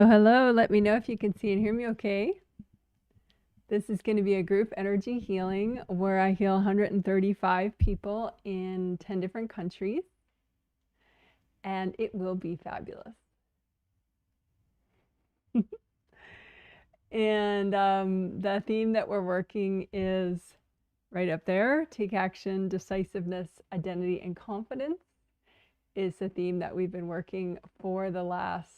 Oh, hello. Let me know if you can see and hear me okay. This is going to be a group energy healing where I heal 135 people in 10 different countries, and it will be fabulous. And the theme that we're working is right up there. Take action, decisiveness, identity, and confidence is the theme that we've been working for the last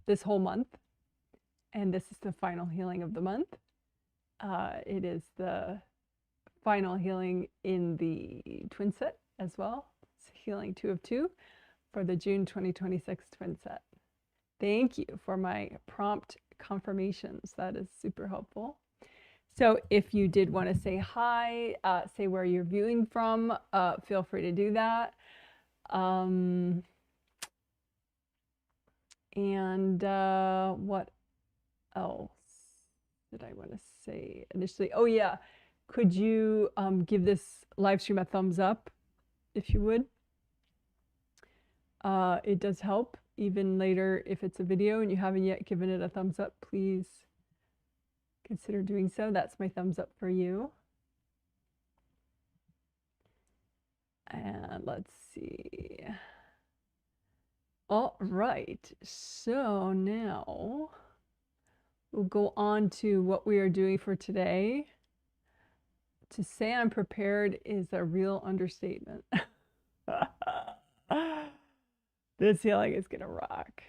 this whole month. And this is the final healing of the month. It is the final healing in the twin set as well. It's healing 2 of 2 for the June 2026 twin set. Thank you for my prompt confirmations. That is super helpful. So if you did want to say hi, say where you're viewing from, feel free to do that. And what else did I want to say initially? Oh yeah, could you give this live stream a thumbs up if you would? It does help even later if it's a video and you haven't yet given it a thumbs up. Please consider doing so. That's my thumbs up for you. And let's see. All right, so now we'll go on to what we are doing for today. To say I'm prepared is a real understatement. This healing is gonna rock.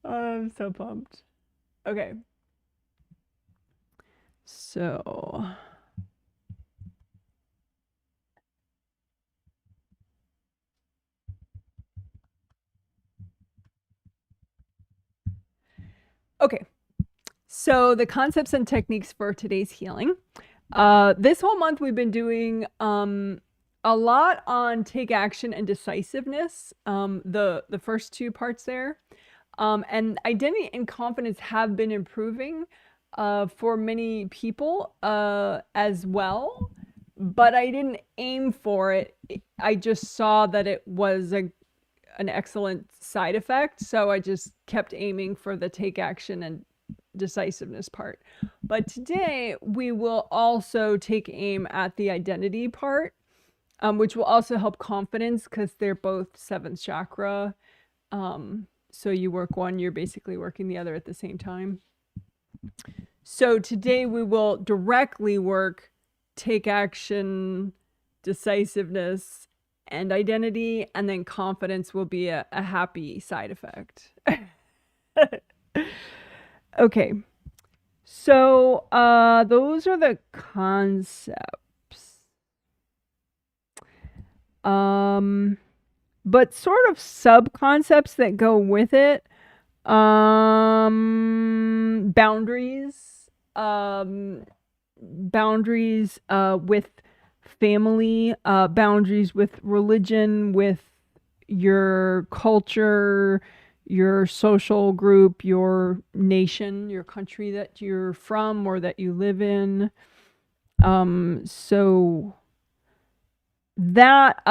I'm so pumped. Okay. So okay. So the concepts and techniques for today's healing. This whole month we've been doing a lot on take action and decisiveness, the first 2 parts there. And identity and confidence have been improving for many people as well, but I didn't aim for it. I just saw that it was an excellent side effect, so I just kept aiming for the take action and decisiveness part. But today we will also take aim at the identity part, which will also help confidence because they're both 7th chakra. So you work one, you're basically working the other at the same time. So today we will directly work take action, decisiveness, and identity, and then confidence will be a happy side effect. Okay, so those are the concepts. But sort of sub-concepts that go with it. Boundaries. Boundaries with family. Boundaries with religion, with your culture, your social group, your nation, your country that you're from or that you live in. So that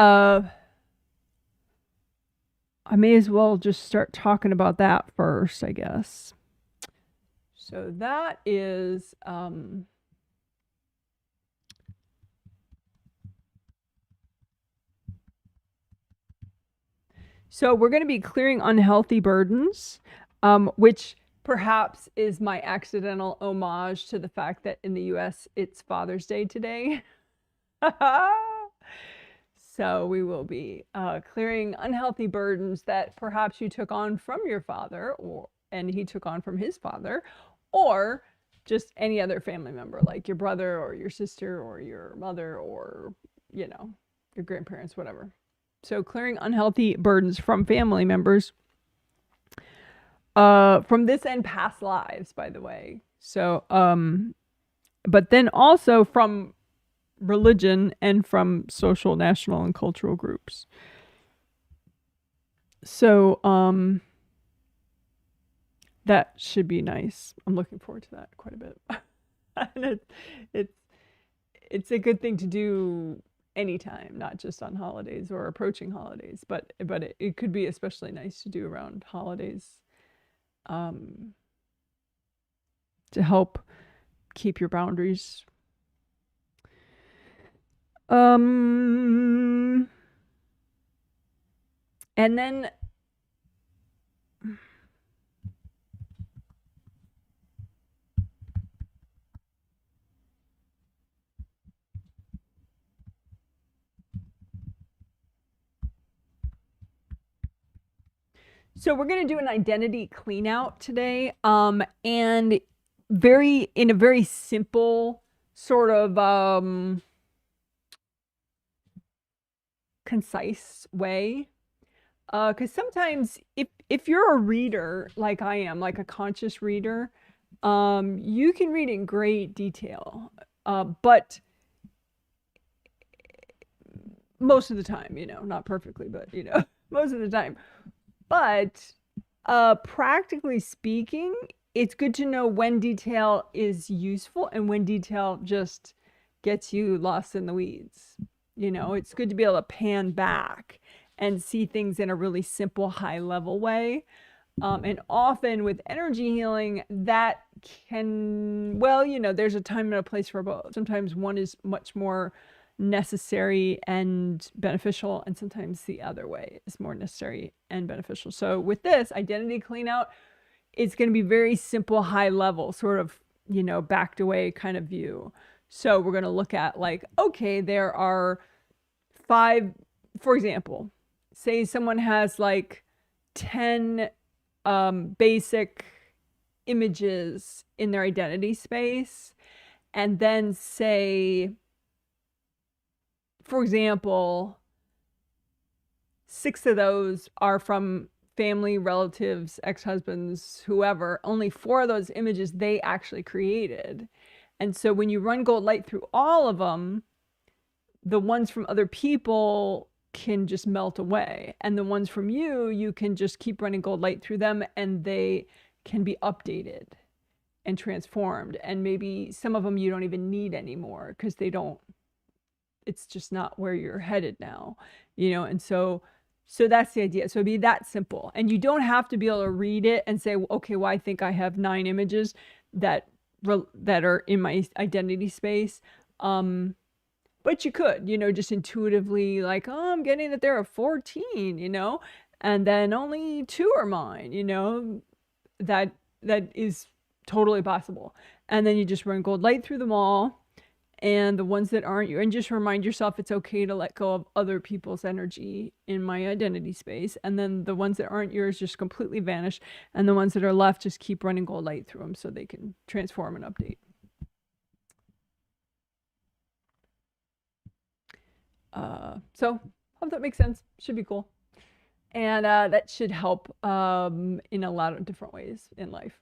I may as well just start talking about that first, I guess. So that is so we're going to be clearing unhealthy burdens, which perhaps is my accidental homage to the fact that in the US it's Father's Day today. So we will be clearing unhealthy burdens that perhaps you took on from your father, and he took on from his father, or just any other family member, like your brother or your sister or your mother or, you know, your grandparents, whatever. So clearing unhealthy burdens from family members, from this and past lives, by the way. So, but then also from religion and from social, national, and cultural groups. So, that should be nice. I'm looking forward to that quite a bit. And it's a good thing to do anytime, not just on holidays or approaching holidays, but it could be especially nice to do around holidays, to help keep your boundaries. And then so we're going to do an identity clean out today, and in a very simple sort of concise way. Because sometimes if you're a reader like I am, like a conscious reader, you can read in great detail, but most of the time, not perfectly, but most of the time. But practically speaking, it's good to know when detail is useful and when detail just gets you lost in the weeds. It's good to be able to pan back and see things in a really simple, high level way. And often with energy healing, that can, there's a time and a place for both. Sometimes one is much more necessary and beneficial, and sometimes the other way is more necessary and beneficial. So with this identity cleanout, it's going to be very simple, high level, sort of, backed away kind of view. So we're going to look at okay, there are 5, for example, say someone has 10 basic images in their identity space, and then say, for example, 6 of those are from family, relatives, ex-husbands, whoever. Only 4 of those images they actually created. And so when you run gold light through all of them, the ones from other people can just melt away. And the ones from you can just keep running gold light through them, and they can be updated and transformed. And maybe some of them you don't even need anymore because it's just not where you're headed now, and so that's the idea. So it'd be that simple. And you don't have to be able to read it and say, okay, well, I think I have 9 images that are in my identity space. But you could, just intuitively I'm getting that there are 14, and then only 2 are mine, that is totally possible. And then you just run gold light through them all. And the ones that aren't you, and just remind yourself it's okay to let go of other people's energy in my identity space. And then the ones that aren't yours just completely vanish. And the ones that are left, just keep running gold light through them so they can transform and update. So hope that makes sense. Should be cool. And that should help in a lot of different ways in life.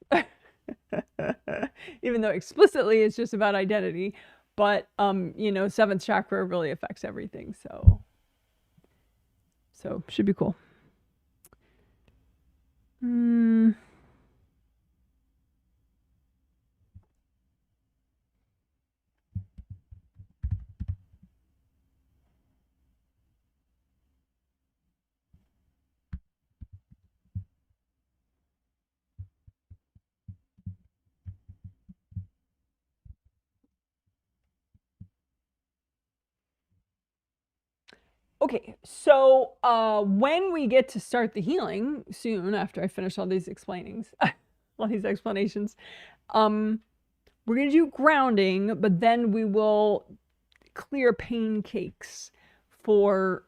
Even though explicitly it's just about identity. But, 7th chakra really affects everything. So should be cool. Okay, so when we get to start the healing soon, after I finish all these explainations, we're going to do grounding, but then we will clear pancakes for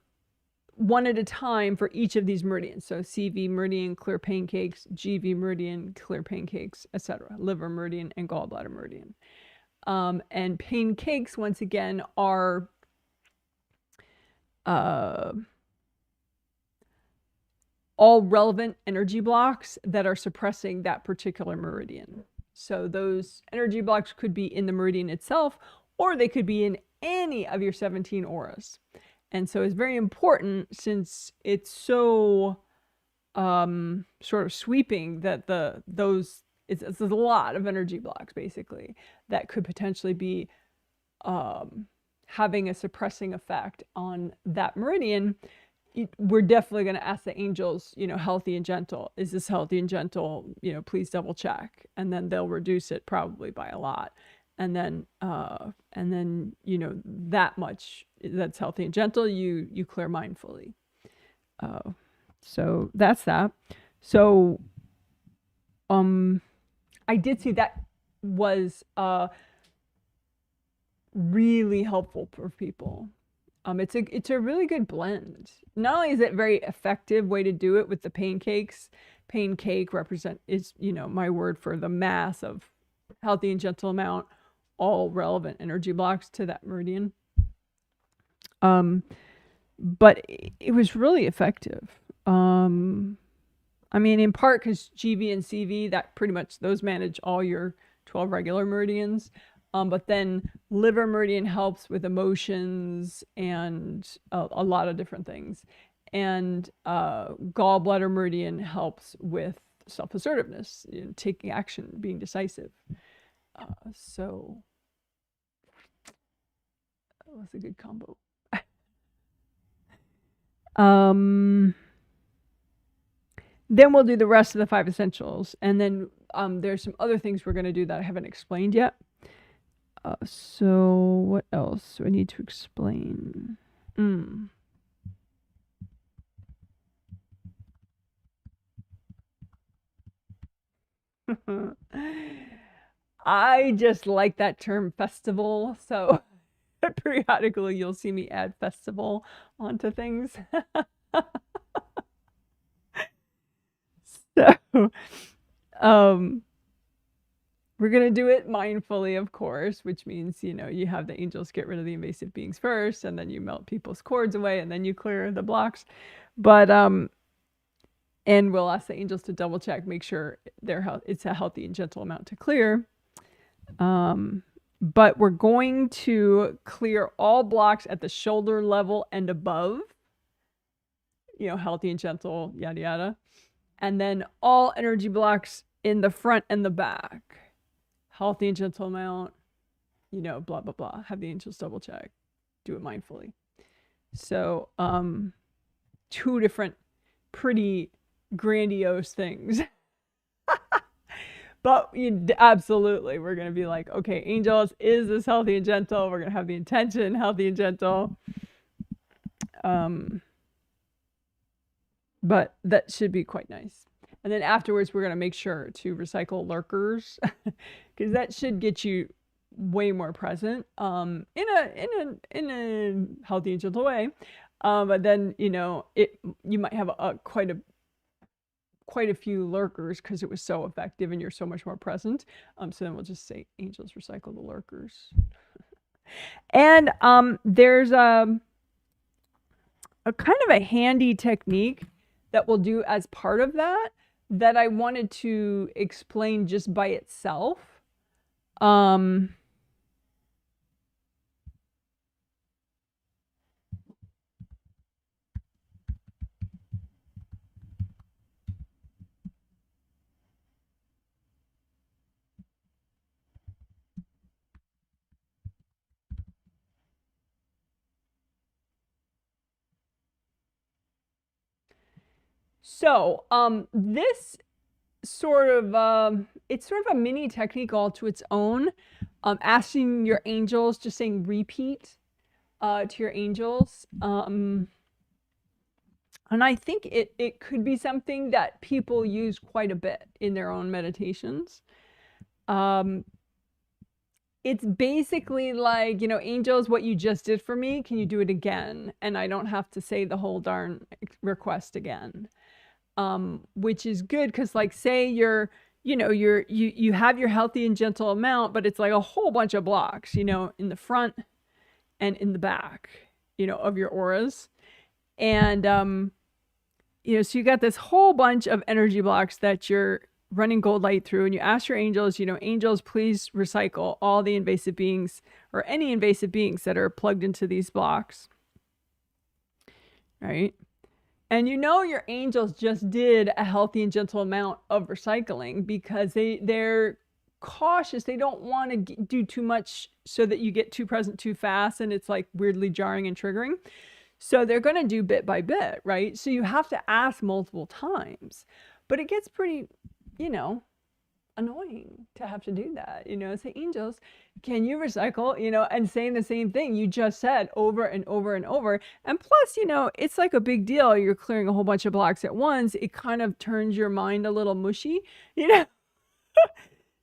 one at a time for each of these meridians. So CV meridian, clear pancakes, GV meridian, clear pancakes, etc. Liver meridian and gallbladder meridian. And pancakes, once again, are all relevant energy blocks that are suppressing that particular meridian. So those energy blocks could be in the meridian itself, or they could be in any of your 17 auras. And so it's very important, since it's so sort of sweeping, that it's a lot of energy blocks basically that could potentially be having a suppressing effect on that meridian, we're definitely going to ask the angels, healthy and gentle. Is this healthy and gentle? Please double check. And then they'll reduce it probably by a lot. And then, that much that's healthy and gentle, you clear mindfully. So that's that. So, I did see that was, really helpful for people. It's a really good blend. Not only is it a very effective way to do it with the pain cakes. Pain cake is my word for the mass of healthy and gentle amount, all relevant energy blocks to that meridian. But it was really effective. In part because GV and CV, that pretty much those manage all your 12 regular meridians. But then liver meridian helps with emotions and a lot of different things. And gallbladder meridian helps with self-assertiveness, taking action, being decisive. So that was a good combo. Then we'll do the rest of the 5 essentials. And then there's some other things we're going to do that I haven't explained yet. So what else do I need to explain? I just like that term festival. So periodically you'll see me add festival onto things. So, we're going to do it mindfully, of course, which means, you have the angels get rid of the invasive beings first, and then you melt people's cords away, and then you clear the blocks. But, and we'll ask the angels to double check, make sure it's a healthy and gentle amount to clear. But we're going to clear all blocks at the shoulder level and above, healthy and gentle, yada, yada. And then all energy blocks in the front and the back. Healthy and gentle amount, blah, blah, blah. Have the angels double check. Do it mindfully. So, 2 different pretty grandiose things. But absolutely, we're going to be like, okay, angels, is this healthy and gentle? We're going to have the intention, healthy and gentle. But that should be quite nice. And then afterwards, we're going to make sure to recycle lurkers, because that should get you way more present in a healthy and gentle way. But then, you might have quite a few lurkers because it was so effective and you're so much more present. So then we'll just say angels recycle the lurkers. And there's a kind of a handy technique that we'll do as part of that I wanted to explain just by itself. So, this sort of, it's sort of a mini technique all to its own. Asking your angels, just saying repeat to your angels. And I think it could be something that people use quite a bit in their own meditations. It's basically like, angels, what you just did for me, can you do it again? And I don't have to say the whole darn request again. Which is good because, like, say you have your healthy and gentle amount, but it's like a whole bunch of blocks, in the front and in the back, of your auras. And, so you got this whole bunch of energy blocks that you're running gold light through, and you ask your angels, angels, please recycle all the invasive beings or any invasive beings that are plugged into these blocks. Right? And your angels just did a healthy and gentle amount of recycling because they're cautious. They don't want to do too much so that you get too present too fast and it's like weirdly jarring and triggering. So they're going to do bit by bit, right? So you have to ask multiple times. But it gets pretty, you know, annoying to have to do that, you know, say, angels, can you recycle, you know, and saying the same thing you just said over and over and over. And plus, you know, it's like a big deal. You're clearing a whole bunch of blocks at once. It kind of turns your mind a little mushy, you know.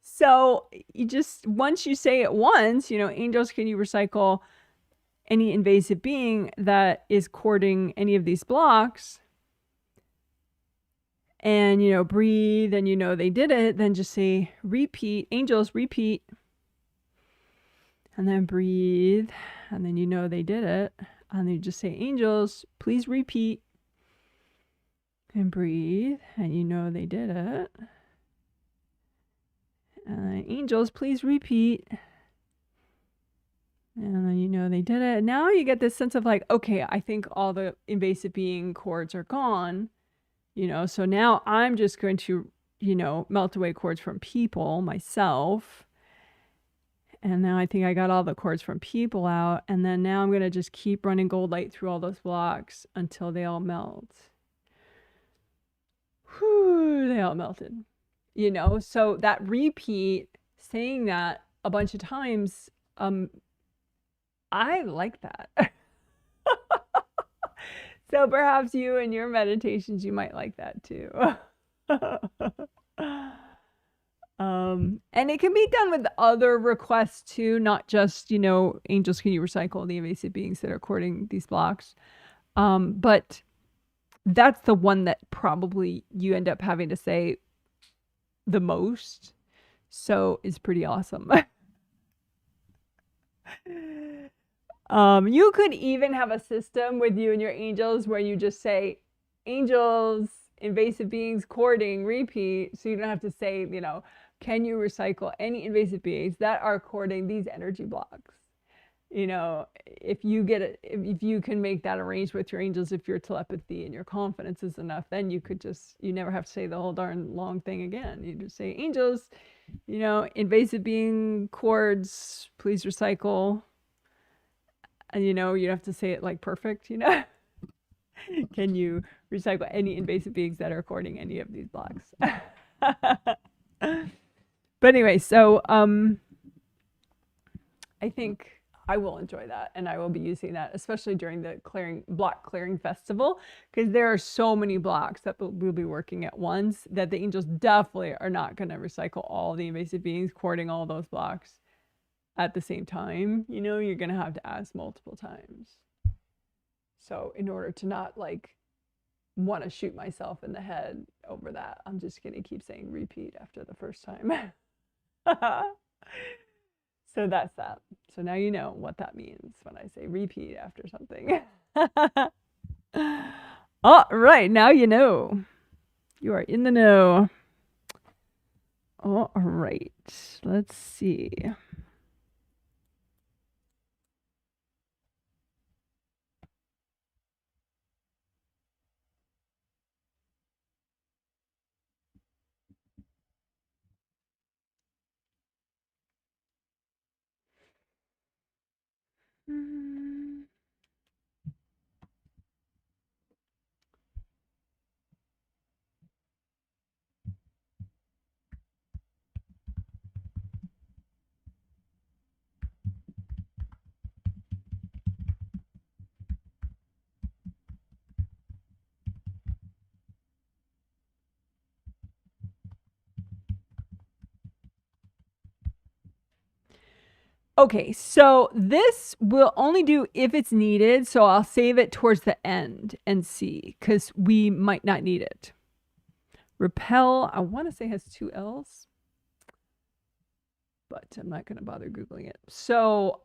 So you just, once you say it once, you know, angels, can you recycle any invasive being that is courting any of these blocks? And, you know, breathe and you know they did it, then just say, repeat, angels, repeat. And then breathe, and then you know they did it. And then you just say, angels, please repeat. And breathe, and you know they did it. And then angels, please repeat. And then you know they did it. Now you get this sense of like, okay, I think all the invasive being cords are gone. You know, so now I'm just going to, you know, melt away cords from people, myself. And now I think I got all the cords from people out. And then now I'm going to just keep running gold light through all those blocks until they all melt. Whew, they all melted. You know, so that repeat, saying that a bunch of times, I like that. So perhaps you in your meditations, you might like that too. And it can be done with other requests too, not just, you know, angels, can you recycle the invasive beings that are courting these blocks? But that's the one that probably you end up having to say the most. So it's pretty awesome. You could even have a system with you and your angels where you just say, angels, invasive beings, courting, repeat. So you don't have to say, you know, can you recycle any invasive beings that are courting these energy blocks? You know, if you get it, if you can make that arranged with your angels, if your telepathy and your confidence is enough, then you could just, you never have to say the whole darn long thing again. You just say, angels, you know, invasive being cords, please recycle. And, you know, you have to say it like perfect, you know. Can you recycle any invasive beings that are courting any of these blocks? But anyway, so I think I will enjoy that, and I will be using that, especially during the block clearing festival, because there are so many blocks that we'll be working at once that the angels definitely are not going to recycle all the invasive beings courting all those blocks at the same time. You know, you're going to have to ask multiple times. So in order to not like want to shoot myself in the head over that, I'm just going to keep saying repeat after the first time. So that's that. So now you know what that means when I say repeat after something. All right, now you know. You are in the know. All right, let's see. Okay, so this will only do if it's needed, so I'll save it towards the end and see, because we might not need it. Repel, I want to say has 2 L's, but I'm not going to bother Googling it. So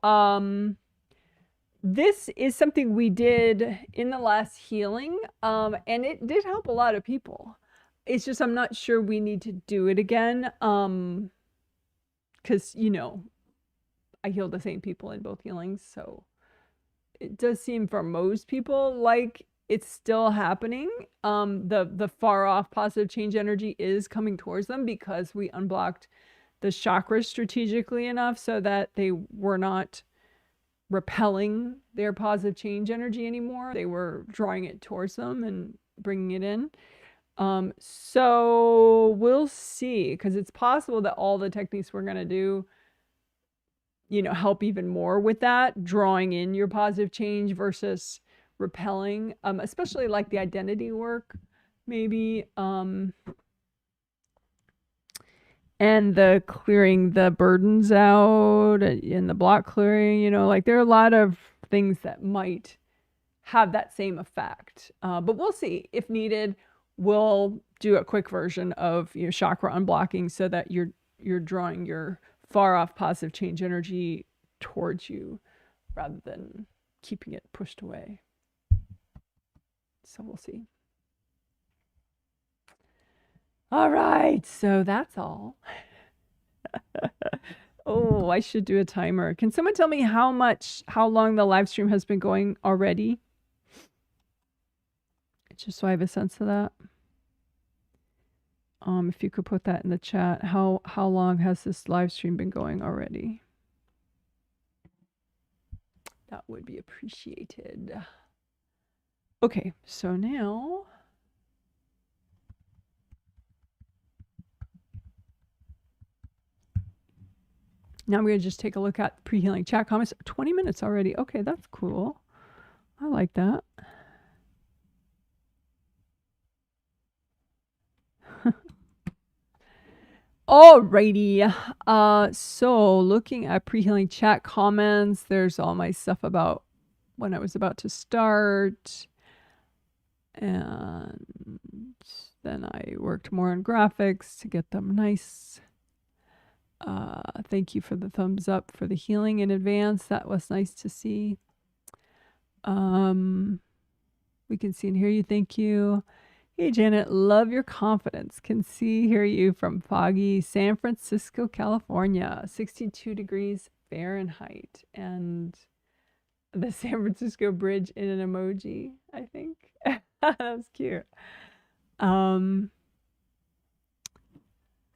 this is something we did in the last healing, and it did help a lot of people. It's just I'm not sure we need to do it again, because, you know, I healed the same people in both healings, so it does seem for most people like it's still happening. The far off positive change energy is coming towards them because we unblocked the chakras strategically enough so that they were not repelling their positive change energy anymore. They were drawing it towards them and bringing it in. So we'll see, because it's possible that all the techniques we're going to do, you know, help even more with that, drawing in your positive change versus repelling, especially like the identity work, maybe, and the clearing the burdens out and the block clearing, you know, like there are a lot of things that might have that same effect. But we'll see. If needed, we'll do a quick version of, you know, chakra unblocking so that you're drawing your far off positive change energy towards you rather than keeping it pushed away. So we'll see. All right, so that's all. Oh, I should do a timer. Can someone tell me how long the live stream has been going already? Just so I have a sense of that. If you could put that in the chat, how long has this live stream been going already? That would be appreciated. Okay, so now I'm going to just take a look at pre-healing chat comments. 20 minutes already. Okay, that's cool. I like that. Alrighty. So looking at pre-healing chat comments, there's all my stuff about when I was about to start. And then I worked more on graphics to get them nice. Thank you for the thumbs up for the healing in advance. That was nice to see. We can see and hear you. Thank you. Hey, Janet, love your confidence. Can see, hear you from foggy San Francisco, California, 62 degrees Fahrenheit. And the San Francisco Bridge in an emoji, I think. That's cute.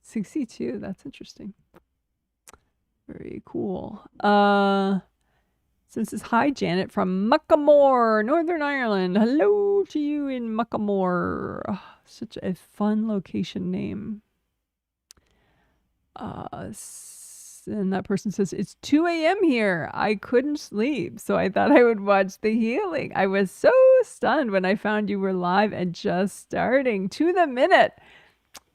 62, that's interesting. Very cool. So this is hi, Janet from Muckamore, Northern Ireland. Hello to you in Muckamore. Oh, such a fun location name. And that person says, it's 2 a.m. here. I couldn't sleep, so I thought I would watch the healing. I was so stunned when I found you were live and just starting to the minute.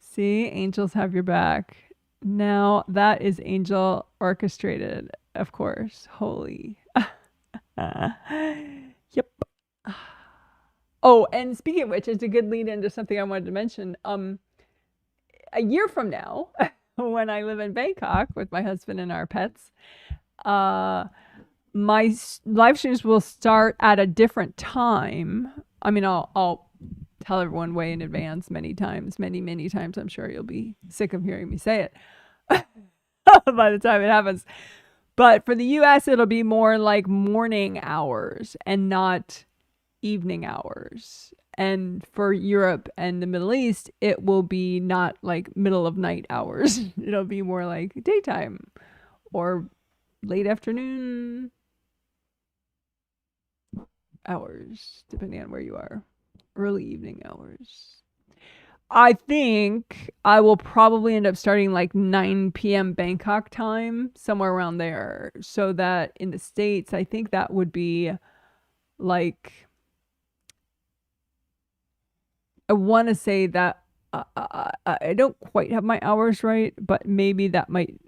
See, angels have your back. Now that is angel orchestrated, of course. Holy. Yep. Oh, and speaking of which, it's a good lead into something I wanted to mention. A year from now, when I live in Bangkok with my husband and our pets, my live streams will start at a different time. I mean, I'll tell everyone way in advance many times. I'm sure you'll be sick of hearing me say it by the time it happens. But for the US, it'll be more like morning hours and not evening hours. And for Europe and the Middle East, it will be not like middle of night hours. It'll be more like daytime or late afternoon hours, depending on where you are. Early evening hours. I think I will probably end up starting like 9 p.m. Bangkok time, somewhere around there. So that in the States, I think that would be like, I want to say that I don't quite have my hours right, but maybe that might,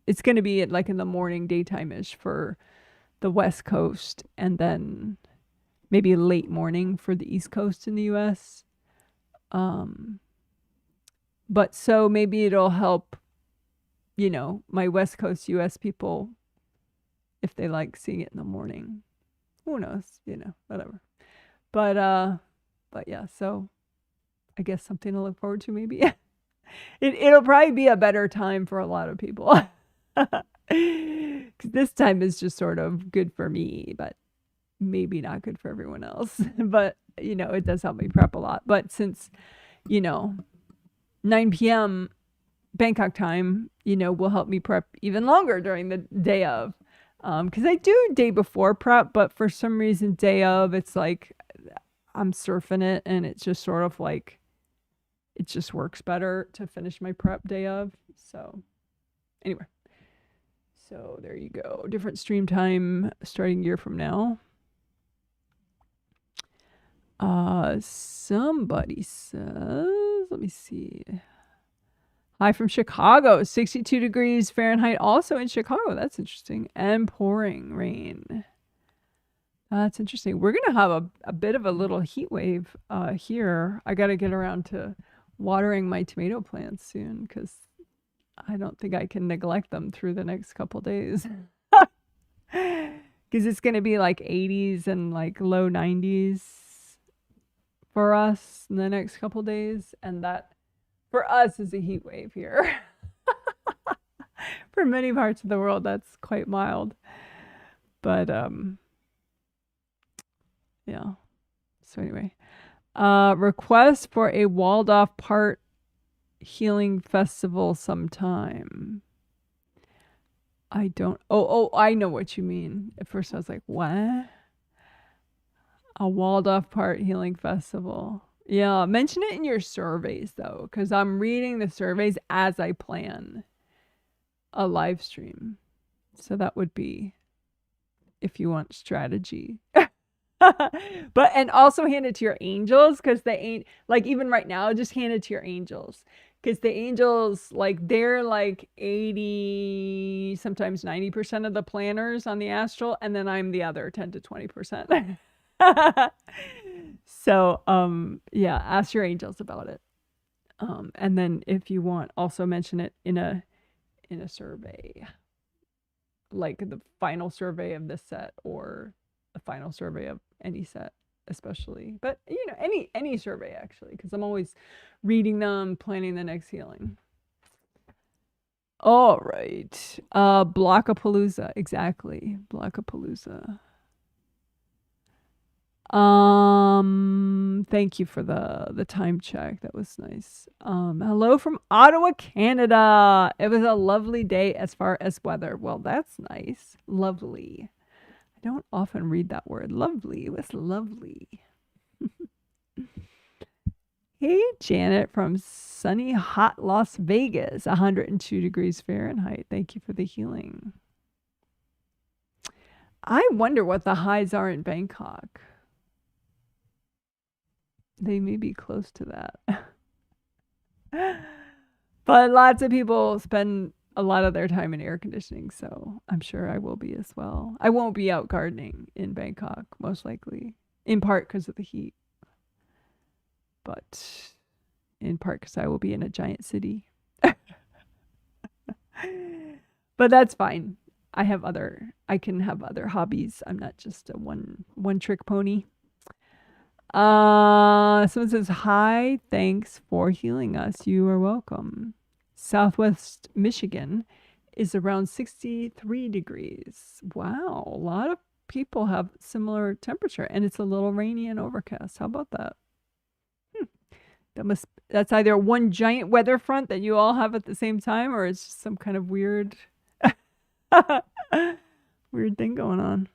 it's going to be like in the morning, daytime-ish for the West Coast, and then maybe late morning for the East Coast in the US. But so maybe it'll help, you know, my West Coast US people if they like seeing it in the morning. Who knows, you know, whatever. But yeah, so I guess something to look forward to maybe. It'll probably be a better time for a lot of people. 'Cause this time is just sort of good for me, but maybe not good for everyone else. But, you know, it does help me prep a lot. But since, you know, 9 p.m. Bangkok time, you know, will help me prep even longer during the day of. Because I do day before prep, but for some reason, day of, it's like I'm surfing it and it's just sort of like, it just works better to finish my prep day of. So, anyway. So, there you go. Different stream time starting a year from now. Somebody says, let me see. Hi from Chicago, 62 degrees Fahrenheit, also in Chicago. That's interesting. And pouring rain. That's interesting. We're going to have a bit of a little heat wave here. I got to get around to watering my tomato plants soon because I don't think I can neglect them through the next couple days. Because it's going to be like 80s and like low 90s for us in the next couple days. And that for us is a heat wave here. For many parts of the world, that's quite mild. But yeah. So anyway, request for a walled off part healing festival sometime. I don't. Oh, I know what you mean. At first, I was like, what? A walled off part healing festival. Yeah, mention it in your surveys though, because I'm reading the surveys as I plan a live stream. So that would be if you want strategy. But and also hand it to your angels because they ain't like even right now, just hand it to your angels. Because the angels, like they're like 80, sometimes 90% of the planners on the astral, and then I'm the other 10 to 20%. So yeah, ask your angels about it. And then if you want, also mention it in a survey. Like the final survey of this set or the final survey of any set, especially. But you know, any survey actually, because I'm always reading them, planning the next healing. All right. Blockapalooza, exactly. Blockapalooza. Thank you for the time check. That was nice. Hello from Ottawa, Canada. It was a lovely day as far as weather. Well, that's nice. Lovely. I don't often read that word. Lovely. It was lovely. Hey, Janet from sunny, hot Las Vegas, 102 degrees Fahrenheit. Thank you for the healing. I wonder what the highs are in Bangkok. They may be close to that. But lots of people spend a lot of their time in air conditioning, so I'm sure I will be as well. I won't be out gardening in Bangkok, most likely, in part because of the heat, but in part because I will be in a giant city. But that's fine. I can have other hobbies. I'm not just a one trick pony. Someone says, hi, thanks for healing us. You are welcome. Southwest Michigan is around 63 degrees. Wow, a lot of people have similar temperature, and it's a little rainy and overcast. How about that? That's either one giant weather front that you all have at the same time, or it's just some kind of weird weird thing going on.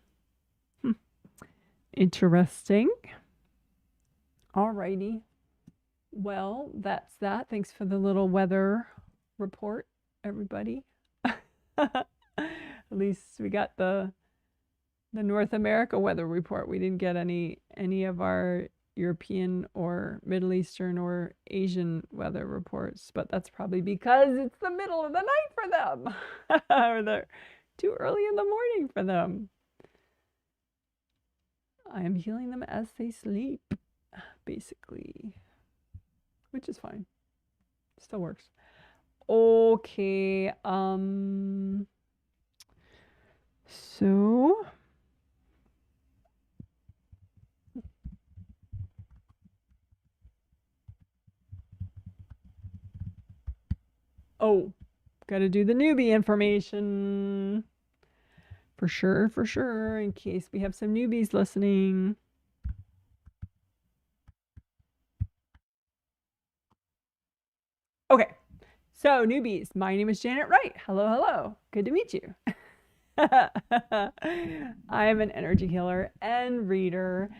Interesting. Alrighty. Well, that's that. Thanks for the little weather report, everybody. At least we got the North America weather report. We didn't get any of our European or Middle Eastern or Asian weather reports, but that's probably because it's the middle of the night for them. Or they're too early in the morning for them. I am healing them as they sleep, basically, which is fine. Still works. Okay. So gotta do the newbie information. For sure, in case we have some newbies listening. Okay, So, newbies, my name is Janet Wright. Hello, hello. Good to meet you. I am an energy healer and reader.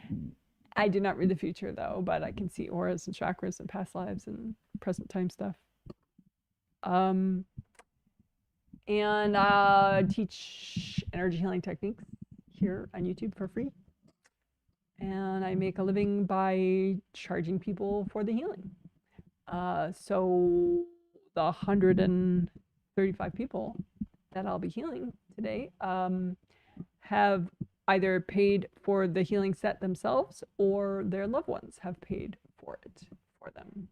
I do not read the future though, but I can see auras and chakras and past lives and present time stuff. And teach energy healing techniques here on YouTube for free. And I make a living by charging people for the healing. So the 135 people that I'll be healing today have either paid for the healing set themselves or their loved ones have paid for it for them.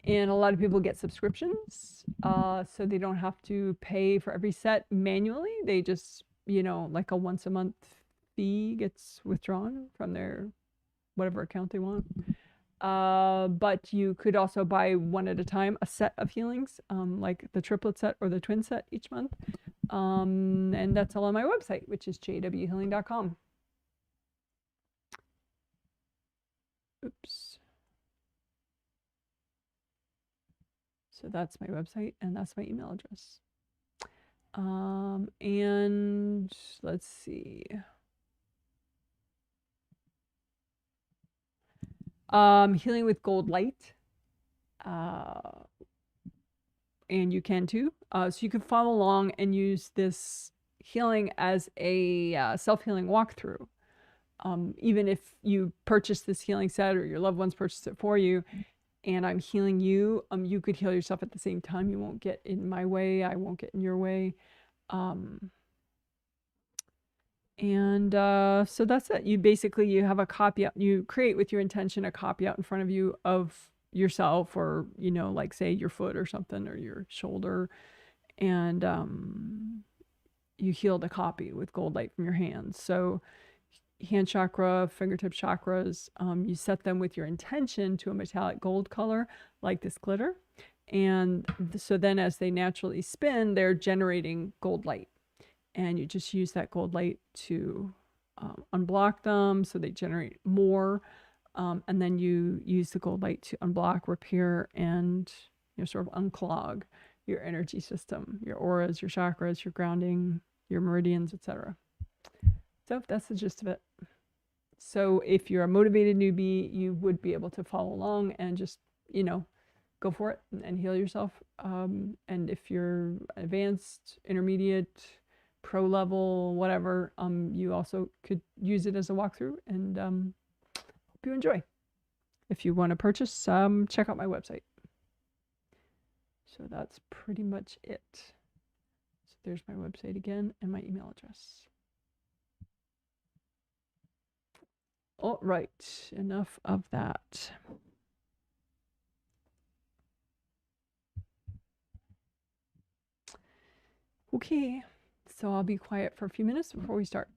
And a lot of people get subscriptions, so they don't have to pay for every set manually. They just, like a once a month fee gets withdrawn from their whatever account they want. But you could also buy one at a time a set of healings, like the triplet set or the twin set each month. And that's all on my website, which is jwhealing.com. Oops. So that's my website and that's my email address. And let's see. Healing with gold light. And you can too. So you can follow along and use this healing as a self-healing walkthrough. Even if you purchase this healing set or your loved ones purchase it for you, and I'm healing you, you could heal yourself at the same time. You won't get in my way. I won't get in your way. So that's it. You have a copy out, you create with your intention a copy out in front of you of yourself, or like say your foot or something, or your shoulder, and you heal the copy with gold light from your hands. So hand chakra, fingertip chakras, you set them with your intention to a metallic gold color like this glitter, and so then as they naturally spin, they're generating gold light. And you just use that gold light to unblock them so they generate more. And then you use the gold light to unblock, repair, and sort of unclog your energy system, your auras, your chakras, your grounding, your meridians, etc. So that's the gist of it. So if you're a motivated newbie, you would be able to follow along and just, go for it and heal yourself. And if you're advanced, intermediate, pro level, whatever, you also could use it as a walkthrough, and hope you enjoy. If you want to purchase, check out my website. So that's pretty much it. So there's my website again and my email address. All right, enough of that. Okay, so I'll be quiet for a few minutes before we start.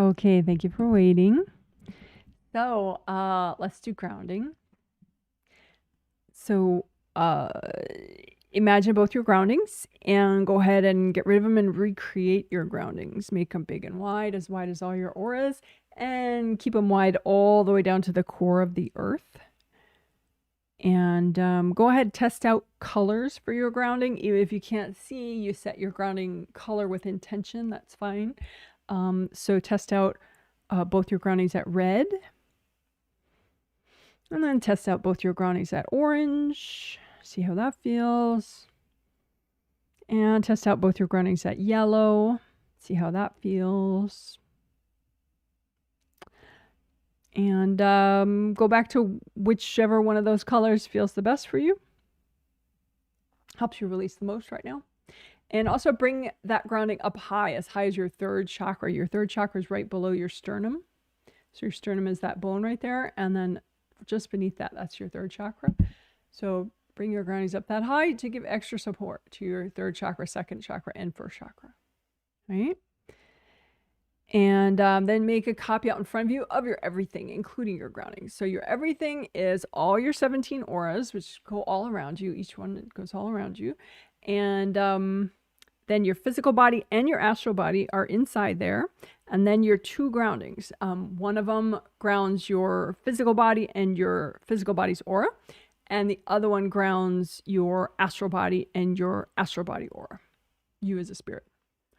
Okay, thank you for waiting. So, let's do grounding. So, imagine both your groundings and go ahead and get rid of them and recreate your groundings. Make them big and wide as all your auras, and keep them wide all the way down to the core of the earth. And go ahead, test out colors for your grounding. Even if you can't see, you set your grounding color with intention, that's fine. So test out both your groundings at red. And then test out both your groundings at orange. See how that feels. And test out both your groundings at yellow. See how that feels. And go back to whichever one of those colors feels the best for you. Helps you release the most right now. And also bring that grounding up high as your third chakra. Your third chakra is right below your sternum. So your sternum is that bone right there. And then just beneath that, that's your third chakra. So bring your groundings up that high to give extra support to your third chakra, second chakra, and first chakra. Right? And then make a copy out in front of you of your everything, including your groundings. So your everything is all your 17 auras, which go all around you. Each one goes all around you. And then your physical body and your astral body are inside there. And then your two groundings. One of them grounds your physical body and your physical body's aura. And the other one grounds your astral body and your astral body aura. You as a spirit,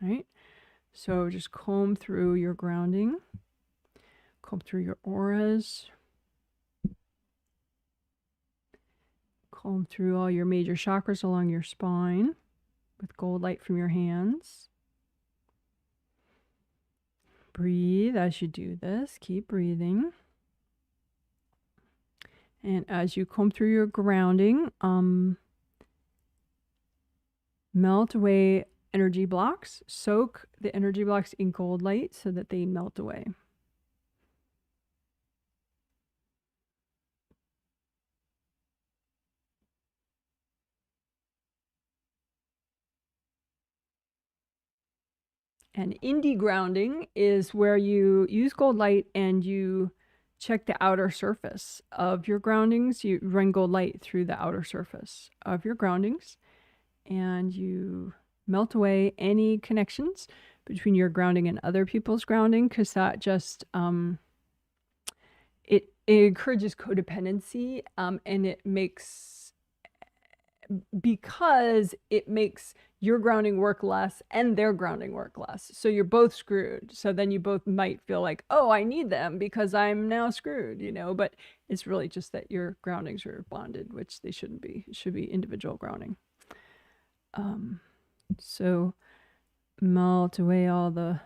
right? So just comb through your grounding, comb through your auras, comb through all your major chakras along your spine with gold light from your hands. Breathe as you do this. Keep breathing. And as you comb through your grounding, melt away energy blocks. Soak the energy blocks in gold light so that they melt away. And indie grounding is where you use gold light and you check the outer surface of your groundings. You run gold light through the outer surface of your groundings and you melt away any connections between your grounding and other people's grounding, because that just it encourages codependency, and it makes your grounding work less and their grounding work less. So you're both screwed. So then you both might feel like, oh, I need them because I'm now screwed, you know, but it's really just that your groundings are bonded, which they shouldn't be. It should be individual grounding. So melt away all the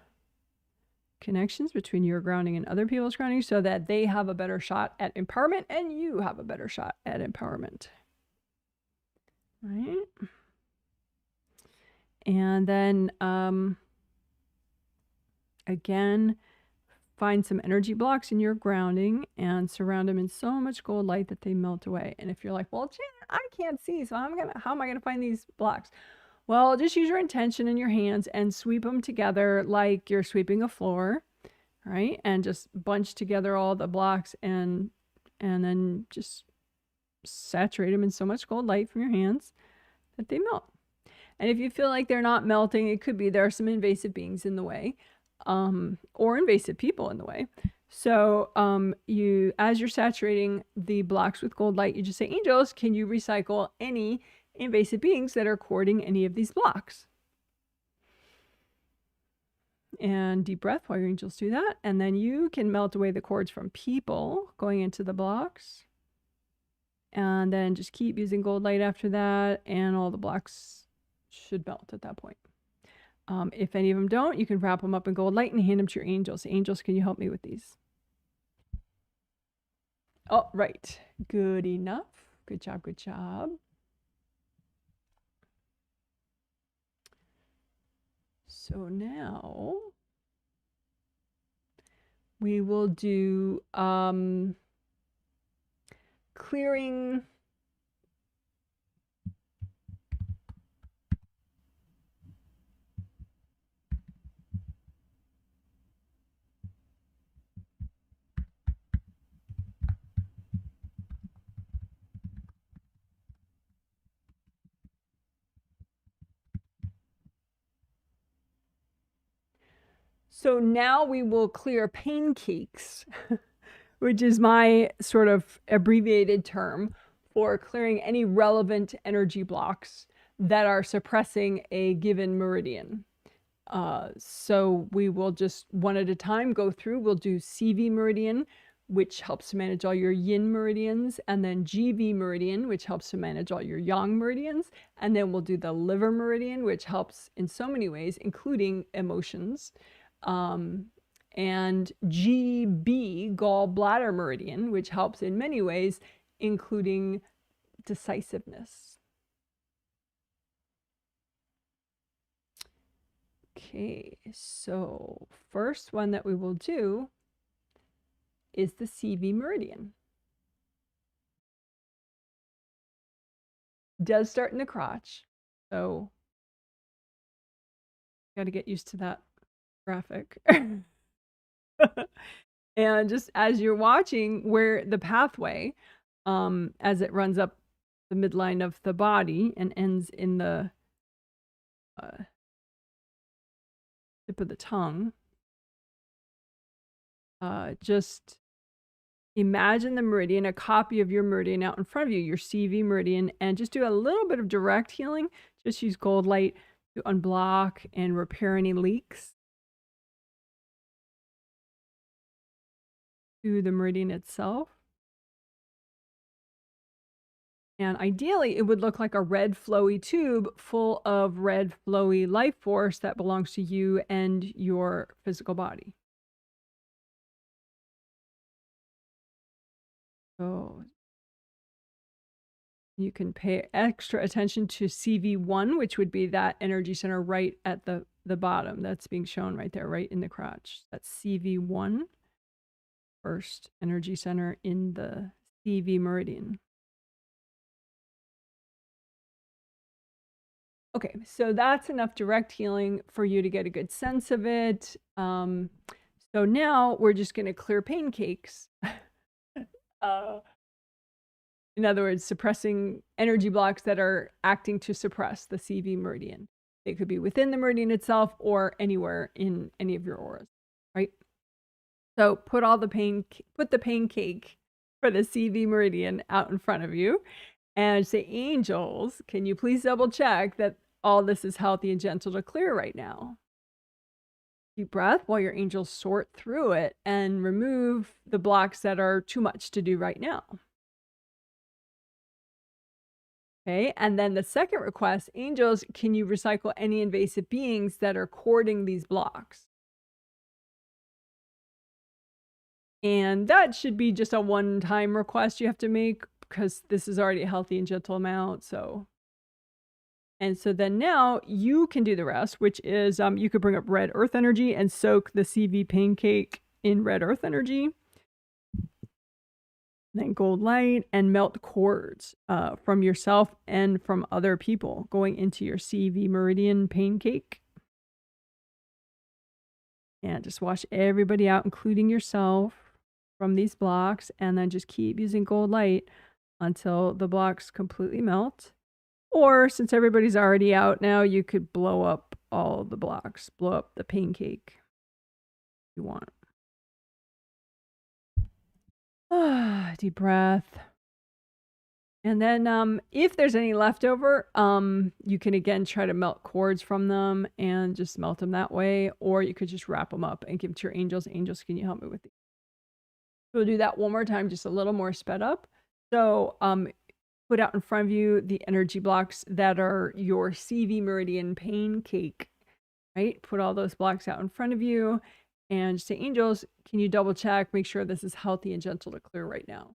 connections between your grounding and other people's grounding so that they have a better shot at empowerment and you have a better shot at empowerment. Right? And then again, find some energy blocks in your grounding and surround them in so much gold light that they melt away. And if you're like, well, Janet, I can't see, so how am I gonna find these blocks? Well, just use your intention in your hands and sweep them together like you're sweeping a floor, right? And just bunch together all the blocks and then just saturate them in so much gold light from your hands that they melt. And if you feel like they're not melting, it could be there are some invasive beings in the way, or invasive people in the way. So as you're saturating the blocks with gold light, you just say, angels, can you recycle any invasive beings that are courting any of these blocks? And deep breath while your angels do that. And then you can melt away the cords from people going into the blocks. And then just keep using gold light after that, and all the blocks should melt at that point. If any of them don't, you can wrap them up in gold light and hand them to your angels. Angels, can you help me with these? Oh, right. Good enough. Good job, good job. So now we will do clearing So now we will clear pancakes, which is my sort of abbreviated term for clearing any relevant energy blocks that are suppressing a given meridian. So we will just one at a time go through. We'll do CV meridian, which helps to manage all your yin meridians, and then GV meridian, which helps to manage all your yang meridians. And then we'll do the liver meridian, which helps in so many ways, including emotions. And GB, gallbladder meridian, which helps in many ways, including decisiveness. Okay, so first one that we will do is the CV meridian. It does start in the crotch, so got to get used to that graphic. And just as you're watching where the pathway, as it runs up the midline of the body and ends in the tip of the tongue, just imagine the meridian, a copy of your meridian out in front of you, your CV meridian, and just do a little bit of direct healing. Just use gold light to unblock and repair any leaks to the meridian itself. And ideally, it would look like a red flowy tube full of red flowy life force that belongs to you and your physical body. So you can pay extra attention to CV1, which would be that energy center right at the bottom. That's being shown right there, right in the crotch. That's CV1, first energy center in the CV meridian. Okay, so that's enough direct healing for you to get a good sense of it. So now we're just going to clear pancakes. In other words, suppressing energy blocks that are acting to suppress the CV meridian. They could be within the meridian itself or anywhere in any of your auras, right? So put the pancake for the CV meridian out in front of you and say, angels, can you please double check that all this is healthy and gentle to clear right now? Deep breath while your angels sort through it and remove the blocks that are too much to do right now. Okay, and then the second request, angels, can you recycle any invasive beings that are courting these blocks? And that should be just a one-time request you have to make because this is already a healthy and gentle amount. So then now you can do the rest, which is you could bring up red earth energy and soak the CV pancake in red earth energy. Then gold light and melt cords from yourself and from other people going into your CV meridian pancake. And just wash everybody out, including yourself, from these blocks. And then just keep using gold light until the blocks completely melt. Or since everybody's already out now, you could blow up all the blocks, blow up the pancake if you want. Deep breath. And then if there's any leftover, you can again try to melt cords from them and just melt them that way. Or you could just wrap them up and give them to your angels. Angels, can you help me with these? So we'll do that one more time, just a little more sped up. So put out in front of you the energy blocks that are your CV meridian pancake, right? Put all those blocks out in front of you and say, angels, can you double check, make sure this is healthy and gentle to clear right now?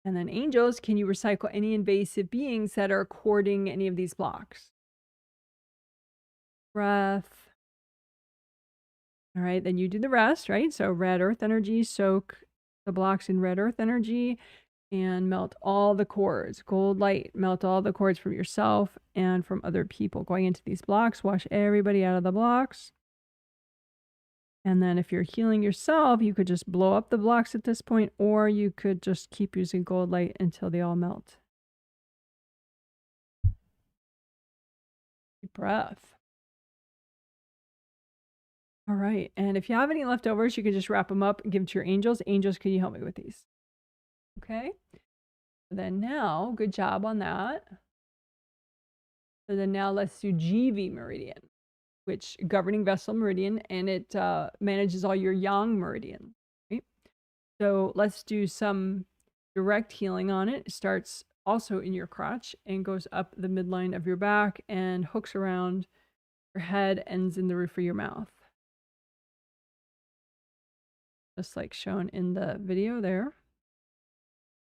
And then angels, can you recycle any invasive beings that are courting any of these blocks? Breath. All right, then you do the rest, right? So red earth energy, soak the blocks in red earth energy and melt all the cords. Gold light, melt all the cords from yourself and from other people going into these blocks. Wash everybody out of the blocks. And then if you're healing yourself, you could just blow up the blocks at this point, or you could just keep using gold light until they all melt. Deep Deep breath. All right. And if you have any leftovers, you can just wrap them up and give them to your angels. Angels, can you help me with these? Okay. Then now, good job on that. So then now let's do GV meridian, which governing vessel meridian, and it manages all your yang meridian. Right? So let's do some direct healing on it. It starts also in your crotch and goes up the midline of your back and hooks around your head, ends in the roof of your mouth. Just like shown in the video there.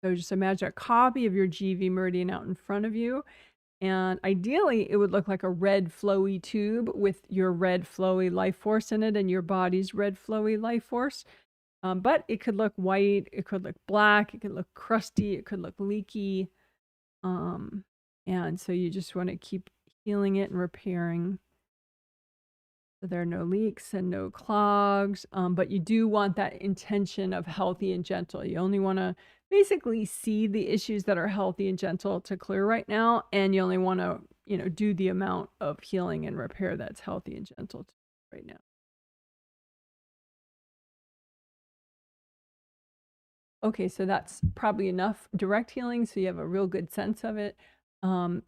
So just imagine a copy of your GV meridian out in front of you. And ideally, it would look like a red flowy tube with your red flowy life force in it and your body's red flowy life force. But it could look white, it could look black, it could look crusty, it could look leaky. And so you just want to keep healing it and repairing. So there are no leaks and no clogs, but you do want that intention of healthy and gentle. You only want to basically see the issues that are healthy and gentle to clear right now, and you only want to, do the amount of healing and repair that's healthy and gentle right now. Okay, so that's probably enough direct healing, so you have a real good sense of it.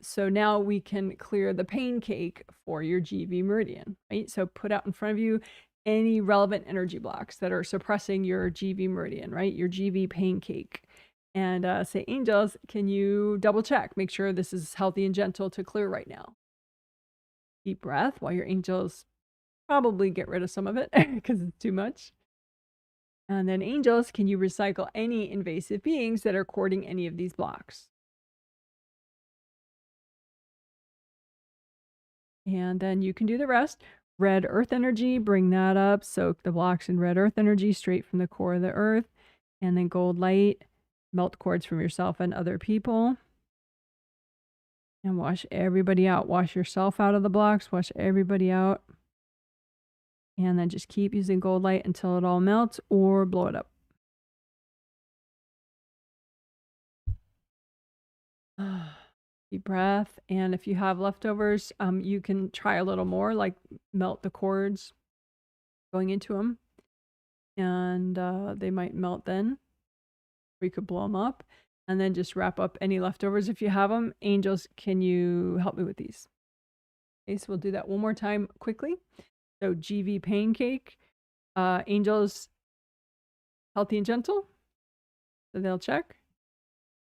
So now we can clear the pain cake for your GV meridian, right? So put out in front of you any relevant energy blocks that are suppressing your GV meridian, right? Your GV pain cake. And say, angels, can you double check? Make sure this is healthy and gentle to clear right now. Deep breath while your angels probably get rid of some of it because it's too much. And then angels, can you recycle any invasive beings that are courting any of these blocks? And then you can do the rest. Red earth energy, bring that up. Soak the blocks in red earth energy straight from the core of the earth. And then gold light, melt cords from yourself and other people. And wash everybody out. Wash yourself out of the blocks. Wash everybody out. And then just keep using gold light until it all melts or blow it up. Deep breath. And if you have leftovers, you can try a little more, like melt the cords going into them. And they might melt then. We could blow them up. And then just wrap up any leftovers if you have them. Angels, can you help me with these? Okay, so we'll do that one more time quickly. So GV pain cake. Angels, healthy and gentle. So they'll check.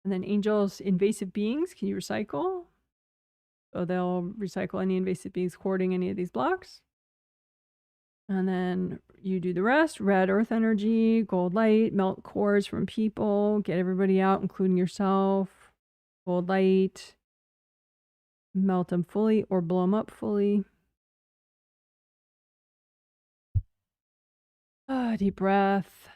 And then angels, invasive beings, can you recycle? So they'll recycle any invasive beings courting any of these blocks. And then you do the rest. Red earth energy, gold light, melt cores from people, get everybody out, including yourself. Gold light, melt them fully or blow them up fully. Deep breath.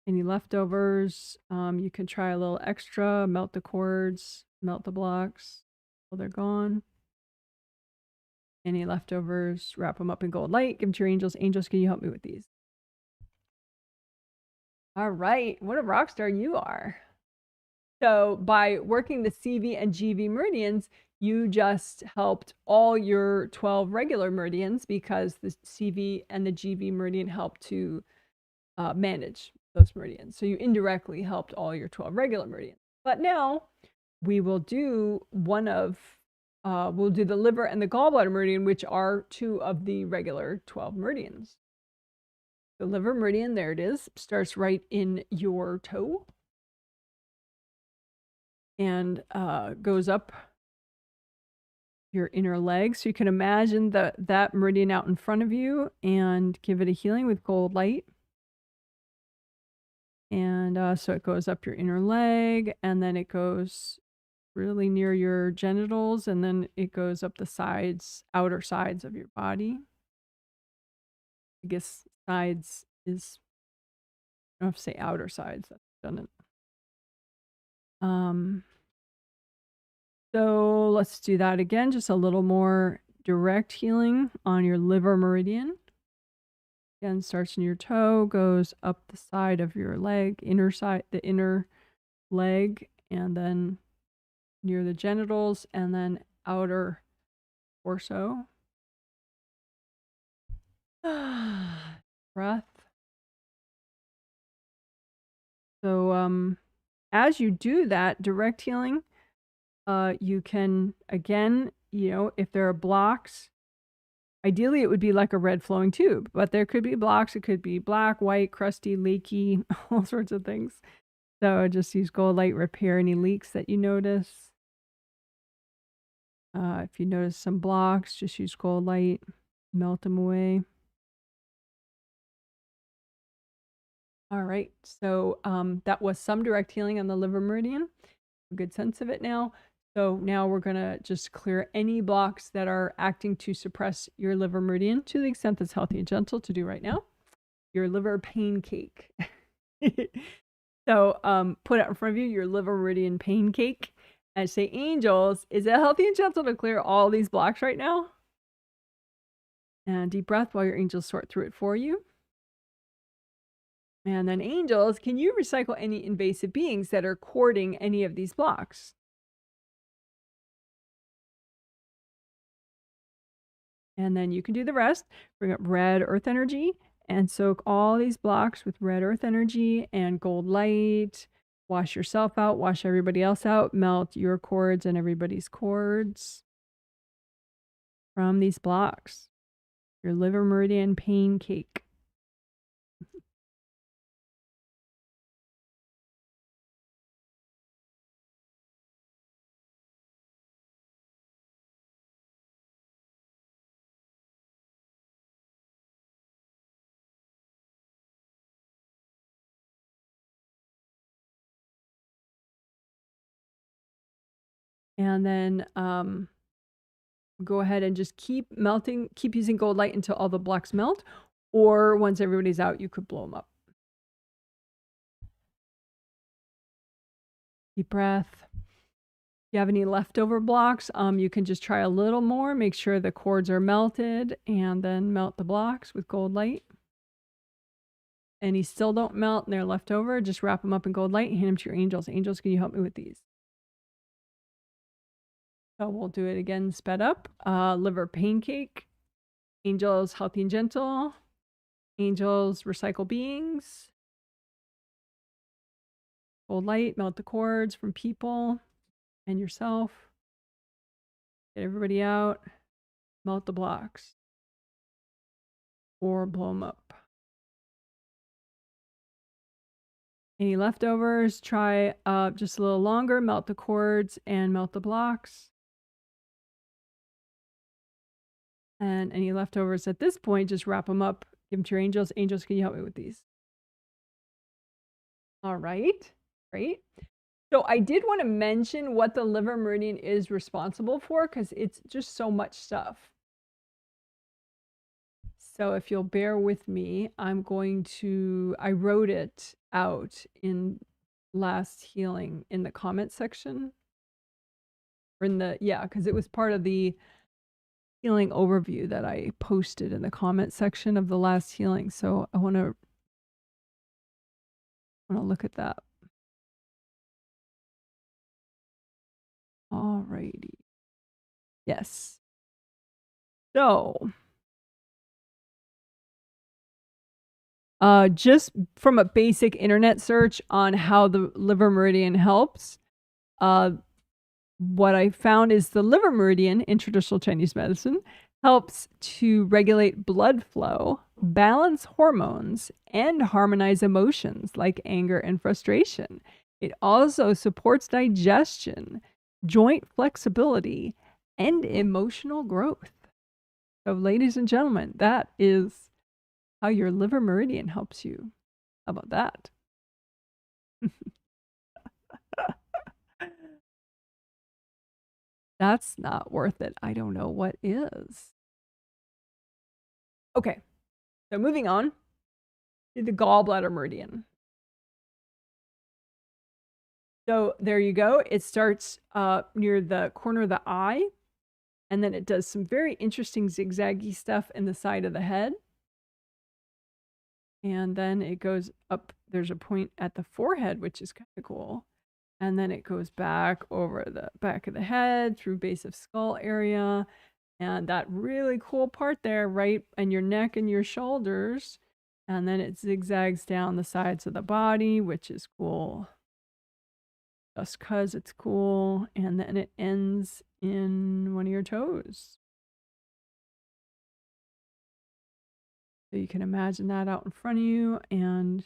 Any leftovers, you can try a little extra, melt the cords, melt the blocks till they're gone. Any leftovers, wrap them up in gold light, give them to your angels. Angels, can you help me with these? All right, what a rock star you are. So by working the CV and GV meridians, you just helped all your 12 regular meridians because the CV and the GV meridian help to manage those meridians. So you indirectly helped all your 12 regular meridians. But now we will do we'll do the liver and the gallbladder meridian, which are 2 of the regular 12 meridians. The liver meridian, there it is, starts right in your toe and goes up your inner leg. So you can imagine that meridian out in front of you and give it a healing with gold light. And so it goes up your inner leg, and then it goes really near your genitals, and then it goes up the sides, outer sides of your body. I guess sides is, I don't have to say outer sides, that's redundant. So let's do that again, just a little more direct healing on your liver meridian. Again, starts in your toe, goes up the side of your leg, the inner leg, and then near the genitals, and then outer torso. Breath. So as you do that direct healing, you can, again, if there are blocks, ideally it would be like a red flowing tube, but there could be blocks. It could be black, white, crusty, leaky, all sorts of things. So just use gold light, repair any leaks that you notice. If you notice some blocks, just use gold light, melt them away. All right, so that was some direct healing on the liver meridian. A good sense of it now. So now we're going to just clear any blocks that are acting to suppress your liver meridian to the extent that's healthy and gentle to do right now. Your liver pain cake. So put out in front of you your liver meridian pain cake and say, angels, is it healthy and gentle to clear all these blocks right now? And deep breath while your angels sort through it for you. And then angels, can you recycle any invasive beings that are courting any of these blocks? And then you can do the rest. Bring up red earth energy and soak all these blocks with red earth energy and gold light. Wash yourself out, wash everybody else out, melt your cords and everybody's cords from these blocks. Your liver meridian pain cake. And then go ahead and just keep melting, keep using gold light until all the blocks melt, or once everybody's out, you could blow them up. Deep breath. If you have any leftover blocks, you can just try a little more, make sure the cords are melted, and then melt the blocks with gold light. Any still don't melt and they're left over, just wrap them up in gold light and hand them to your angels. Angels, can you help me with these? So we'll do it again, sped up. Liver pain cake. Angels, healthy and gentle. Angels, recycle beings. Gold light, melt the cords from people and yourself. Get everybody out. Melt the blocks. Or blow them up. Any leftovers, try just a little longer. Melt the cords and melt the blocks. And any leftovers at this point, just wrap them up. Give them to your angels. Angels, can you help me with these? All right, great. So I did want to mention what the liver meridian is responsible for because it's just so much stuff. So if you'll bear with me, I wrote it out in last healing in the comment section. Or because it was part of the healing overview that I posted in the comment section of the last healing. So I want to look at that. All righty. Yes. So just from a basic internet search on how the liver meridian helps, what I found is the liver meridian in traditional Chinese medicine helps to regulate blood flow, balance hormones, and harmonize emotions like anger and frustration. It also supports digestion, joint flexibility, and emotional growth. So, ladies and gentlemen, that is how your liver meridian helps you. How about that? That's not worth it. I don't know what is. Okay, so moving on to the gallbladder meridian. So there you go. It starts near the corner of the eye, and then it does some very interesting zigzaggy stuff in the side of the head. And then it goes up. There's a point at the forehead, which is kind of cool. And then it goes back over the back of the head, through base of skull area, And that really cool part there, right in your neck and your shoulders. And then it zigzags down the sides of the body, which is cool. Just because it's cool. And then it ends in one of your toes. So you can imagine that out in front of you and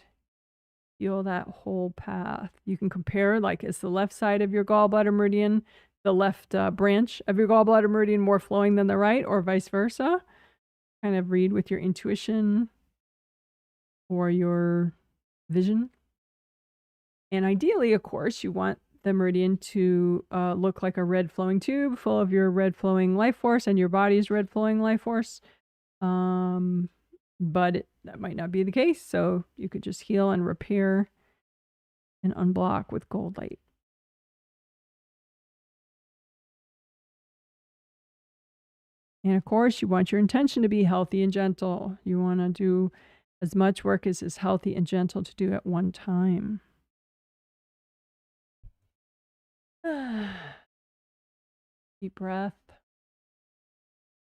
feel that whole path. You can compare, like, is the left side of your gallbladder meridian, the left branch of your gallbladder meridian more flowing than the right, or vice versa? Kind of read with your intuition or your vision. And ideally, of course, you want the meridian to look like a red flowing tube full of your red flowing life force and your body's red flowing life force. But that might not be the case. So you could just heal and repair and unblock with gold light. And of course, you want your intention to be healthy and gentle. You want to do as much work as is healthy and gentle to do at one time. Deep breath.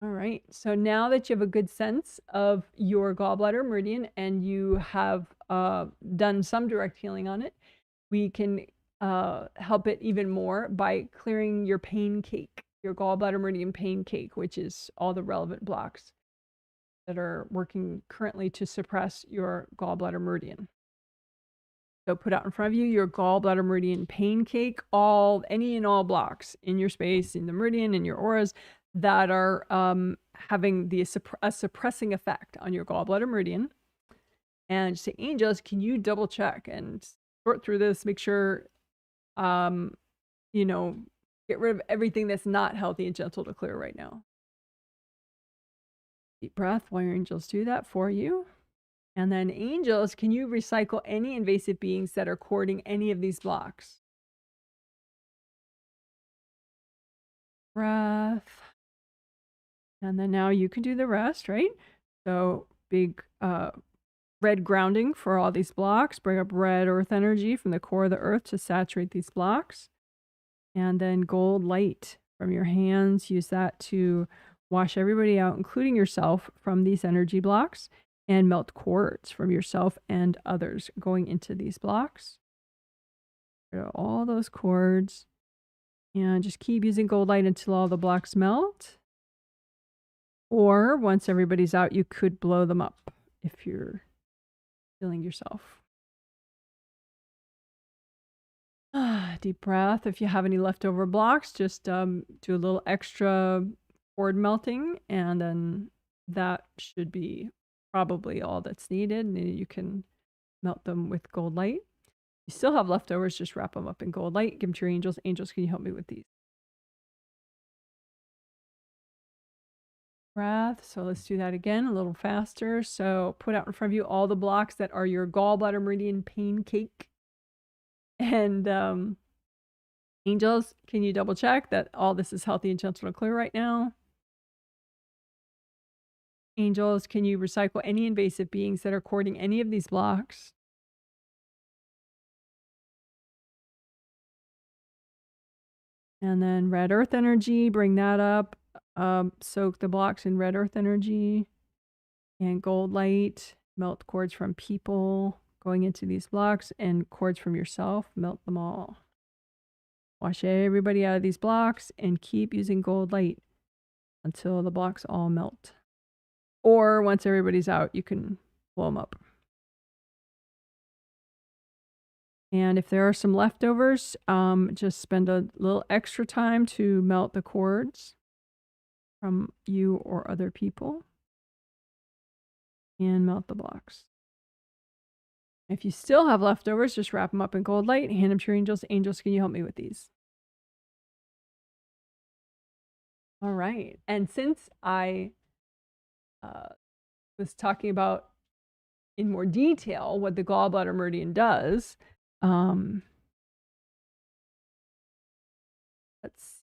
All right. So now that you have a good sense of your gallbladder meridian and you have done some direct healing on it, we can help it even more by clearing your pain cake, your gallbladder meridian pain cake, which is all the relevant blocks that are working currently to suppress your gallbladder meridian. So put out in front of you your gallbladder meridian pain cake, any and all blocks in your space, in the meridian, in your auras that are having a suppressing effect on your gallbladder meridian. And say, angels, can you double check and sort through this, make sure, you know, get rid of everything that's not healthy and gentle to clear right now. Deep breath while your angels do that for you. And then angels, can you recycle any invasive beings that are courting any of these blocks? Breath. And then now you can do the rest, right? So big red grounding for all these blocks. Bring up red earth energy from the core of the earth to saturate these blocks. And then gold light from your hands. Use that to wash everybody out, including yourself, from these energy blocks. And melt cords from yourself and others going into these blocks. All those cords. And just keep using gold light until all the blocks melt. Or once everybody's out, you could blow them up if you're feeling yourself. Deep breath. If you have any leftover blocks, just do a little extra cord melting, and then that should be probably all that's needed. And you can melt them with gold light. You still have leftovers, just wrap them up in gold light. Give them to your angels. Angels, can you help me with these? Breath. So let's do that again a little faster. So put out in front of you all the blocks that are your gallbladder meridian pain cake. And angels, can you double check that all this is healthy and gentle and clear right now? Angels, can you recycle any invasive beings that are courting any of these blocks? And then red earth energy, bring that up. Soak the blocks in red earth energy. And gold light, melt cords from people going into these blocks, and cords from yourself, melt them all. Wash everybody out of these blocks and keep using gold light until the blocks all melt. Or once everybody's out, you can blow them up. And if there are some leftovers, just spend a little extra time to melt the cords from you or other people. And melt the blocks. If you still have leftovers, just wrap them up in gold light, hand them to your angels. Angels, can you help me with these? All right. And since I was talking about in more detail what the gallbladder meridian does, let's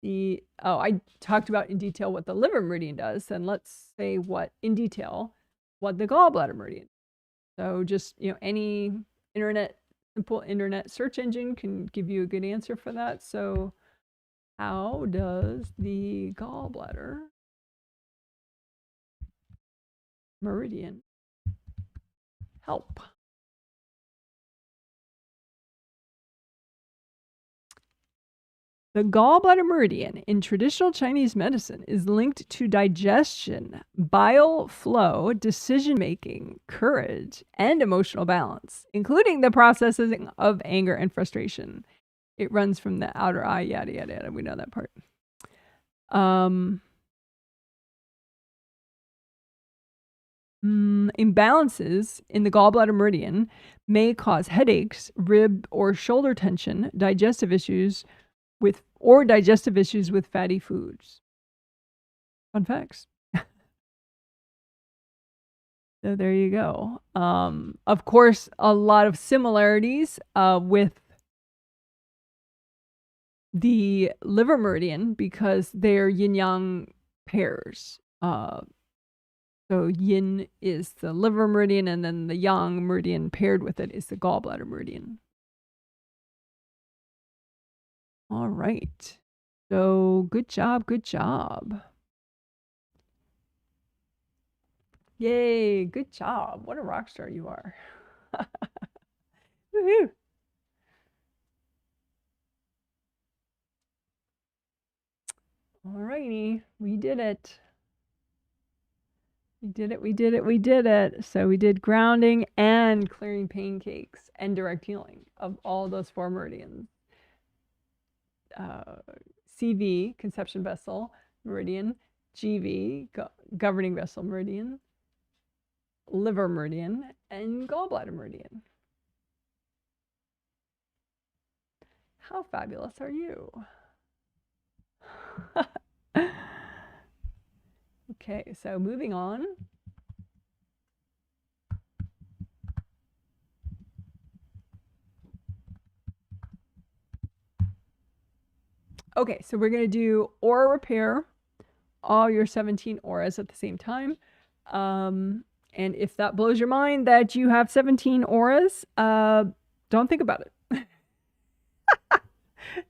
see. Oh, I talked about in detail what the liver meridian does. Then let's say in detail what the gallbladder meridian. So just, any simple internet search engine can give you a good answer for that. So how does the gallbladder meridian. Help. The gallbladder meridian in traditional Chinese medicine is linked to digestion, bile flow, decision-making, courage, and emotional balance, including the processing of anger and frustration. It runs from the outer eye, yada, yada, yada. We know that part. Imbalances in the gallbladder meridian may cause headaches, rib or shoulder tension, digestive issues with fatty foods. Fun facts. So there you go. Of course, a lot of similarities with the liver meridian because they're yin-yang pairs. So yin is the liver meridian, and then the yang meridian paired with it is the gallbladder meridian. All right. So good job, good job. Yay, good job. What a rock star you are. Woohoo. All righty, we did it. We did it, we did it, we did it. So we did grounding and clearing pancakes and direct healing of all those 4 meridians. CV, conception vessel meridian, GV, governing vessel meridian, liver meridian, and gallbladder meridian. How fabulous are you? Okay, so moving on. Okay, so we're going to do aura repair, all your 17 auras at the same time. And if that blows your mind that you have 17 auras, don't think about it.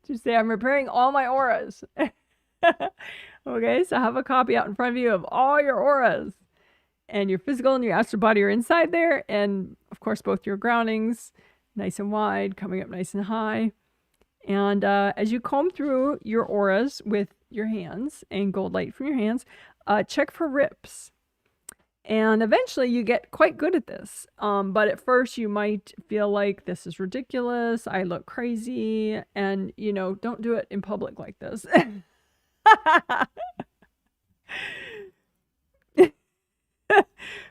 Just say, I'm repairing all my auras. Okay, so have a copy out in front of you of all your auras. And your physical and your astral body are inside there. And of course, both your groundings, nice and wide, coming up nice and high. And as you comb through your auras with your hands and gold light from your hands, check for rips. And eventually you get quite good at this. But at first you might feel like this is ridiculous. I look crazy. And, you know, don't do it in public like this.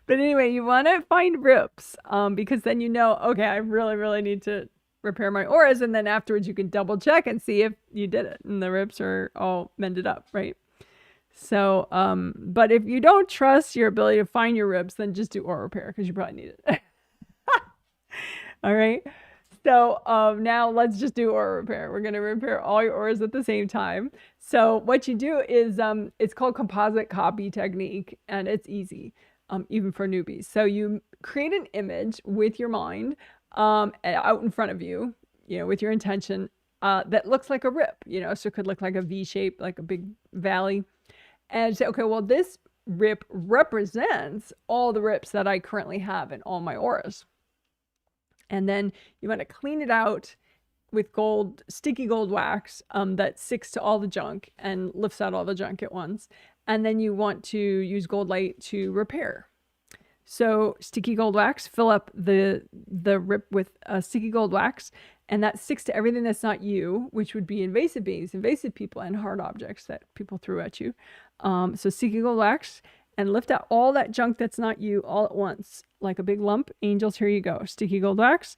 But anyway, you want to find rips because then you know, okay, I really, really need to repair my auras. And then afterwards you can double check and see if you did it and the rips are all mended up, right? So, but if you don't trust your ability to find your rips, then just do aura repair because you probably need it. All right. So now let's just do aura repair. We're going to repair all your auras at the same time. So what you do is it's called composite copy technique, and it's easy, even for newbies. So you create an image with your mind out in front of you, you know, with your intention that looks like a rip, you know, so it could look like a V shape, like a big valley. And say, okay, well, this rip represents all the rips that I currently have in all my auras. And then you want to clean it out with sticky gold wax that sticks to all the junk and lifts out all the junk at once. And then you want to use gold light to repair. So sticky gold wax, fill up the rip with sticky gold wax, and that sticks to everything that's not you, which would be invasive beings, invasive people, and hard objects that people threw at you. So sticky gold wax, and lift out all that junk that's not you all at once, like a big lump. Angels, here you go. Sticky gold wax,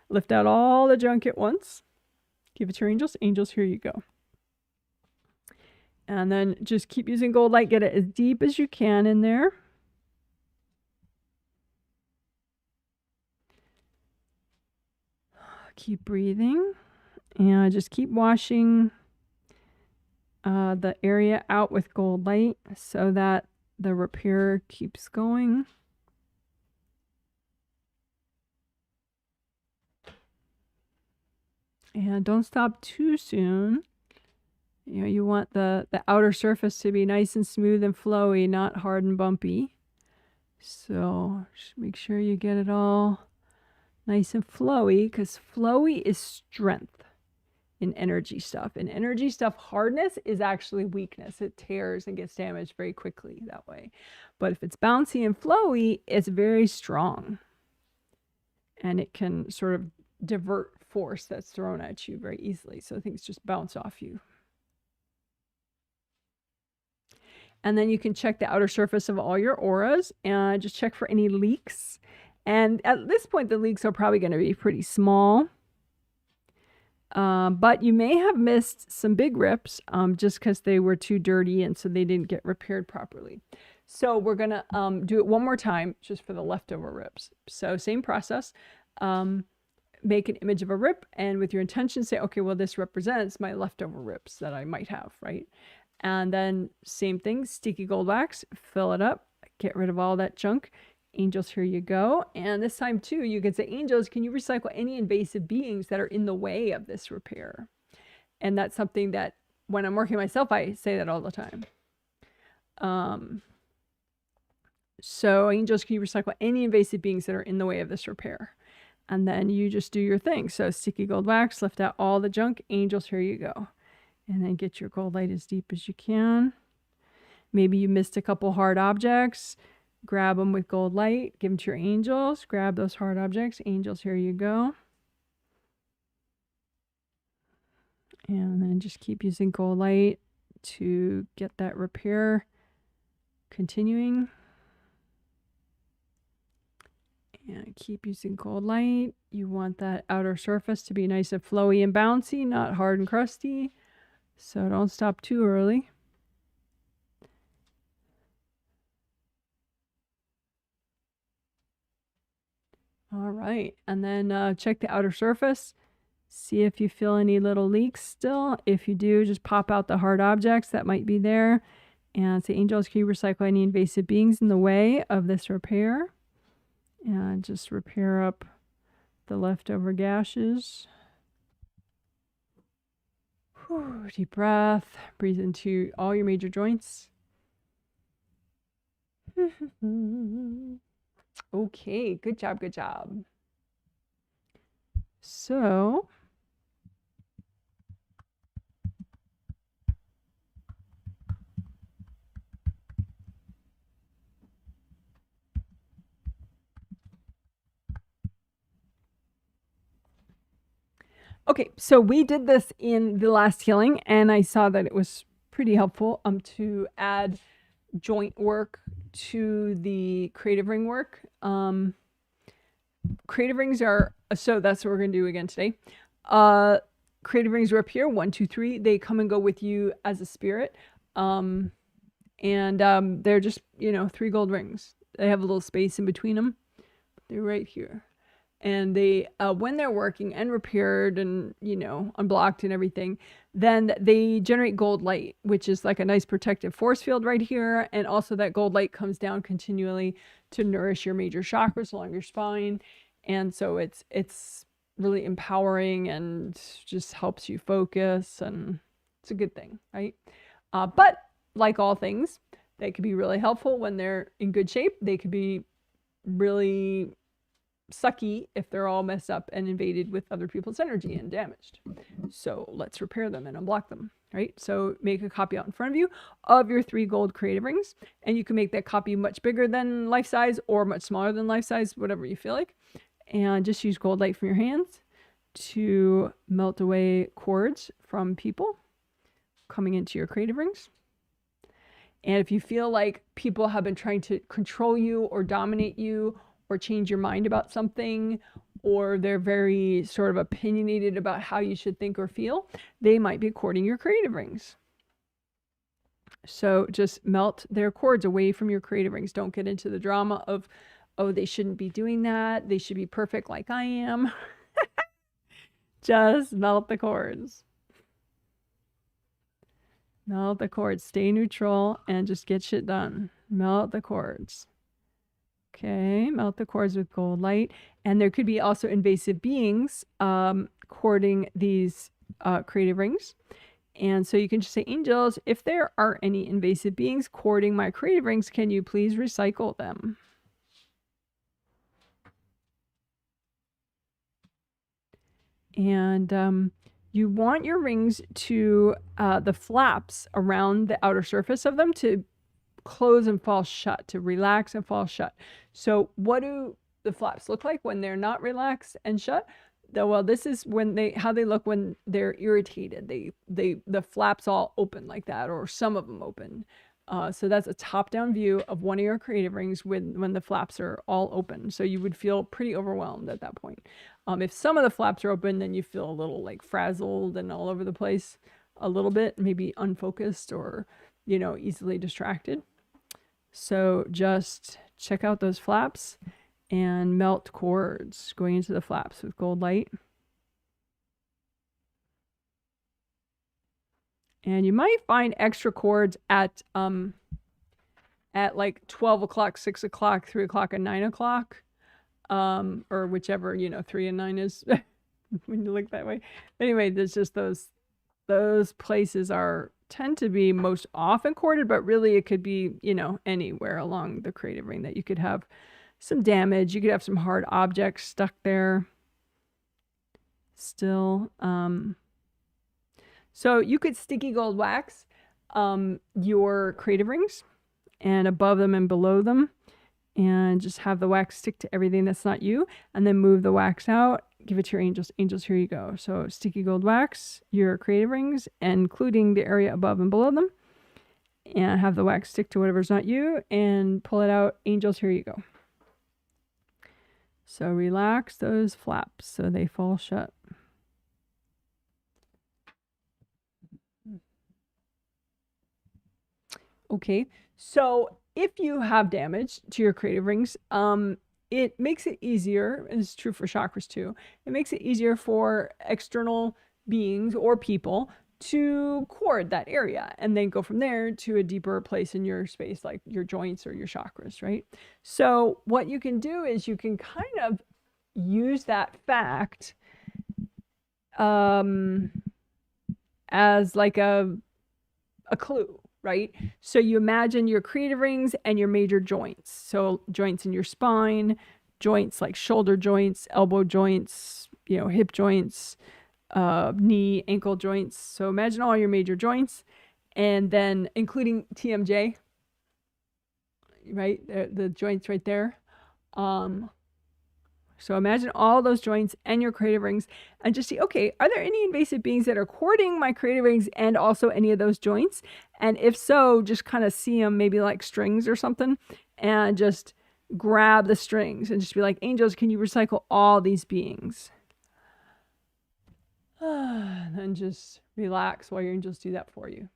lift out all the junk at once. Give it to your angels. Angels, here you go. And then just keep using gold light. Get it as deep as you can in there. Keep breathing. And just keep washing the area out with gold light so that the repair keeps going. And don't stop too soon. You know, you want the outer surface to be nice and smooth and flowy, not hard and bumpy. So just make sure you get it all nice and flowy, because flowy is strength in energy stuff. In energy stuff, hardness is actually weakness. It tears and gets damaged very quickly that way. But if it's bouncy and flowy, it's very strong. And it can sort of divert force that's thrown at you very easily. So things just bounce off you. And then you can check the outer surface of all your auras and just check for any leaks. And at this point, the leaks are probably going to be pretty small. But you may have missed some big rips just because they were too dirty and so they didn't get repaired properly. So we're going to do it one more time just for the leftover rips. So same process. Make an image of a rip, and with your intention say, okay, well, this represents my leftover rips that I might have, right? And then same thing, sticky gold wax, fill it up, get rid of all that junk. Angels, here you go. And this time too, you can say, angels, can you recycle any invasive beings that are in the way of this repair? And that's something that when I'm working myself, I say that all the time. So angels, can you recycle any invasive beings that are in the way of this repair? And then you just do your thing. So sticky gold wax, lift out all the junk. Angels, here you go. And then get your gold light as deep as you can. Maybe you missed a couple hard objects. Grab them with gold light. Give them to your angels. Grab those hard objects. Angels, here you go. And then just keep using gold light to get that repair continuing. And keep using gold light. You want that outer surface to be nice and flowy and bouncy, not hard and crusty. So don't stop too early. All right, and then check the outer surface. See if you feel any little leaks still. If you do, just pop out the hard objects that might be there. And say, angels, can you recycle any invasive beings in the way of this repair? And just repair up the leftover gashes. Whew, deep breath. Breathe into all your major joints. Okay, good job, good job. So, okay, so we did this in the last healing, and I saw that it was pretty helpful to add joint work to the creative ring work. Creative rings are, so that's what we're going to do again today. Creative rings are up here, 1, 2, 3. They come and go with you as a spirit. And they're just, 3 gold rings. They have a little space in between them. They're right here. And they, when they're working and repaired and, unblocked and everything, then they generate gold light, which is like a nice protective force field right here. And also that gold light comes down continually to nourish your major chakras along your spine. And so it's really empowering and just helps you focus, and it's a good thing, right? But like all things, they could be really helpful when they're in good shape. They could be really sucky if they're all messed up and invaded with other people's energy and damaged. So let's repair them and unblock them, right? So make a copy out in front of you of your 3 gold creative rings, and you can make that copy much bigger than life size or much smaller than life size, whatever you feel like. And just use gold light from your hands to melt away cords from people coming into your creative rings. And if you feel like people have been trying to control you or dominate you or change your mind about something, or they're very sort of opinionated about how you should think or feel, they might be cording your creative rings. So just melt their cords away from your creative rings. Don't get into the drama of, oh, they shouldn't be doing that. They should be perfect like I am. Just melt the cords. Melt the cords. Stay neutral and just get shit done. Melt the cords. Okay, melt the cords with gold light. And there could be also invasive beings cording these creative rings. And so you can just say, angels, if there are any invasive beings cording my creative rings, can you please recycle them? And you want your rings to, the flaps around the outer surface of them to close and fall shut, to relax and fall shut. So what do the flaps look like when they're not relaxed and shut? Well, this is when how they look when they're irritated. The flaps all open like that, or some of them open. So that's a top-down view of one of your creative rings when the flaps are all open. So you would feel pretty overwhelmed at that point. If some of the flaps are open, then you feel a little like frazzled and all over the place a little bit, maybe unfocused or, easily distracted. So just check out those flaps and melt cords going into the flaps with gold light. And you might find extra cords at like 12 o'clock, 6 o'clock, 3 o'clock, and 9 o'clock, or whichever, 3 and 9 is when you look that way. Anyway, there's just those places tend to be most often corded, but really it could be, anywhere along the creative ring that you could have some damage. You could have some hard objects stuck there still. So you could sticky gold wax your creative rings and above them and below them, and just have the wax stick to everything that's not you, and then move the wax out, give it to your angels. Angels, here you go. So sticky gold wax your creative rings, including the area above and below them, and have the wax stick to whatever's not you, and pull it out. Angels, here you go. So relax those flaps so they fall shut. Okay, so if you have damage to your creative rings, it makes it easier, and it's true for chakras too, it makes it easier for external beings or people to cord that area and then go from there to a deeper place in your space, like your joints or your chakras, right? So what you can do is you can kind of use that fact as like a clue, right? So you imagine your creative rings and your major joints. So joints in your spine, joints like shoulder joints, elbow joints, hip joints, knee, ankle joints. So imagine all your major joints, and then including TMJ, right? The joints right there. So imagine all those joints and your creative rings, and just see, okay, are there any invasive beings that are cording my creative rings and also any of those joints? And if so, just kind of see them maybe like strings or something, and just grab the strings and just be like, angels, can you recycle all these beings? And just relax while your angels do that for you.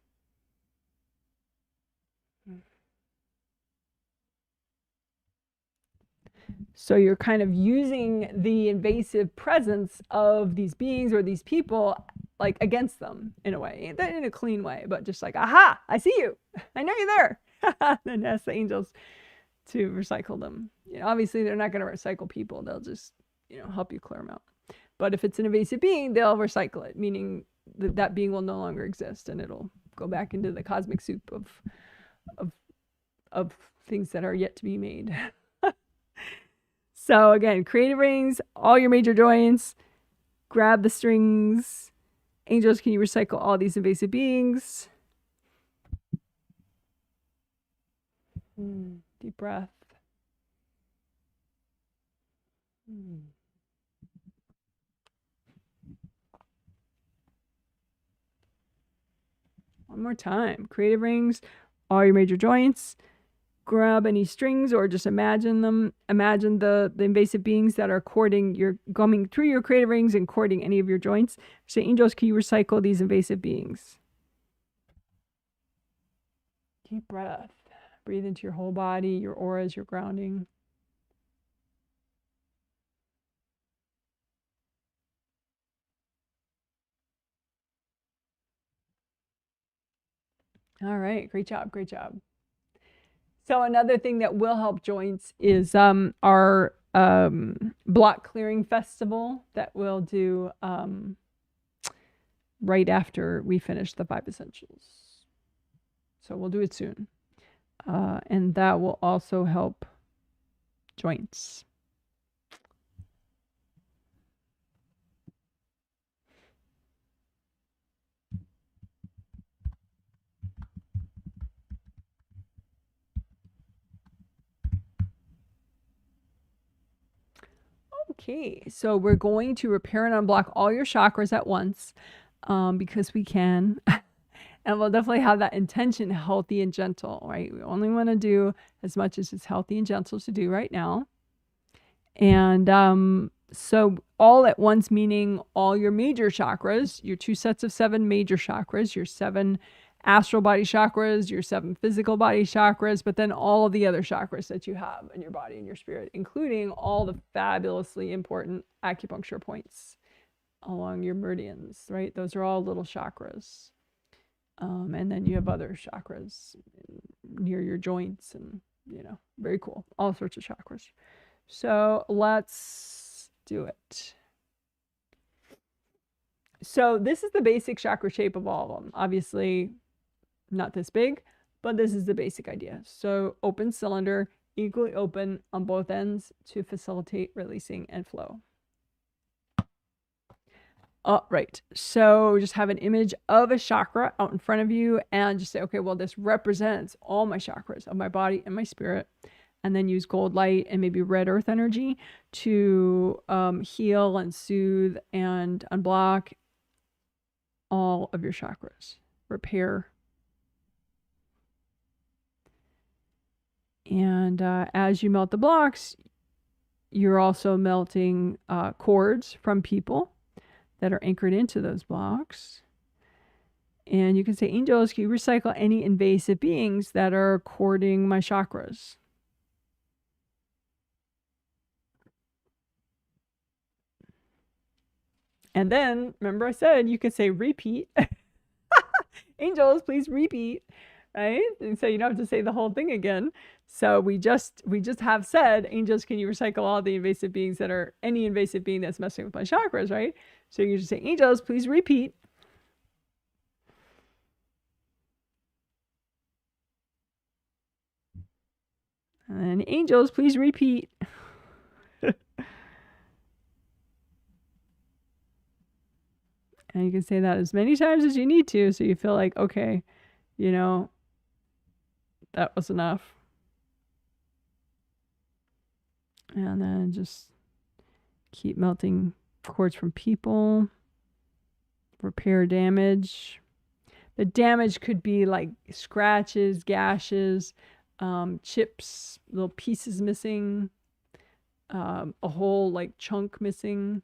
So you're kind of using the invasive presence of these beings or these people like against them in a way, in a clean way, but just like, aha, I see you. I know you're there. Then ask the angels to recycle them. Obviously they're not going to recycle people. They'll just, help you clear them out. But if it's an invasive being, they'll recycle it, meaning that being will no longer exist, and it'll go back into the cosmic soup of things that are yet to be made. So again, creative rings, all your major joints, grab the strings. Angels, can you recycle all these invasive beings? Deep breath. One more time. Creative rings, all your major joints. Grab any strings or just imagine them. Imagine the invasive beings that are coming through your creative rings and cording any of your joints. Say, angels, can you recycle these invasive beings? Deep breath. Breathe into your whole body, your auras, your grounding. All right, great job, great job. So another thing that will help joints is our block clearing festival that we'll do right after we finish the 5 essentials. So we'll do it soon. And that will also help joints. Okay, so we're going to repair and unblock all your chakras at once because we can. And we'll definitely have that intention healthy and gentle, right? We only want to do as much as it's healthy and gentle to do right now. And so all at once, meaning all your major chakras, your 2 sets of 7 major chakras, your 7 astral body chakras, your 7 physical body chakras, but then all of the other chakras that you have in your body and your spirit, including all the fabulously important acupuncture points along your meridians, right? Those are all little chakras. And then you have other chakras near your joints and, you know, very cool. All sorts of chakras. So let's do it. So this is the basic chakra shape of all of them. Obviously not this big, but this is the basic idea. So open cylinder, equally open on both ends to facilitate releasing and flow. Right. So just have an image of a chakra out in front of you and just say, okay, well, this represents all my chakras of my body and my spirit. And then use gold light and maybe red earth energy to heal and soothe and unblock all of your chakras. Repair. And as you melt the blocks, you're also melting cords from people that are anchored into those blocks. And you can say, angels, can you recycle any invasive beings that are cording my chakras? And then, remember I said you could say repeat. Angels, please repeat, right? And so you don't have to say the whole thing again. So we just have said, angels, can you recycle all the invasive beings that are, any invasive being that's messing with my chakras, right? So you just say, angels, please repeat. And angels, please repeat. And you can say that as many times as you need to, so you feel like, okay, you know, that was enough. And then just keep melting cords from people. Repair damage. The damage could be like scratches, gashes, chips, little pieces missing, a whole like chunk missing.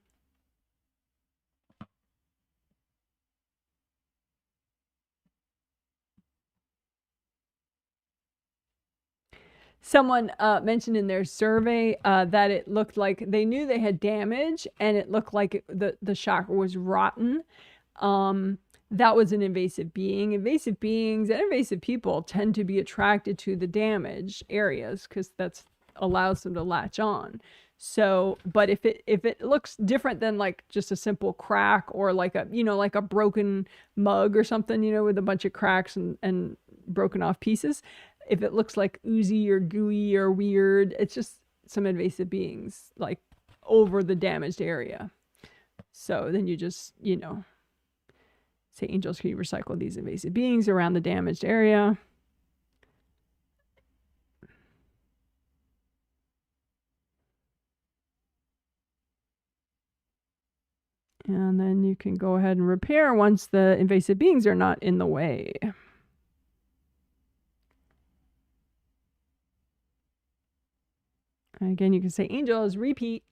Someone mentioned in their survey that it looked like they knew they had damage and it looked like the chakra was rotten. That was an invasive being. Invasive beings and invasive people tend to be attracted to the damaged areas because that's allows them to latch on. So, but if it looks different than like just a simple crack or like a, you know, like a broken mug or something, you know, with a bunch of cracks and broken off pieces, if it looks like oozy or gooey or weird, it's just some invasive beings like over the damaged area. So then you just, you know, say, angels, can you recycle these invasive beings around the damaged area? And then you can go ahead and repair once the invasive beings are not in the way. And again, you can say, angels, repeat.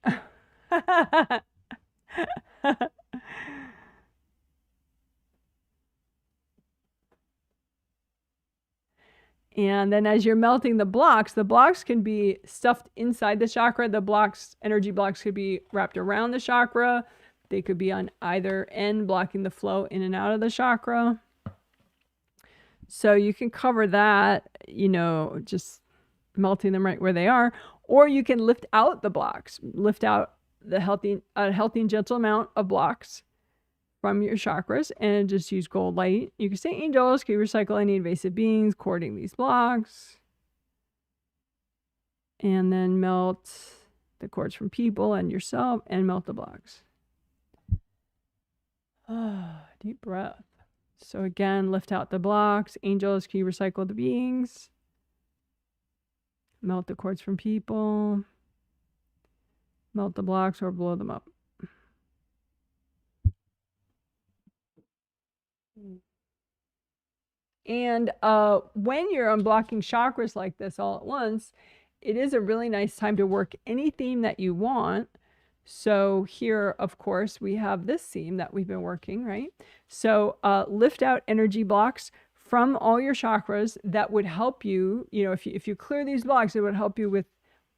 And then as you're melting the blocks can be stuffed inside the chakra. The blocks, energy blocks, could be wrapped around the chakra. They could be on either end, blocking the flow in and out of the chakra. So you can cover that, you know, just melting them right where they are. Or you can lift out the blocks, lift out the healthy and gentle amount of blocks from your chakras and just use gold light. You can say, angels, can you recycle any invasive beings cording these blocks? And then melt the cords from people and yourself and melt the blocks. Deep breath. So again, lift out the blocks. Angels, can you recycle the beings? Melt the cords from people. Melt the blocks or blow them up. And when you're unblocking chakras like this all at once, it is a really nice time to work any theme that you want. So here, of course, we have this theme that we've been working, right? So lift out energy blocks from all your chakras that would help you, if you clear these blocks, it would help you with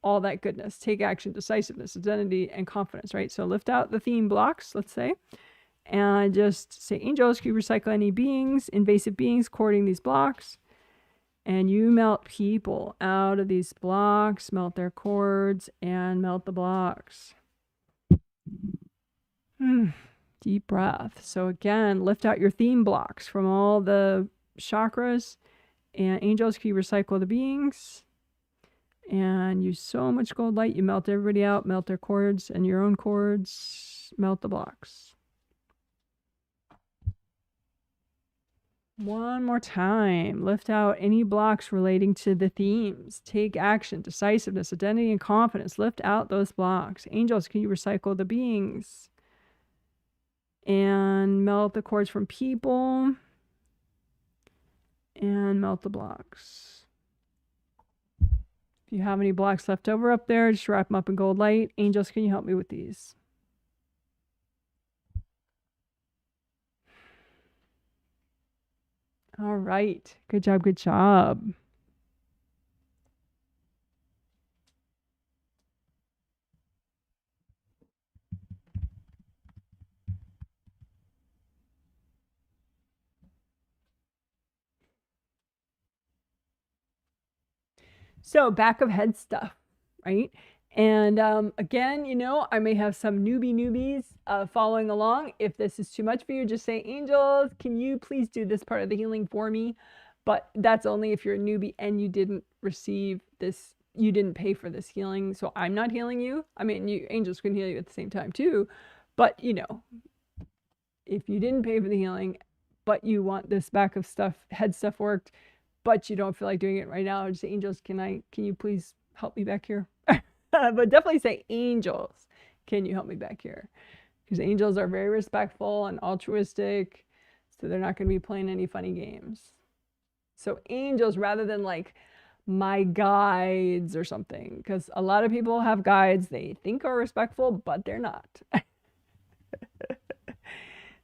all that goodness. Take action, decisiveness, identity, and confidence, right? So lift out the theme blocks, let's say, and just say, angels, can you recycle any beings, invasive beings, cording these blocks? And you melt people out of these blocks, melt their cords, and melt the blocks. Deep breath. So again, lift out your theme blocks from all the chakras. And angels, can you recycle the beings? And use so much gold light, you melt everybody out, melt their cords and your own cords, melt the blocks. One more time. Lift out any blocks relating to the themes. Take action, decisiveness, identity, and confidence. Lift out those blocks. Angels, can you recycle the beings? And melt the cords from people. And melt the blocks. If you have any blocks left over up there, just wrap them up in gold light. Angels, can you help me with these? All right. Good job. Good job. So back of head stuff, right? And again, I may have some newbies following along. If this is too much for you, just say, angels, can you please do this part of the healing for me? But that's only if you're a newbie and you didn't receive this, you didn't pay for this healing. So I'm not healing you. I mean, angels can heal you at the same time too. But, if you didn't pay for the healing, but you want this back of stuff, head stuff worked, but you don't feel like doing it right now, just say, angels, can you please help me back here? But definitely say, angels, can you help me back here? Because angels are very respectful and altruistic, so they're not going to be playing any funny games. So angels, rather than like my guides or something, because a lot of people have guides they think are respectful, but they're not.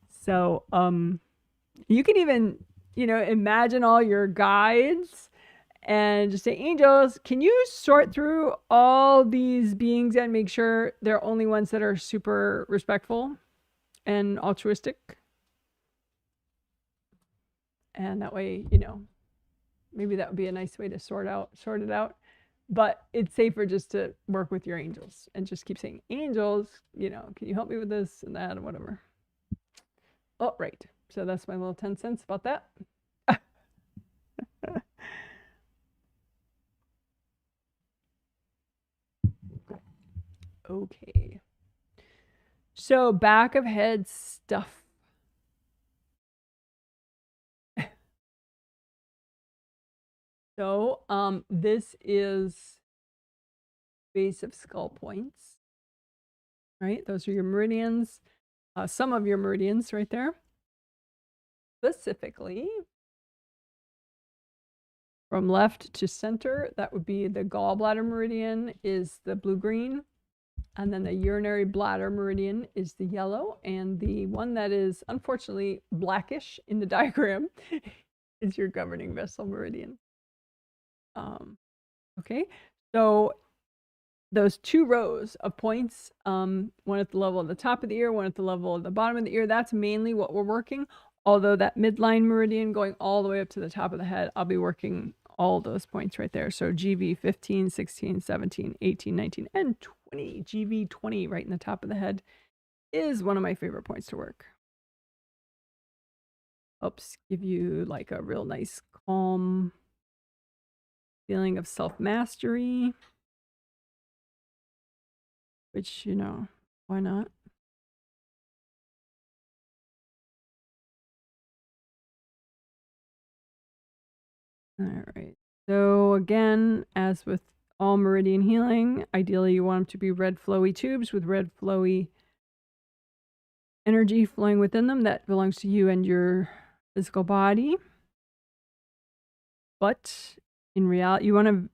So you can even, imagine all your guides and just say, angels, can you sort through all these beings and make sure they're only ones that are super respectful and altruistic? And that way, maybe that would be a nice way to sort it out. But it's safer just to work with your angels and just keep saying, angels, can you help me with this and that and whatever. Oh, right. So that's my little 10 cents about that. Okay. So back of head stuff. So this is base of skull points, right? Those are your meridians. Some of your meridians right there. Specifically, from left to center, that would be the gallbladder meridian is the blue-green. And then the urinary bladder meridian is the yellow. And the one that is unfortunately blackish in the diagram is your governing vessel meridian. Okay, so those two rows of points, one at the level of the top of the ear, one at the level of the bottom of the ear, that's mainly what we're working. Although that midline meridian going all the way up to the top of the head, I'll be working all those points right there. So GV 15, 16, 17, 18, 19, and 20. GV 20 right in the top of the head is one of my favorite points to work. Helps give you like a real nice calm feeling of self-mastery, which, why not? All right. So again, as with all meridian healing. Ideally, you want them to be red flowy tubes with red flowy energy flowing within them that belongs to you and your physical body. But in reality, you want to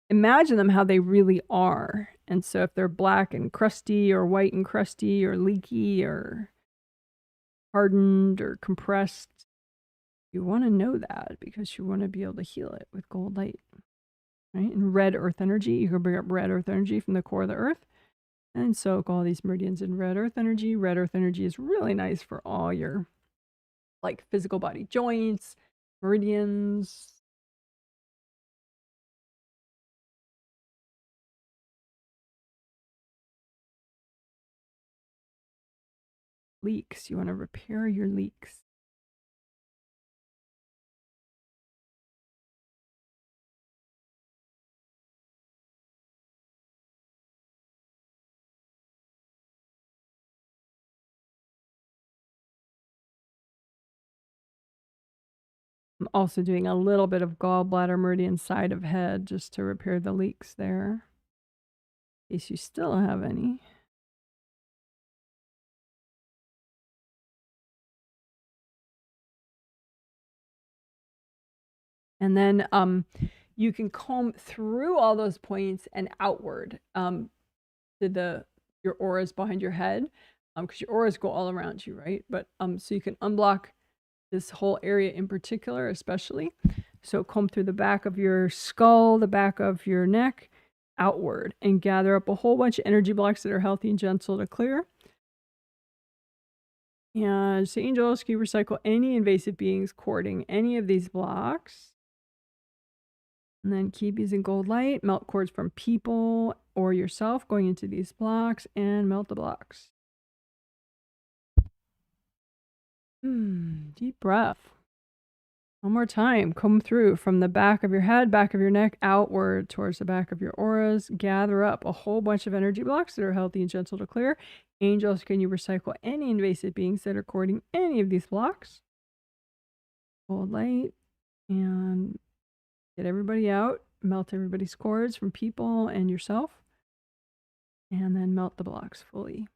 imagine them how they really are. And so if they're black and crusty or white and crusty or leaky or hardened or compressed, you want to know that because you want to be able to heal it with gold light. Right? And red earth energy, you can bring up red earth energy from the core of the earth and soak all these meridians in red earth energy. Red earth energy is really nice for all your like physical body joints, meridians. Leaks, you want to repair your leaks. I'm also doing a little bit of gallbladder meridian side of head just to repair the leaks there, in case you still have any. And then you can comb through all those points and outward to your auras behind your head, because your auras go all around you, right? But so you can unblock this whole area in particular, especially. So comb through the back of your skull, the back of your neck, outward, and gather up a whole bunch of energy blocks that are healthy and gentle to clear. And say, angels, can you recycle any invasive beings courting any of these blocks? And then keep using gold light, melt cords from people or yourself going into these blocks and melt the blocks. Deep breath. One more time. Comb through from the back of your head, back of your neck, outward towards the back of your auras. Gather up a whole bunch of energy blocks that are healthy and gentle to clear. Angels, can you recycle any invasive beings that are courting any of these blocks? Gold light and get everybody out. Melt everybody's cords from people and yourself. And then melt the blocks fully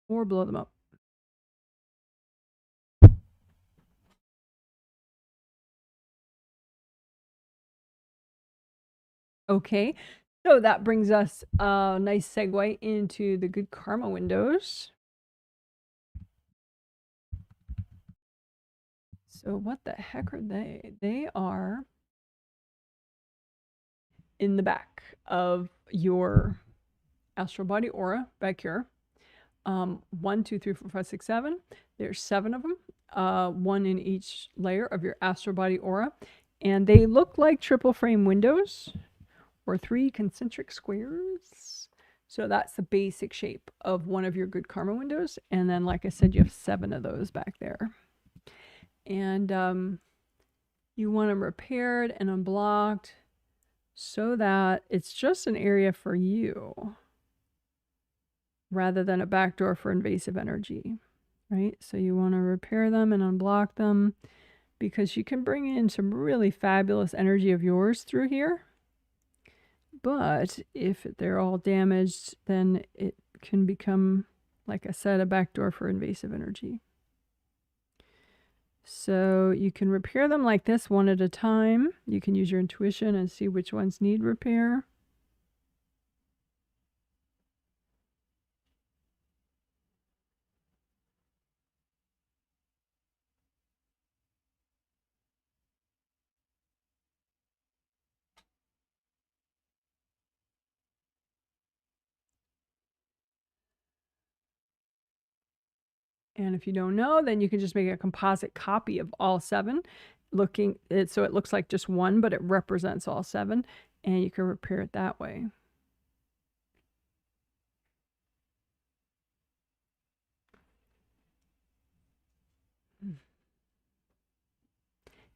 or blow them up. Okay, so that brings us a nice segue into the good karma windows. So what the heck are they? They are in the back of your astral body aura back here. 1, 2, 3, 4, 5, 6, 7. There's 7 of them, 1 in each layer of your astral body aura. And they look like triple frame windows or 3 concentric squares. So that's the basic shape of one of your good karma windows. And then, like I said, you have 7 of those back there. And you want them repaired and unblocked so that it's just an area for you rather than a backdoor for invasive energy, right? So you want to repair them and unblock them because you can bring in some really fabulous energy of yours through here. But if they're all damaged, then it can become, like I said, a backdoor for invasive energy. So you can repair them like this one at a time. You can use your intuition and see which ones need repair. And if you don't know, then you can just make a composite copy of all 7, so it looks like just one, but it represents all 7, and you can repair it that way.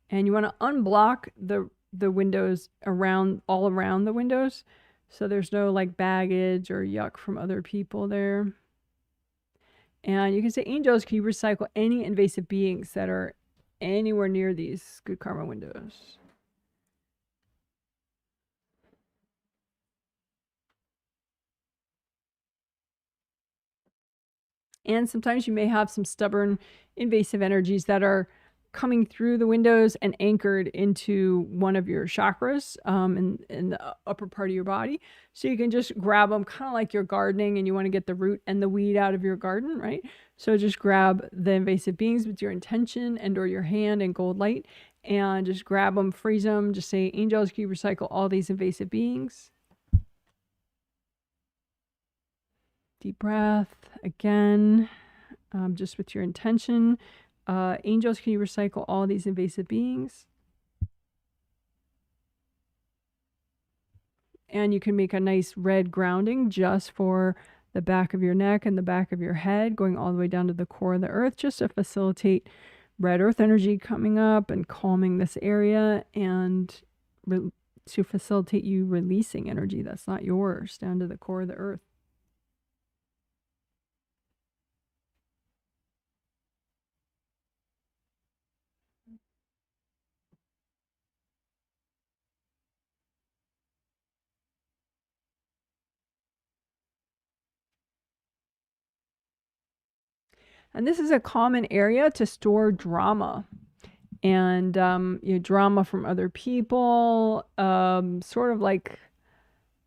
And you want to unblock the windows all around the windows, so there's no like baggage or yuck from other people there. And you can say, angels, can you recycle any invasive beings that are anywhere near these good karma windows? And sometimes you may have some stubborn, invasive energies that are coming through the windows and anchored into one of your chakras in the upper part of your body. So you can just grab them, kind of like you're gardening and you want to get the root and the weed out of your garden, right? So just grab the invasive beings with your intention and or your hand and gold light, and just grab them, freeze them, just say, angels, can you recycle all these invasive beings? Deep breath again, just with your intention. Angels, can you recycle all these invasive beings? And you can make a nice red grounding just for the back of your neck and the back of your head, going all the way down to the core of the earth, just to facilitate red earth energy coming up and calming this area, and to facilitate you releasing energy that's not yours down to the core of the earth. And this is a common area to store drama. And drama from other people, sort of like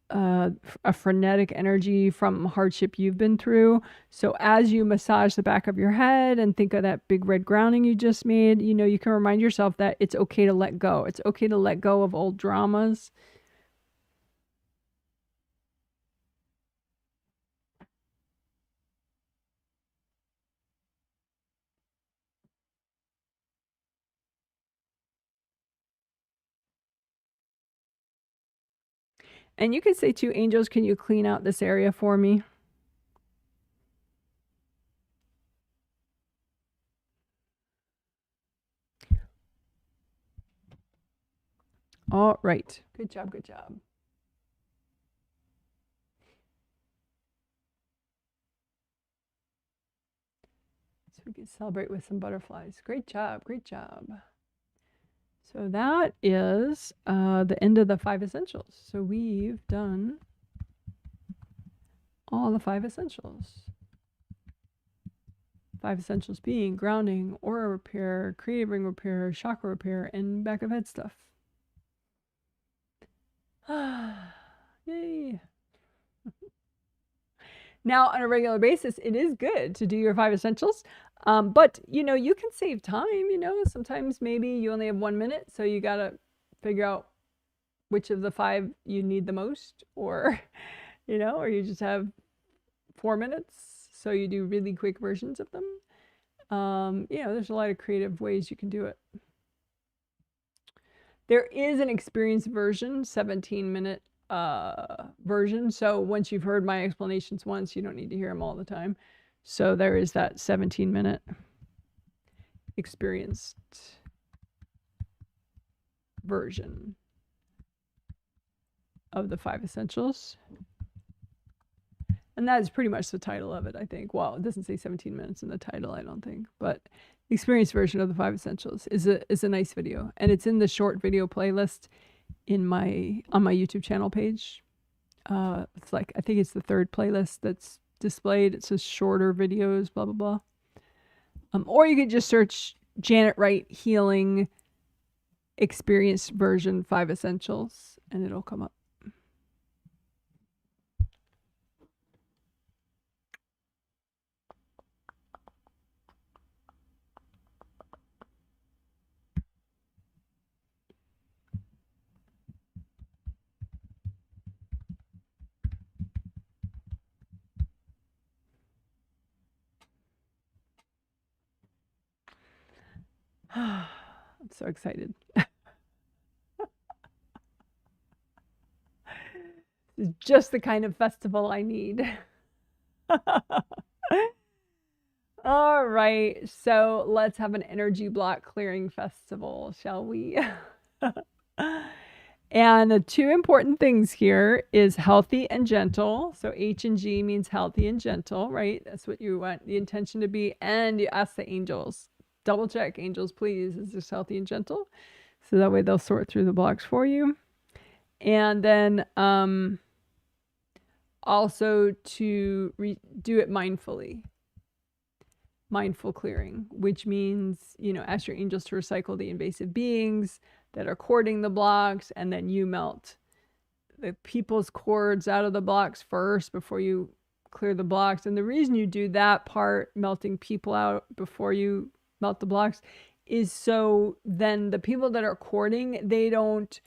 a frenetic energy from hardship you've been through. So as you massage the back of your head and think of that big red grounding you just made, you can remind yourself that it's okay to let go. It's okay to let go of old dramas. And you can say to angels, can you clean out this area for me? All right. Good job. Good job. So we can celebrate with some butterflies. Great job. Great job. So that is the end of the 5 essentials. So we've done all the 5 essentials. 5 essentials being grounding, aura repair, creative ring repair, chakra repair, and back of head stuff. Yay. Now, on a regular basis, it is good to do your 5 essentials. But, you can save time, sometimes maybe you only have 1 minute, so you got to figure out which of the 5 you need the most, or, or you just have 4 minutes, so you do really quick versions of them. There's a lot of creative ways you can do it. There is an experienced version, 17-minute version. So once you've heard my explanations once, you don't need to hear them all the time. So there is that 17-minute experienced version of the 5 essentials. And that is pretty much the title of it, I think. Well, it doesn't say 17 minutes in the title, I don't think. But the experienced version of the 5 essentials is a nice video. And it's in the short video playlist on my YouTube channel page. It's like, I think it's the 3rd playlist that's displayed. It says shorter videos, blah, blah, blah. Or you could just search Janet Wright Healing Experienced Version 5 Essentials, and it'll come up. I'm so excited. It's just the kind of festival I need. All right, so let's have an energy block clearing festival, shall we? And the 2 important things here is healthy and gentle. So H and G means healthy and gentle, right? That's what you want the intention to be. And you ask the angels, double check, angels, please, is this healthy and gentle? So that way they'll sort through the blocks for you. And then also to do it mindfully. mindful clearing, which means, you know, ask your angels to recycle the invasive beings that are cording the blocks, and then you melt the people's cords out of the blocks first before you clear the blocks. And the reason you do that part, melting people out before you melt the blocks, is so then the people that are cording, they don't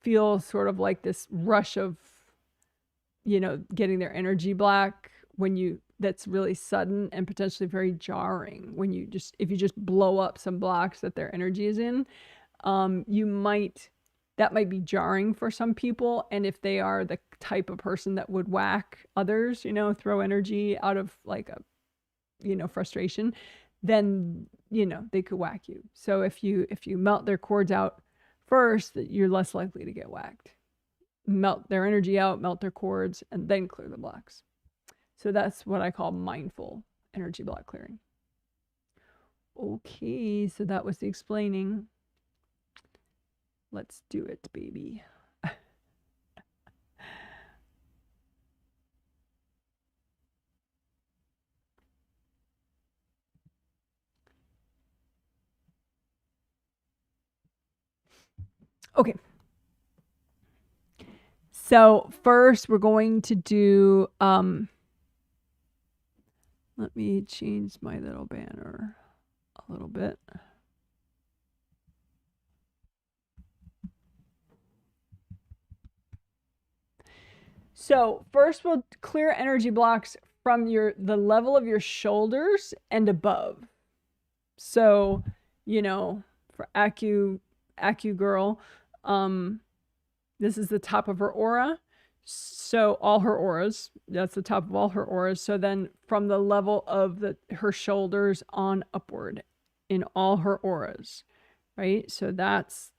feel sort of like this rush of, you know, getting their energy black when you, that's really sudden and potentially very jarring when you just, if you just blow up some blocks that their energy is in, you might, that might be jarring for some people. And if they are the type of person that would whack others, you know, throw energy out of like a, you know, frustration, then, you know, they could whack you. So if you melt their cords out first, you're less likely to get whacked. Melt their energy out, melt their cords, and then clear the blocks. So that's what I call mindful energy block clearing. Okay, so that was the explaining. Let's do it, baby. Okay. So first we're going to do, let me change my little banner a little bit. So first we'll clear energy blocks from the level of your shoulders and above. So, you know, for Acu girl, this is the top of her aura. So all her auras, that's the top of all her auras. So then from the level of her shoulders on upward in all her auras, right? So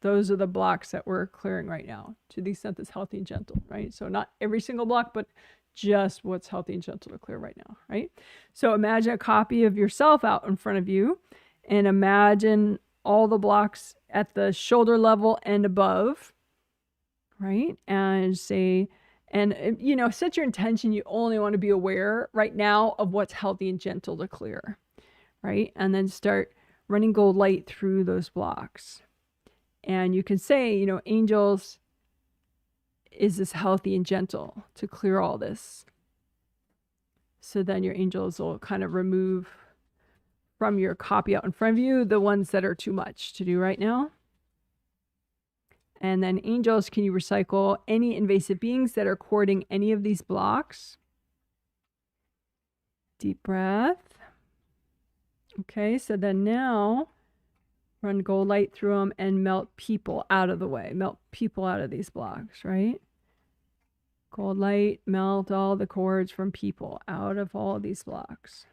those are the blocks that we're clearing right now, to the extent that's healthy and gentle, right? So not every single block, but just what's healthy and gentle to clear right now, right? So imagine a copy of yourself out in front of you, and imagine all the blocks at the shoulder level and above, right? And say, and, you know, set your intention. You only want to be aware right now of what's healthy and gentle to clear, right? And then start running gold light through those blocks. And you can say, you know, angels, is this healthy and gentle to clear all this? So then your angels will kind of remove from your copy out in front of you the ones that are too much to do right now. And then angels, can you recycle any invasive beings that are cording any of these blocks? Deep breath. Okay, so then now run gold light through them and melt people out of the way. Melt people out of these blocks, right? Gold light, melt all the cords from people out of all of these blocks.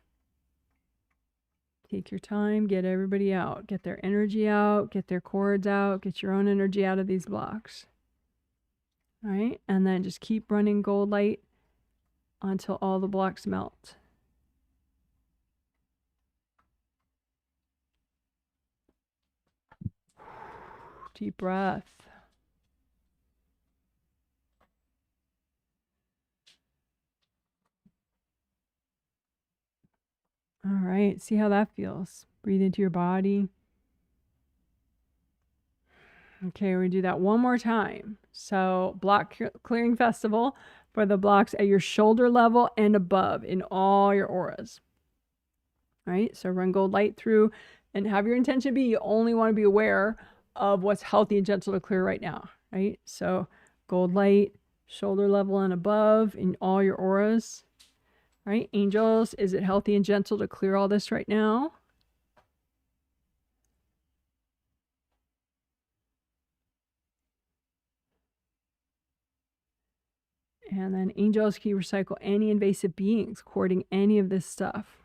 Take your time, get everybody out. Get their energy out, get their cords out, get your own energy out of these blocks. All right, and then just keep running gold light until all the blocks melt. Deep breath. All right, see how that feels. Breathe into your body. Okay, we're gonna do that one more time. So block clearing festival for the blocks at your shoulder level and above in all your auras. All right, so run gold light through and have your intention be, you only want to be aware of what's healthy and gentle to clear right now, right? So gold light, shoulder level and above in all your auras. Right, angels, is it healthy and gentle to clear all this right now? And then angels, can you recycle any invasive beings cording any of this stuff?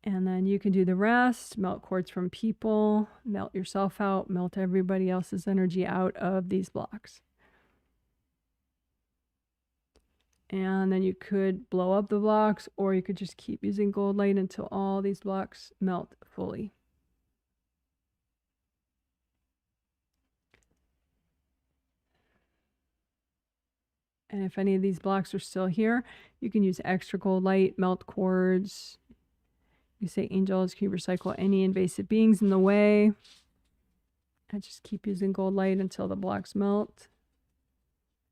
And then you can do the rest. Melt cords from people, melt yourself out, melt everybody else's energy out of these blocks. And then you could blow up the blocks, or you could just keep using gold light until all these blocks melt fully. And if any of these blocks are still here, you can use extra gold light, melt cords. You say, angels, can you recycle any invasive beings in the way? And just keep using gold light until the blocks melt.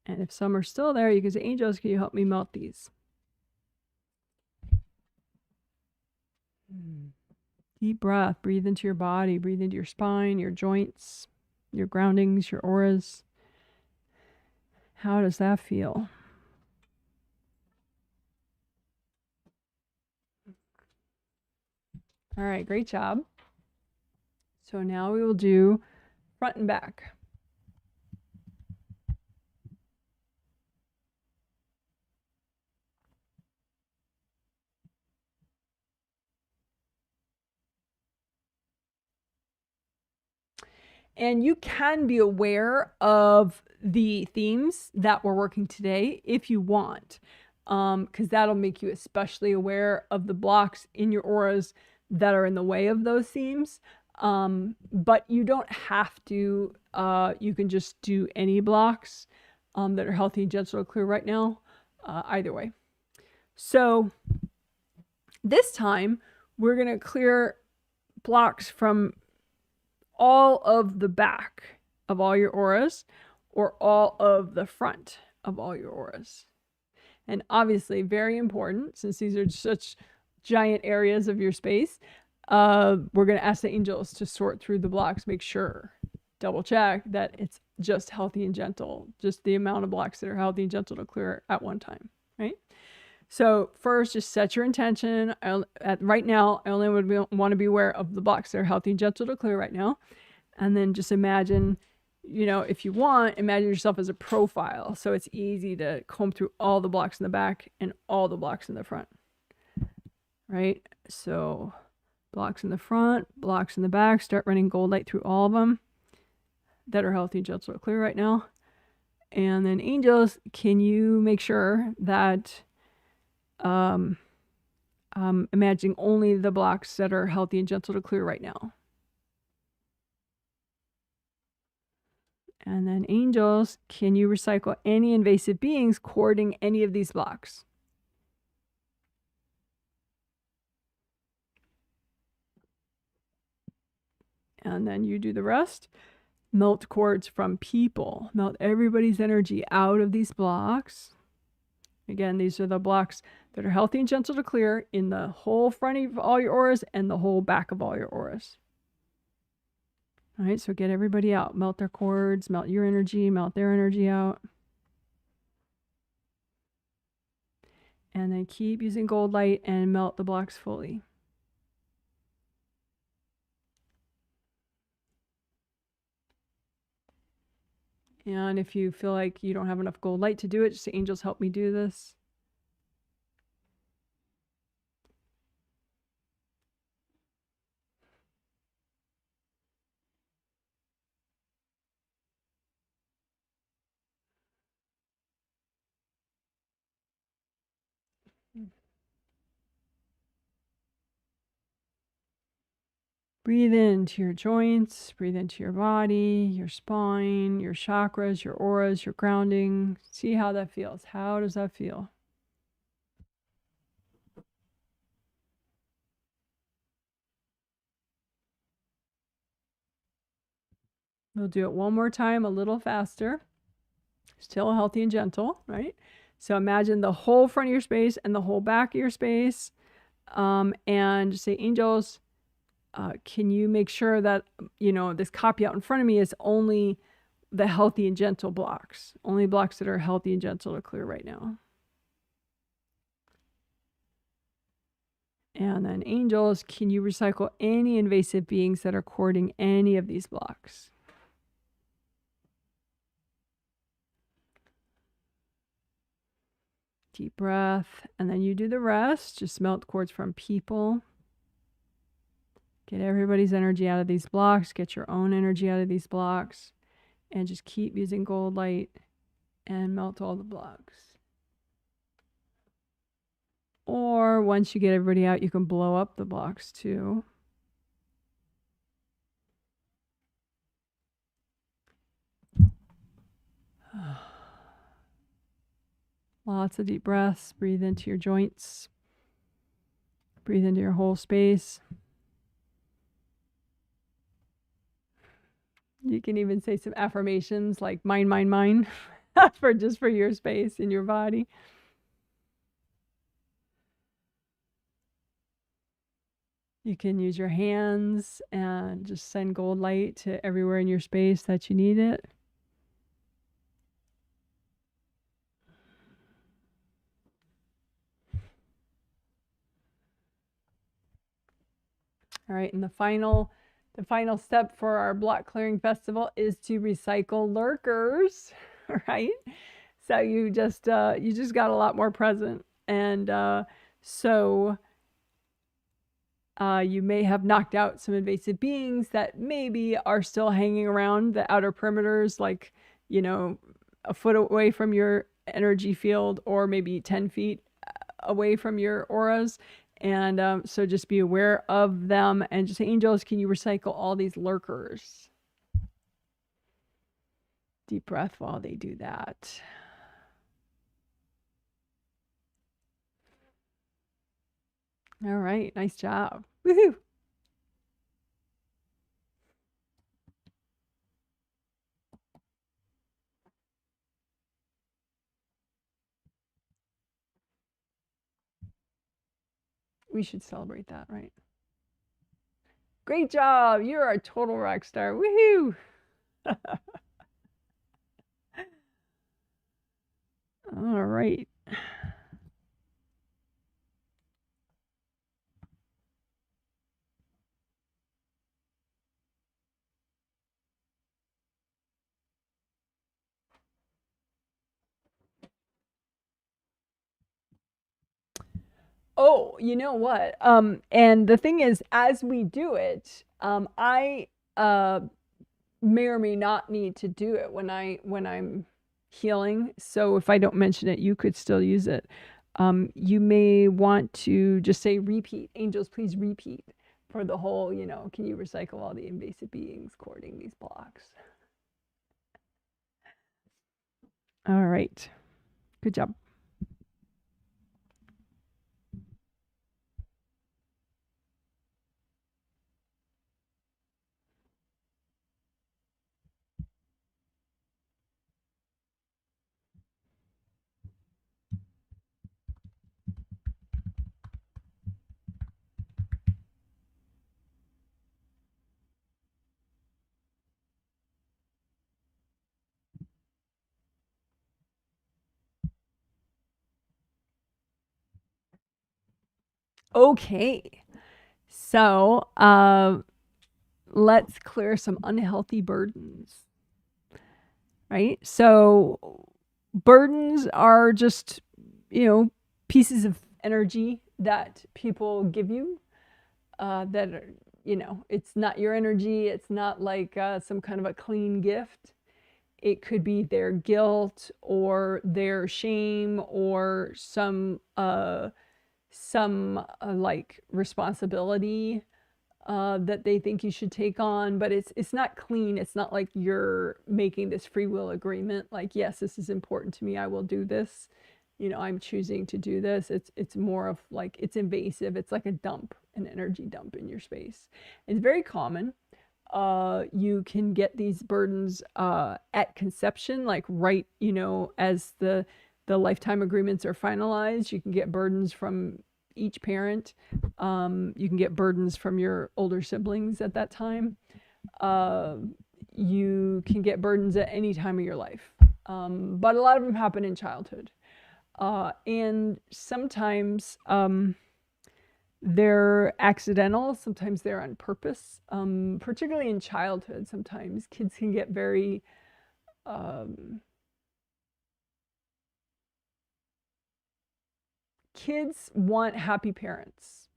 And if some are still there, you can say, angels, can you help me melt these? Deep breath. Breathe into your body. Breathe into your spine, your joints, your groundings, your auras. How does that feel? All right, great job. So now we will do front and back. And you can be aware of the themes that we're working today if you want, because that'll make you especially aware of the blocks in your auras that are in the way of those themes. But you don't have to. You can just do any blocks that are healthy and gentle to clear right now, either way. So this time we're going to clear blocks from all of the back of all your auras or all of the front of all your auras. And obviously, very important, since these are such giant areas of your space, we're going to ask the angels to sort through the blocks, make sure, double check that it's just healthy and gentle, just the amount of blocks that are healthy and gentle to clear at one time, right? So first, just set your intention. Right now, I only want to be aware of the blocks that are healthy and gentle to clear right now. And then just imagine, if you want, imagine yourself as a profile. So it's easy to comb through all the blocks in the back and all the blocks in the front, right? So blocks in the front, blocks in the back, start running gold light through all of them that are healthy and gentle to clear right now. And then angels, can you make sure that imagining only the blocks that are healthy and gentle to clear right now. And then angels, can you recycle any invasive beings courting any of these blocks? And then you do the rest. Melt cords from people. Melt everybody's energy out of these blocks. Again, these are the blocks that are healthy and gentle to clear in the whole front of all your auras and the whole back of all your auras. All right, so get everybody out. Melt their cords, melt your energy, melt their energy out. And then keep using gold light and melt the blocks fully. And if you feel like you don't have enough gold light to do it, just say, angels, help me do this. Breathe into your joints, breathe into your body, your spine, your chakras, your auras, your grounding. See how that feels. How does that feel? We'll do it one more time, a little faster. Still healthy and gentle, right? So imagine the whole front of your space and the whole back of your space. And say, angels, can you make sure that, this copy out in front of me is only the healthy and gentle blocks, only blocks that are healthy and gentle to clear right now. And then angels, can you recycle any invasive beings that are courting any of these blocks? Deep breath. And then you do the rest. Just melt cords from people. Get everybody's energy out of these blocks. Get your own energy out of these blocks. And just keep using gold light and melt all the blocks. Or once you get everybody out, you can blow up the blocks too. Lots of deep breaths. Breathe into your joints. Breathe into your whole space. You can even say some affirmations like mine, mine, mine for your space in your body. You can use your hands and just send gold light to everywhere in your space that you need it. All right, and the final step for our block clearing festival is to recycle lurkers, right? So you just got a lot more present, and you may have knocked out some invasive beings that maybe are still hanging around the outer perimeters, like, you know, a foot away from your energy field or maybe 10 feet away from your auras. And so just be aware of them and just say, angels, can you recycle all these lurkers? Deep breath while they do that. All right, nice job. Woohoo! We should celebrate that, right? Great job. You're a total rock star. Woohoo! All right. Oh, you know what? And the thing is, as we do it, I may or may not need to do it when I'm healing. So if I don't mention it, you could still use it. You may want to just say repeat. Angels, please repeat for the whole, you know, can you recycle all the invasive beings courting these blocks? All right. Good job. Okay. So, let's clear some unhealthy burdens. Right? So burdens are just, you know, pieces of energy that people give you that are, you know, it's not your energy. It's not like some kind of a clean gift. It could be their guilt or their shame or some like responsibility that they think you should take on, but it's not clean. It's not like you're making this free will agreement, like, yes, this is important to me, I will do this. You know, I'm choosing to do this. It's more of like, it's invasive. It's like a dump, an energy dump in your space. It's very common. You can get these burdens at conception, like right, you know, as the lifetime agreements are finalized. You can get burdens from each parent. You can get burdens from your older siblings at that time. You can get burdens at any time of your life. But a lot of them happen in childhood. And sometimes they're accidental, sometimes they're on purpose. Particularly in childhood, sometimes kids can get very kids want happy parents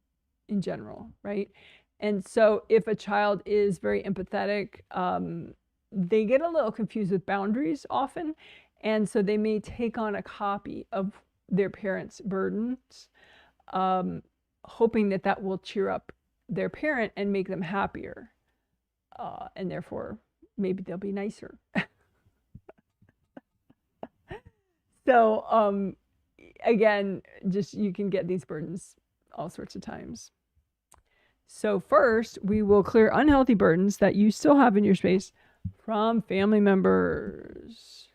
in general, right? And so if a child is very empathetic, they get a little confused with boundaries often. And so they may take on a copy of their parents' burdens, hoping that that will cheer up their parent and make them happier. And therefore, maybe they'll be nicer. So again, just you can get these burdens all sorts of times. So first, we will clear unhealthy burdens that you still have in your space from family members.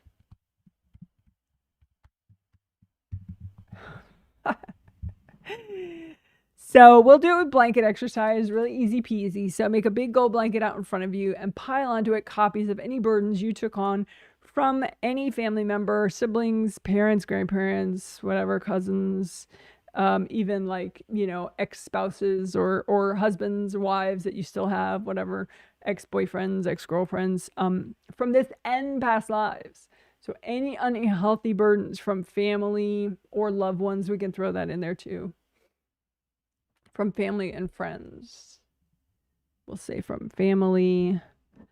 So we'll do it with blanket exercise, really easy peasy. So make a big gold blanket out in front of you and pile onto it copies of any burdens you took on from any family member, siblings, parents, grandparents, whatever, cousins, even like, you know, ex-spouses or husbands or wives that you still have, whatever, ex-boyfriends, ex-girlfriends, from this and past lives. So any unhealthy burdens from family or loved ones, we can throw that in there too. From family and friends. We'll say from family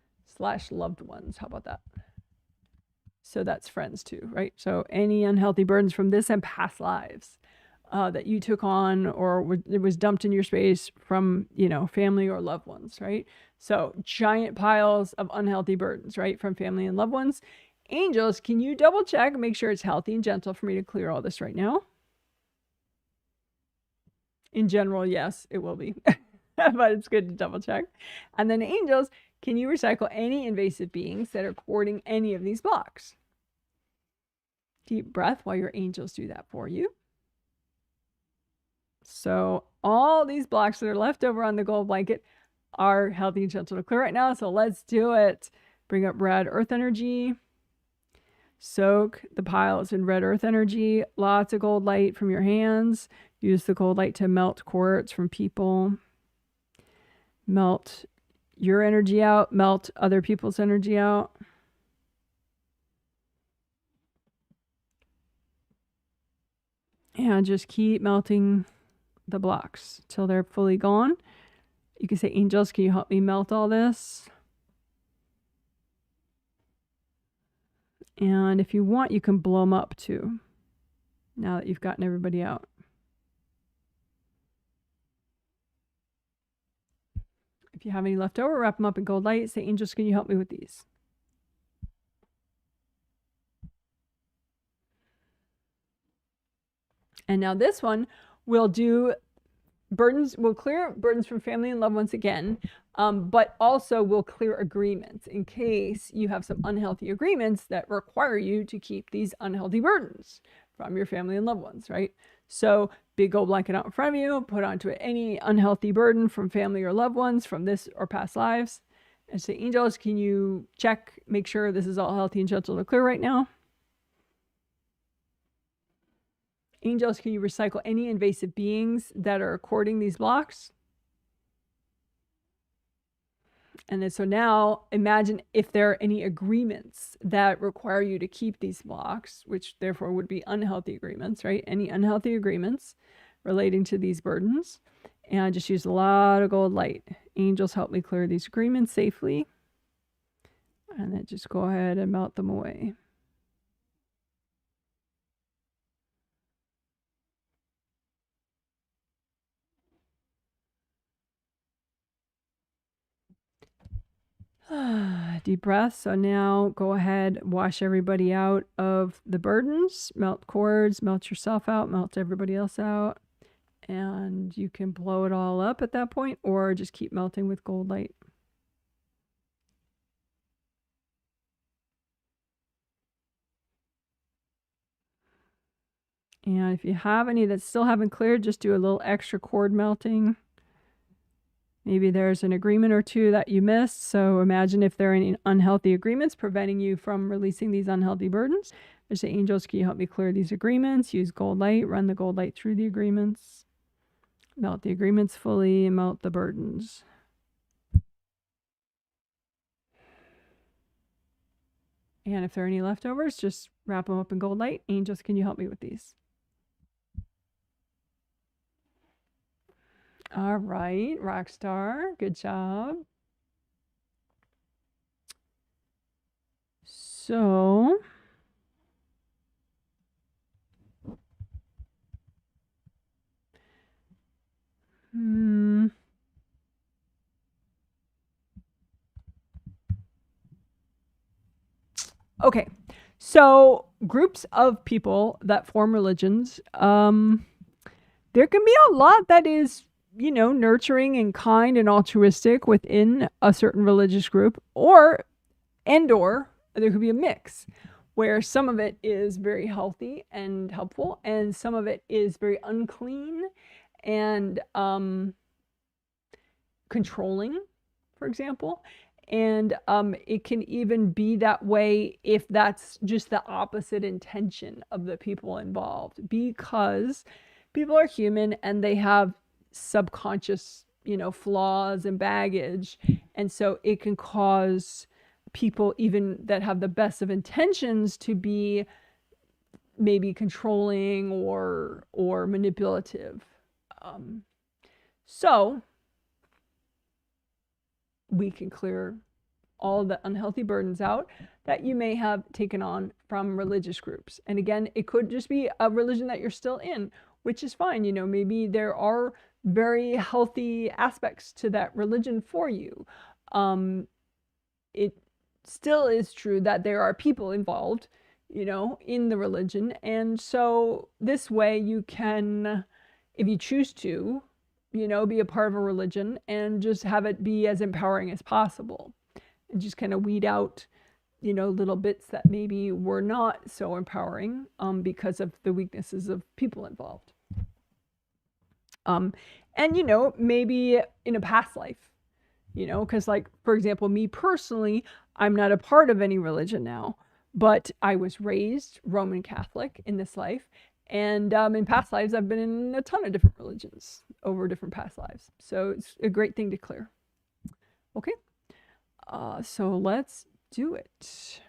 / loved ones. How about that? So that's friends too, right? So any unhealthy burdens from this and past lives that you took on or it was dumped in your space from, you know, family or loved ones, right? So giant piles of unhealthy burdens, right? From family and loved ones. Angels, can you double check, make sure it's healthy and gentle for me to clear all this right now? In general, yes, it will be, but it's good to double check. And then angels, can you recycle any invasive beings that are courting any of these blocks? Deep breath while your angels do that for you. So all these blocks that are left over on the gold blanket are healthy and gentle to clear right now. So let's do it. Bring up red earth energy. Soak the piles in red earth energy. Lots of gold light from your hands. Use the gold light to melt quartz from people. Melt your energy out. Melt other people's energy out. And just keep melting the blocks till they're fully gone. You can say, angels, can you help me melt all this? And if you want, you can blow them up too, now that you've gotten everybody out. If you have any left over, wrap them up in gold light. Say, angels, can you help me with these? And now this one, we'll do burdens. We'll clear burdens from family and loved ones again, but also we'll clear agreements in case you have some unhealthy agreements that require you to keep these unhealthy burdens from your family and loved ones, right? So big gold blanket out in front of you, put onto it any unhealthy burden from family or loved ones from this or past lives, and say, angels, can you check, make sure this is all healthy and gentle to clear right now? Angels, can you recycle any invasive beings that are courting these blocks? And then so now imagine if there are any agreements that require you to keep these blocks, which therefore would be unhealthy agreements, right? Any unhealthy agreements relating to these burdens. And just use a lot of gold light. Angels, help me clear these agreements safely. And then just go ahead and melt them away. Deep breath. So now go ahead, wash everybody out of the burdens, melt cords, melt yourself out, melt everybody else out. And you can blow it all up at that point or just keep melting with gold light. And if you have any that still haven't cleared, just do a little extra cord melting. Maybe there's an agreement or two that you missed. So imagine if there are any unhealthy agreements preventing you from releasing these unhealthy burdens. Just say, angels, can you help me clear these agreements? Use gold light, run the gold light through the agreements. Melt the agreements fully and melt the burdens. And if there are any leftovers, just wrap them up in gold light. Angels, can you help me with these? All right, Rockstar, good job. So, okay, So groups of people that form religions, there can be a lot that is, nurturing and kind and altruistic within a certain religious group, or there could be a mix where some of it is very healthy and helpful, and some of it is very unclean and controlling, for example. And it can even be that way if that's just the opposite intention of the people involved, because people are human and they have subconscious, flaws and baggage. And so it can cause people, even that have the best of intentions, to be maybe controlling or manipulative. So we can clear all the unhealthy burdens out that you may have taken on from religious groups. And again, it could just be a religion that you're still in, which is fine. Maybe there are very healthy aspects to that religion for you. It still is true that there are people involved, in the religion. And so this way you can, if you choose to, be a part of a religion and just have it be as empowering as possible, and just kind of weed out, little bits that maybe were not so empowering because of the weaknesses of people involved. And, maybe in a past life, because like, for example, me personally, I'm not a part of any religion now, but I was raised Roman Catholic in this life. And in past lives, I've been in a ton of different religions over different past lives. So it's a great thing to clear. Okay. So let's do it.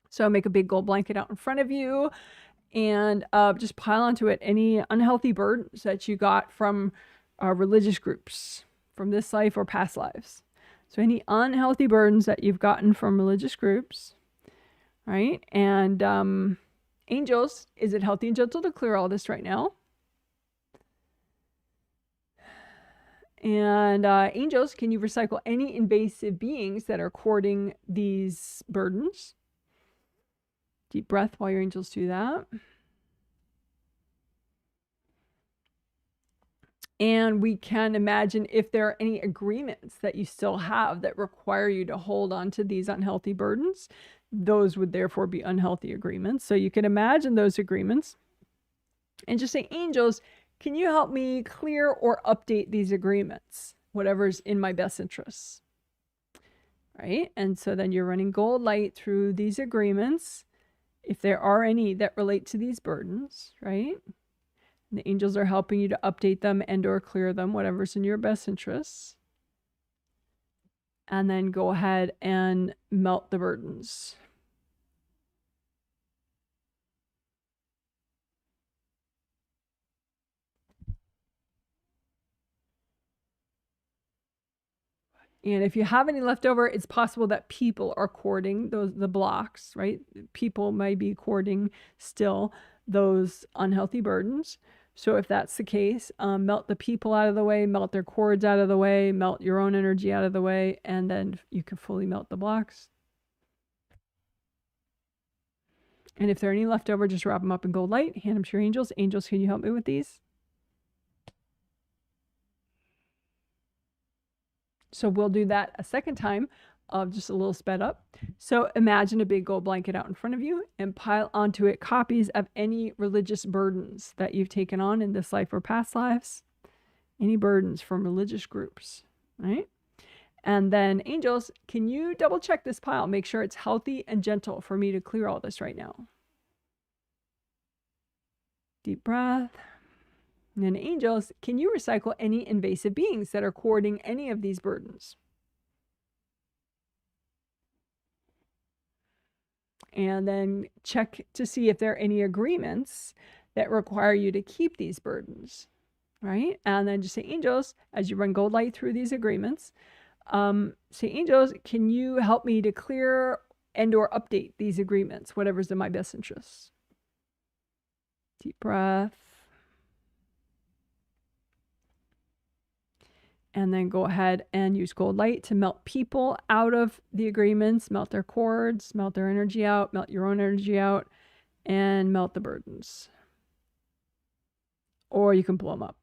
So make a big gold blanket out in front of you and just pile onto it any unhealthy burdens that you got from religious groups, from this life or past lives. So any unhealthy burdens that you've gotten from religious groups, right? And angels, is it healthy and gentle to clear all this right now? And angels, can you recycle any invasive beings that are courting these burdens? Deep breath while your angels do that. And we can imagine if there are any agreements that you still have that require you to hold on to these unhealthy burdens. Those would therefore be unhealthy agreements. So you can imagine those agreements and just say, angels, can you help me clear or update these agreements? Whatever's in my best interests. Right? And so then you're running gold light through these agreements, if there are any that relate to these burdens, right? And the angels are helping you to update them and or clear them, whatever's in your best interests. And then go ahead and melt the burdens. And if you have any left over, it's possible that people are courting the blocks, right? People might be courting still those unhealthy burdens. So if that's the case, melt the people out of the way, melt their cords out of the way, melt your own energy out of the way, and then you can fully melt the blocks. And if there are any left over, just wrap them up in gold light, hand them to your angels. Angels, can you help me with these? So we'll do that a second time, just a little sped up. So imagine a big gold blanket out in front of you and pile onto it copies of any religious burdens that you've taken on in this life or past lives. Any burdens from religious groups, right? And then angels, can you double check this pile? Make sure it's healthy and gentle for me to clear all this right now. Deep breath. And then angels, can you recycle any invasive beings that are courting any of these burdens? And then check to see if there are any agreements that require you to keep these burdens, right? And then just say, angels, as you run gold light through these agreements, say, angels, can you help me to clear and or update these agreements, whatever's in my best interests? Deep breath. And then go ahead and use gold light to melt people out of the agreements, melt their cords, melt their energy out, melt your own energy out, and melt the burdens. Or you can blow them up.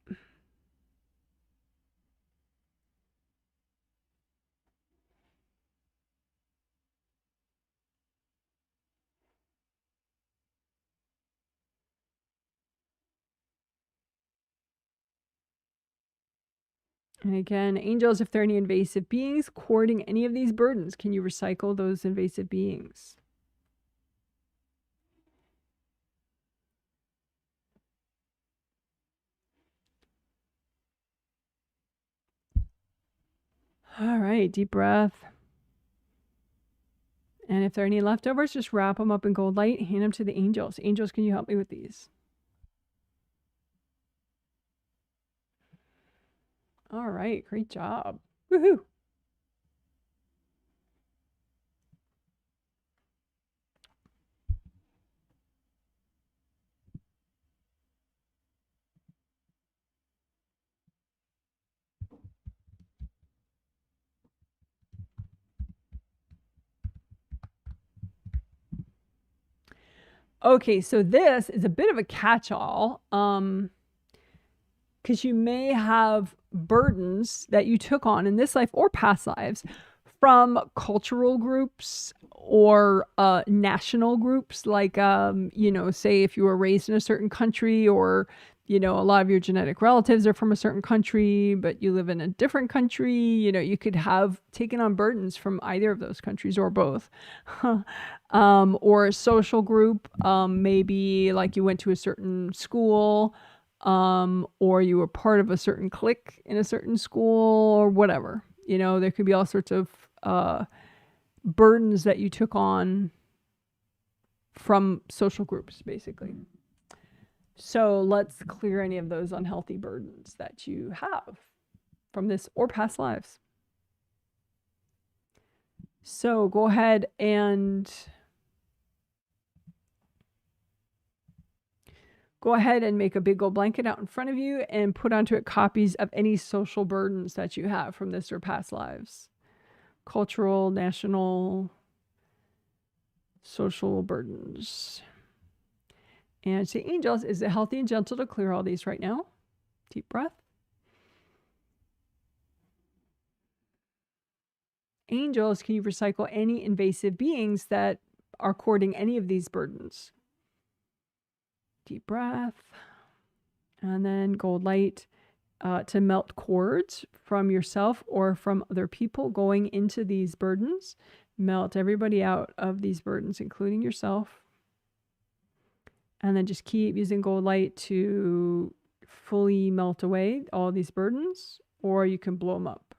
And again, angels, if there are any invasive beings courting any of these burdens, can you recycle those invasive beings? All right, deep breath. And if there are any leftovers, just wrap them up in gold light, hand them to the angels. Angels, can you help me with these? All right, great job. Woohoo. Okay, so this is a bit of a catch-all, because you may have burdens that you took on in this life or past lives from cultural groups or national groups, like, you know, say if you were raised in a certain country, or, you know, a lot of your genetic relatives are from a certain country, but you live in a different country. You know, you could have taken on burdens from either of those countries or both. Or a social group, maybe like you went to a certain school, or you were part of a certain clique in a certain school, or whatever. You know, there could be all sorts of burdens that you took on from social groups, basically. So let's clear any of those unhealthy burdens that you have from this or past lives. So go ahead and make a big old blanket out in front of you and put onto it copies of any social burdens that you have from this or past lives. Cultural, national, social burdens. And say, angels, is it healthy and gentle to clear all these right now? Deep breath. Angels, can you recycle any invasive beings that are courting any of these burdens? Deep breath. And then gold light to melt cords from yourself or from other people going into these burdens. Melt everybody out of these burdens, including yourself. And then just keep using gold light to fully melt away all these burdens, or you can blow them up.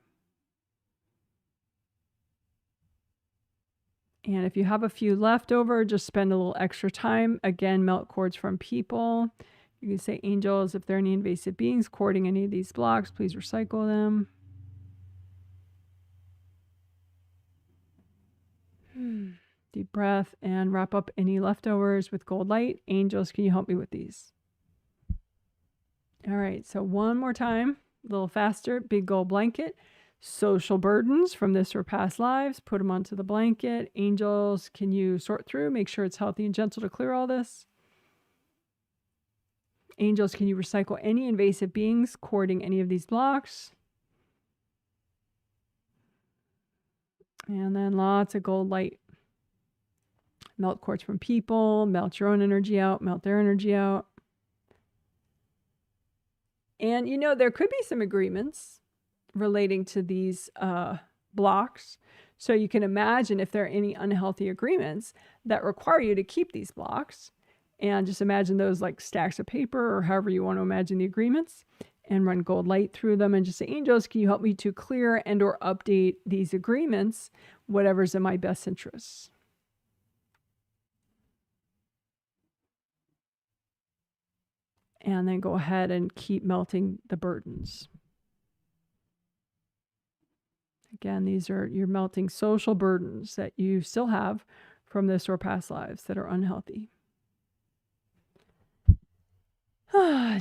And if you have a few left over, just spend a little extra time. Again, melt cords from people. You can say, angels, if there are any invasive beings courting any of these blocks, please recycle them. Deep breath and wrap up any leftovers with gold light. Angels, can you help me with these? All right, so one more time, a little faster. Big gold blanket. Social burdens from this or past lives, put them onto the blanket. Angels, can you sort through, make sure it's healthy and gentle to clear all this? Angels, can you recycle any invasive beings courting any of these blocks? And then lots of gold light. Melt cords from people, melt your own energy out, melt their energy out. And, you know, there could be some agreements relating to these blocks. So you can imagine if there are any unhealthy agreements that require you to keep these blocks, and just imagine those like stacks of paper or however you want to imagine the agreements, and run gold light through them and just say, angels, can you help me to clear and or update these agreements, whatever's in my best interests? And then go ahead and keep melting the burdens. Again, these are, you're melting social burdens that you still have from this or past lives that are unhealthy.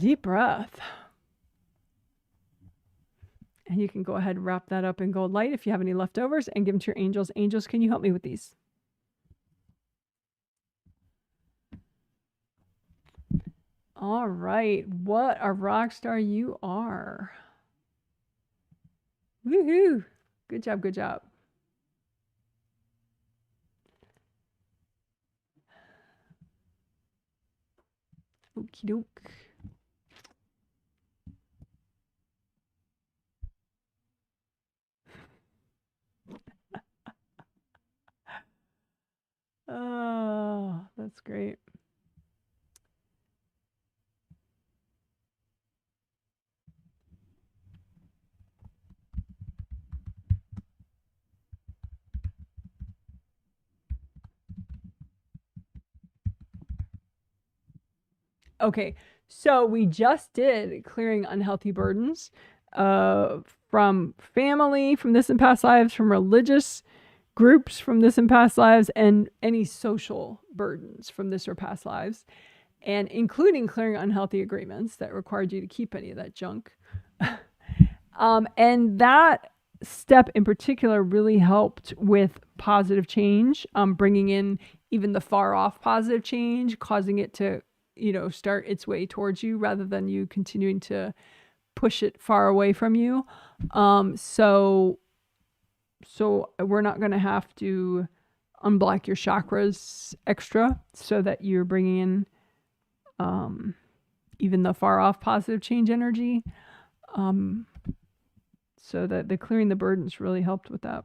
Deep breath. And you can go ahead and wrap that up in gold light if you have any leftovers and give them to your angels. Angels, can you help me with these? All right. What a rock star you are. Woohoo. Good job. Good job. Okie doke. Oh, that's great. Okay, so we just did clearing unhealthy burdens from family, from this and past lives, from religious groups from this and past lives, and any social burdens from this or past lives, and including clearing unhealthy agreements that required you to keep any of that junk. And that step in particular really helped with positive change, bringing in even the far off positive change, causing it to, start its way towards you rather than you continuing to push it far away from you. So we're not going to have to unblock your chakras extra so that you're bringing in even the far off positive change energy. So that the clearing the burdens really helped with that.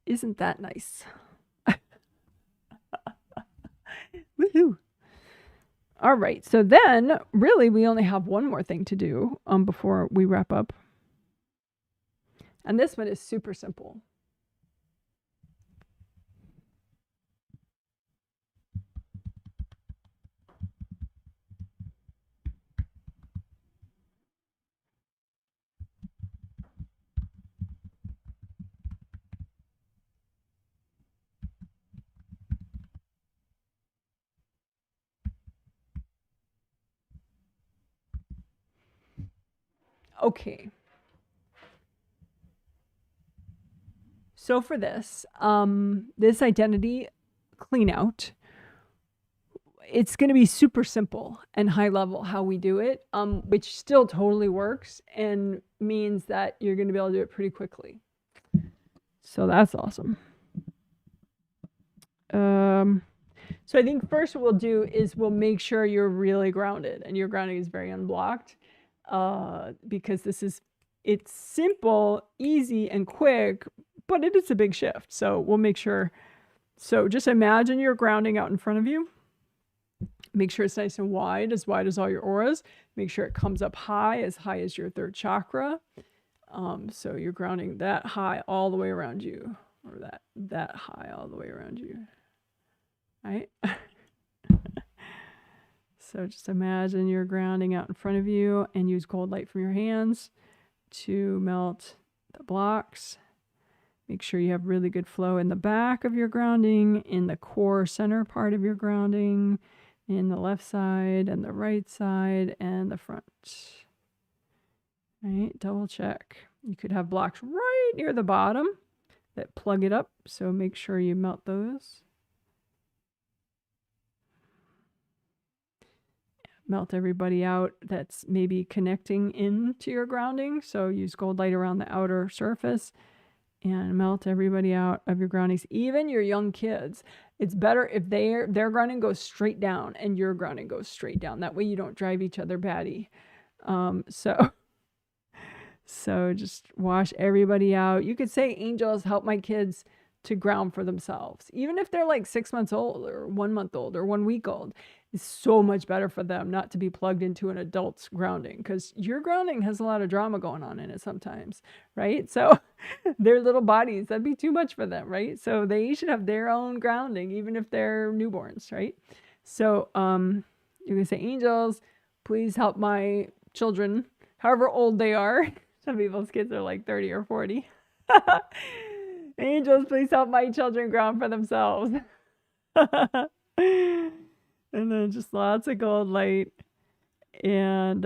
Isn't that nice? Woohoo! All right, so then really we only have one more thing to do before we wrap up. And this one is super simple. Okay. So for this, this identity cleanout, it's going to be super simple and high level how we do it, which still totally works and means that you're going to be able to do it pretty quickly. So that's awesome. So I think first what we'll do is we'll make sure you're really grounded and your grounding is very unblocked, because it's simple, easy, and quick, but it is a big shift. So we'll make sure. So just imagine your grounding out in front of you. Make sure it's nice and wide as all your auras. Make sure it comes up high as your third chakra. So you're grounding that high all the way around you, or that high all the way around you. Right? So just imagine you're grounding out in front of you and use cold light from your hands to melt the blocks. Make sure you have really good flow in the back of your grounding, in the core center part of your grounding, in the left side and the right side and the front. Right? Double check. You could have blocks right near the bottom that plug it up, so make sure you melt those. Melt everybody out that's maybe connecting into your grounding. So use gold light around the outer surface and melt everybody out of your groundings. Even your young kids, it's better if their grounding goes straight down and your grounding goes straight down. That way you don't drive each other batty. So just wash everybody out. You could say, angels, help my kids to ground for themselves. Even if they're like 6 months old or 1 month old or 1 week old, it's so much better for them not to be plugged into an adult's grounding, because your grounding has a lot of drama going on in it sometimes, right? So their little bodies, that'd be too much for them, right? So they should have their own grounding, even if they're newborns, right? So you can say, angels, please help my children, however old they are. Some people's kids are like 30 or 40. Angels, please help my children ground for themselves. And then just lots of gold light and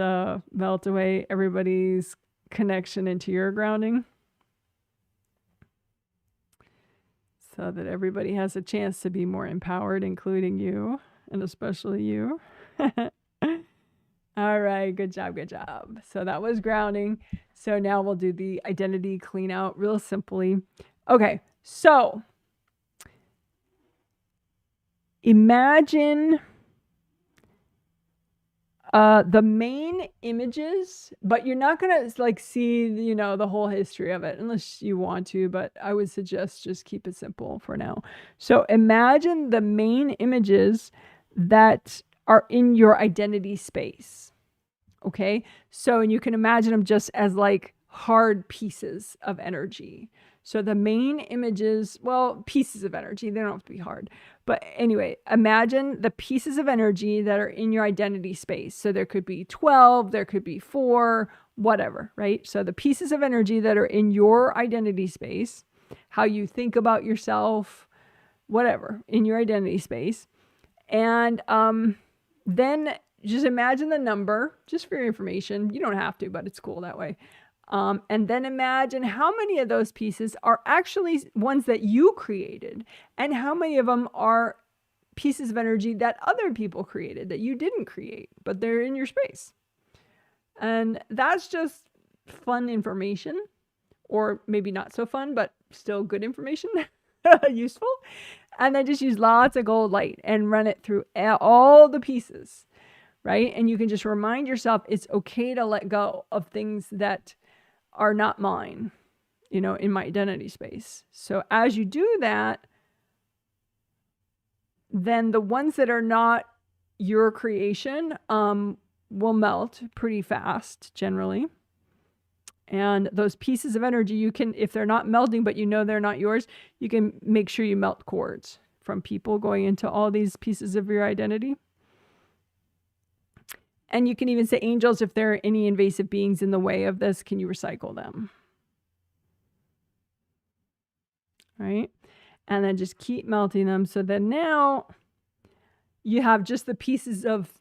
melt away everybody's connection into your grounding so that everybody has a chance to be more empowered, including you, and especially you. All right, good job, good job. So that was grounding. So now we'll do the identity clean out real simply. Okay, so imagine the main images, but you're not gonna like see, you know, the whole history of it unless you want to, but I would suggest just keep it simple for now. So imagine the main images that are in your identity space. Okay, so and you can imagine them just as like hard pieces of energy. So the main images, well, pieces of energy, they don't have to be hard. But anyway, imagine the pieces of energy that are in your identity space. So there could be 12, there could be 4, whatever, right? So the pieces of energy that are in your identity space, how you think about yourself, whatever, in your identity space. And then just imagine the number, just for your information. You don't have to, but it's cool that way. And then imagine how many of those pieces are actually ones that you created, and how many of them are pieces of energy that other people created that you didn't create, but they're in your space. And that's just fun information, or maybe not so fun, but still good information, useful. And then just use lots of gold light and run it through all the pieces, right? And you can just remind yourself it's okay to let go of things that are not mine, you know, in my identity space. So as you do that, then the ones that are not your creation will melt pretty fast generally. And those pieces of energy, you can, if they're not melting, but you know they're not yours, you can make sure you melt cords from people going into all these pieces of your identity. And you can even say, angels, if there are any invasive beings in the way of this, can you recycle them? Right? And then just keep melting them. So then now you have just the pieces of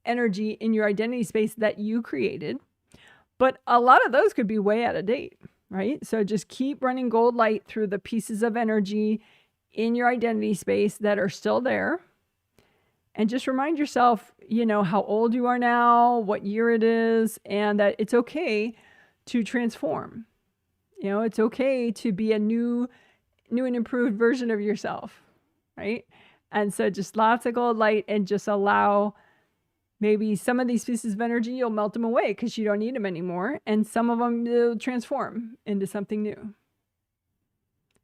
energy in your identity space that you created. But a lot of those could be way out of date, right? So just keep running gold light through the pieces of energy in your identity space that are still there. And just remind yourself, you know, how old you are now, what year it is, and that it's okay to transform. You know, it's okay to be a new and improved version of yourself, right? And so just lots of gold light, and just allow maybe some of these pieces of energy, you'll melt them away because you don't need them anymore. And some of them will transform into something new.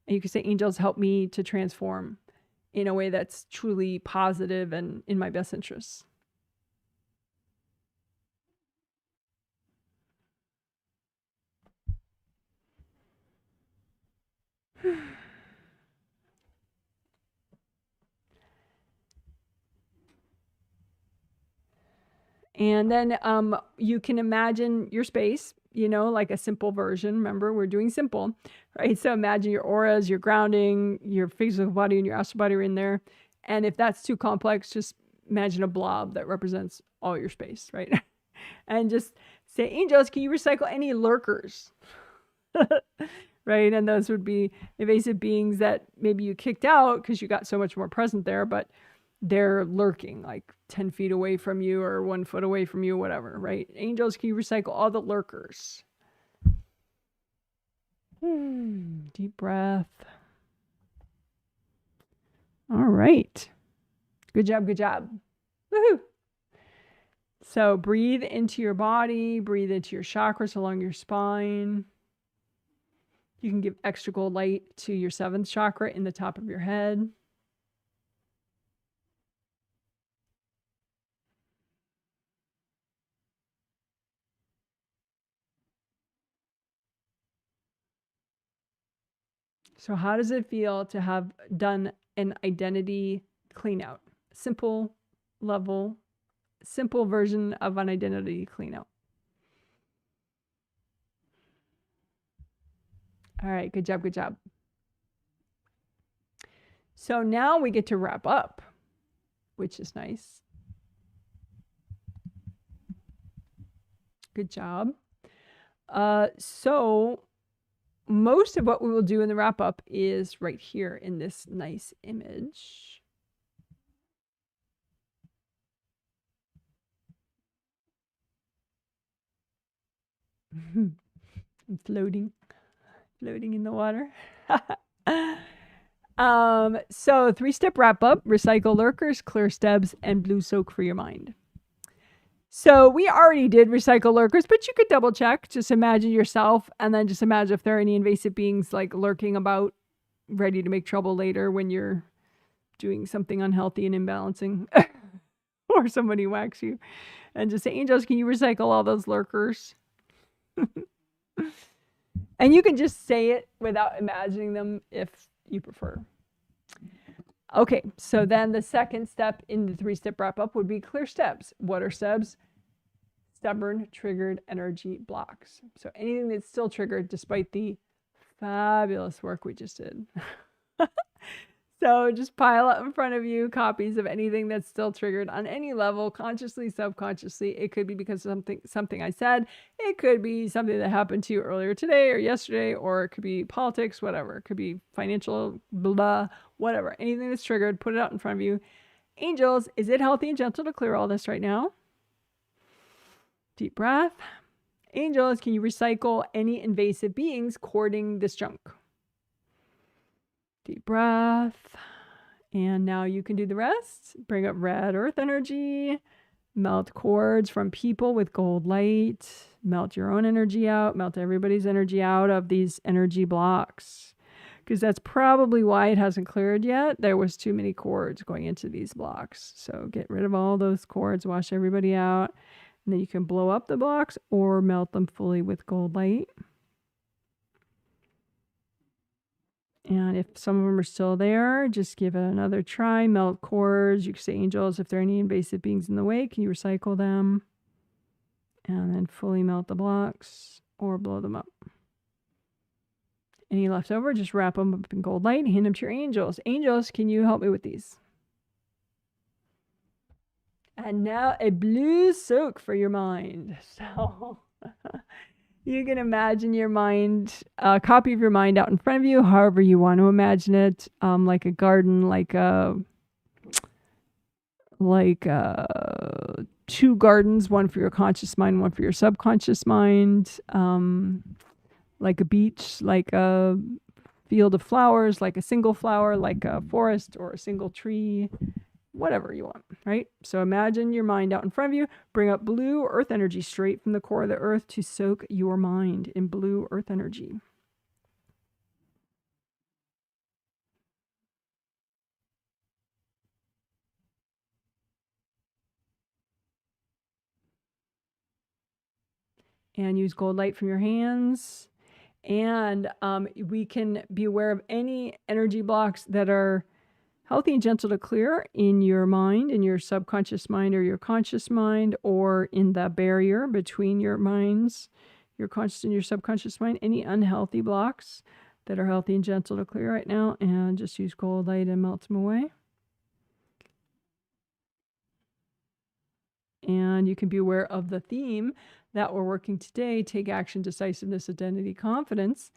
And you can say, angels, help me to transform in a way that's truly positive and in my best interests. And then you can imagine your space, you know, like a simple version. Remember, we're doing simple, right? So imagine your auras, your grounding, your physical body, and your astral body are in there. And if that's too complex, just imagine a blob that represents all your space, right? And just say, angels, can you recycle any lurkers? Right? And those would be evasive beings that maybe you kicked out because you got so much more present there, but they're lurking like 10 feet away from you or 1 foot away from you, whatever, right? Angels, can you recycle all the lurkers? Deep breath. All right. Good job, good job. Woohoo! So breathe into your body, breathe into your chakras along your spine. You can give extra gold light to your 7th chakra in the top of your head. So how does it feel to have done an identity cleanout? Simple level, simple version of an identity cleanout. All right, good job, good job. So now we get to wrap up, which is nice. Good job. So most of what we will do in the wrap up is right here in this nice image. I'm floating in the water. So 3-step wrap up: recycle lurkers, clear STEBs, and blue soak for your mind. So we already did recycle lurkers, but you could double check. Just imagine yourself, and then just imagine if there are any invasive beings like lurking about, ready to make trouble later when you're doing something unhealthy and imbalancing, or somebody whacks you. And just say, angels, can you recycle all those lurkers? And you can just say it without imagining them if you prefer. Okay, so then the second step in the 3-step wrap up would be clear STEBs. What are STEBs? Stubborn, triggered energy blocks. So anything that's still triggered despite the fabulous work we just did. So just pile up in front of you copies of anything that's still triggered on any level, consciously, subconsciously. It could be because of something I said. It could be something that happened to you earlier today or yesterday, or it could be politics, whatever. It could be financial, blah, whatever. Anything that's triggered, put it out in front of you. Angels, is it healthy and gentle to clear all this right now? Deep breath. Angels, can you recycle any invasive beings courting this junk? Deep breath. And now you can do the rest. Bring up red earth energy. Melt cords from people with gold light. Melt your own energy out. Melt everybody's energy out of these energy blocks. Because that's probably why it hasn't cleared yet. There was too many cords going into these blocks. So get rid of all those cords. Wash everybody out. And then you can blow up the blocks or melt them fully with gold light. And if some of them are still there, just give it another try. Melt cords. You can say, angels, if there are any invasive beings in the way, can you recycle them? And then fully melt the blocks or blow them up. Any left over, just wrap them up in gold light and hand them to your angels. Angels, can you help me with these? And now a blue soak for your mind. So you can imagine your mind, a copy of your mind out in front of you, however you want to imagine it, like a garden, like two gardens, one for your conscious mind, one for your subconscious mind, like a beach, like a field of flowers, like a single flower, like a forest or a single tree, whatever you want, right? So imagine your mind out in front of you. Bring up blue earth energy straight from the core of the earth to soak your mind in blue earth energy. And use gold light from your hands. And we can be aware of any energy blocks that are healthy and gentle to clear in your mind, in your subconscious mind or your conscious mind, or in the barrier between your minds, your conscious and your subconscious mind. Any unhealthy blocks that are healthy and gentle to clear right now, and just use gold light and melt them away. And you can be aware of the theme that we're working today: take action, decisiveness, identity, confidence.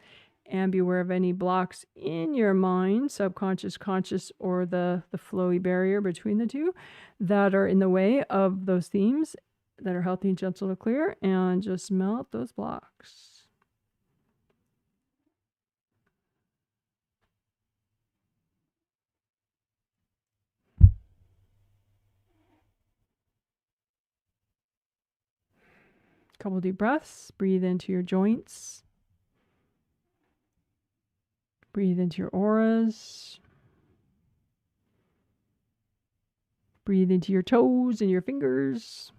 And be aware of any blocks in your mind, subconscious, conscious, or the flowy barrier between the two that are in the way of those themes that are healthy and gentle to clear, and just melt those blocks. Couple deep breaths. Breathe into your joints. Breathe into your auras. Breathe into your toes and your fingers.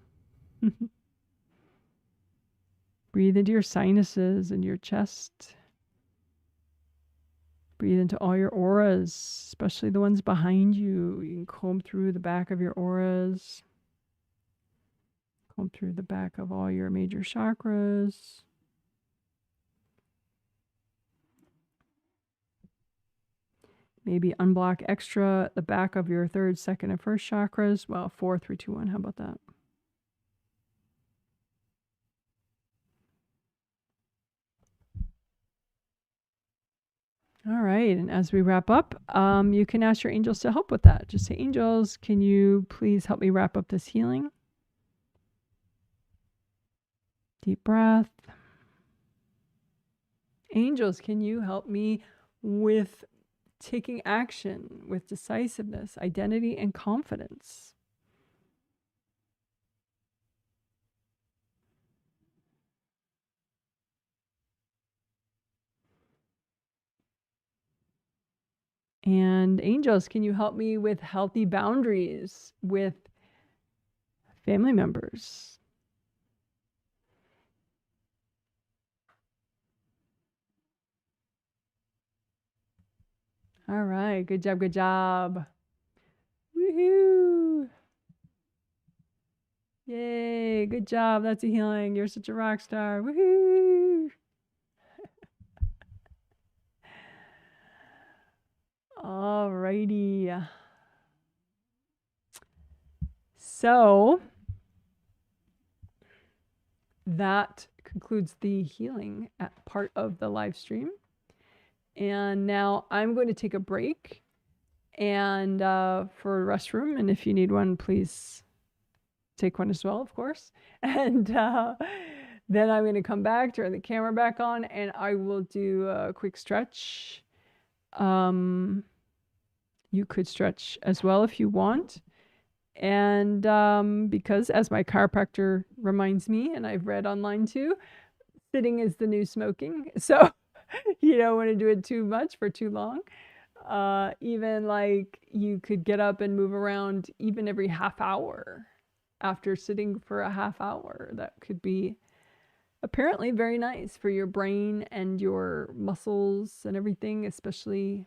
Breathe into your sinuses and your chest. Breathe into all your auras, especially the ones behind you. You can comb through the back of your auras. Comb through the back of all your major chakras. Maybe unblock extra the back of your third, second, and first chakras. Well, 4, 3, 2, 1. How about that? All right. And as we wrap up, you can ask your angels to help with that. Just say, angels, can you please help me wrap up this healing? Deep breath. Angels, can you help me with taking action, with decisiveness, identity, and confidence? And angels, can you help me with healthy boundaries with family members? All right. Good job. Good job. Woohoo. Yay. Good job. That's a healing. You're such a rock star. Woohoo. All righty. So that concludes the healing part of the live stream. And now I'm going to take a break and for a restroom. And if you need one, please take one as well, of course. And then I'm going to come back, turn the camera back on, and I will do a quick stretch. You could stretch as well if you want. And because, as my chiropractor reminds me, and I've read online too, sitting is the new smoking. So you don't want to do it too much for too long. Even like you could get up and move around even every half hour after sitting for a half hour. That could be apparently very nice for your brain and your muscles and everything, especially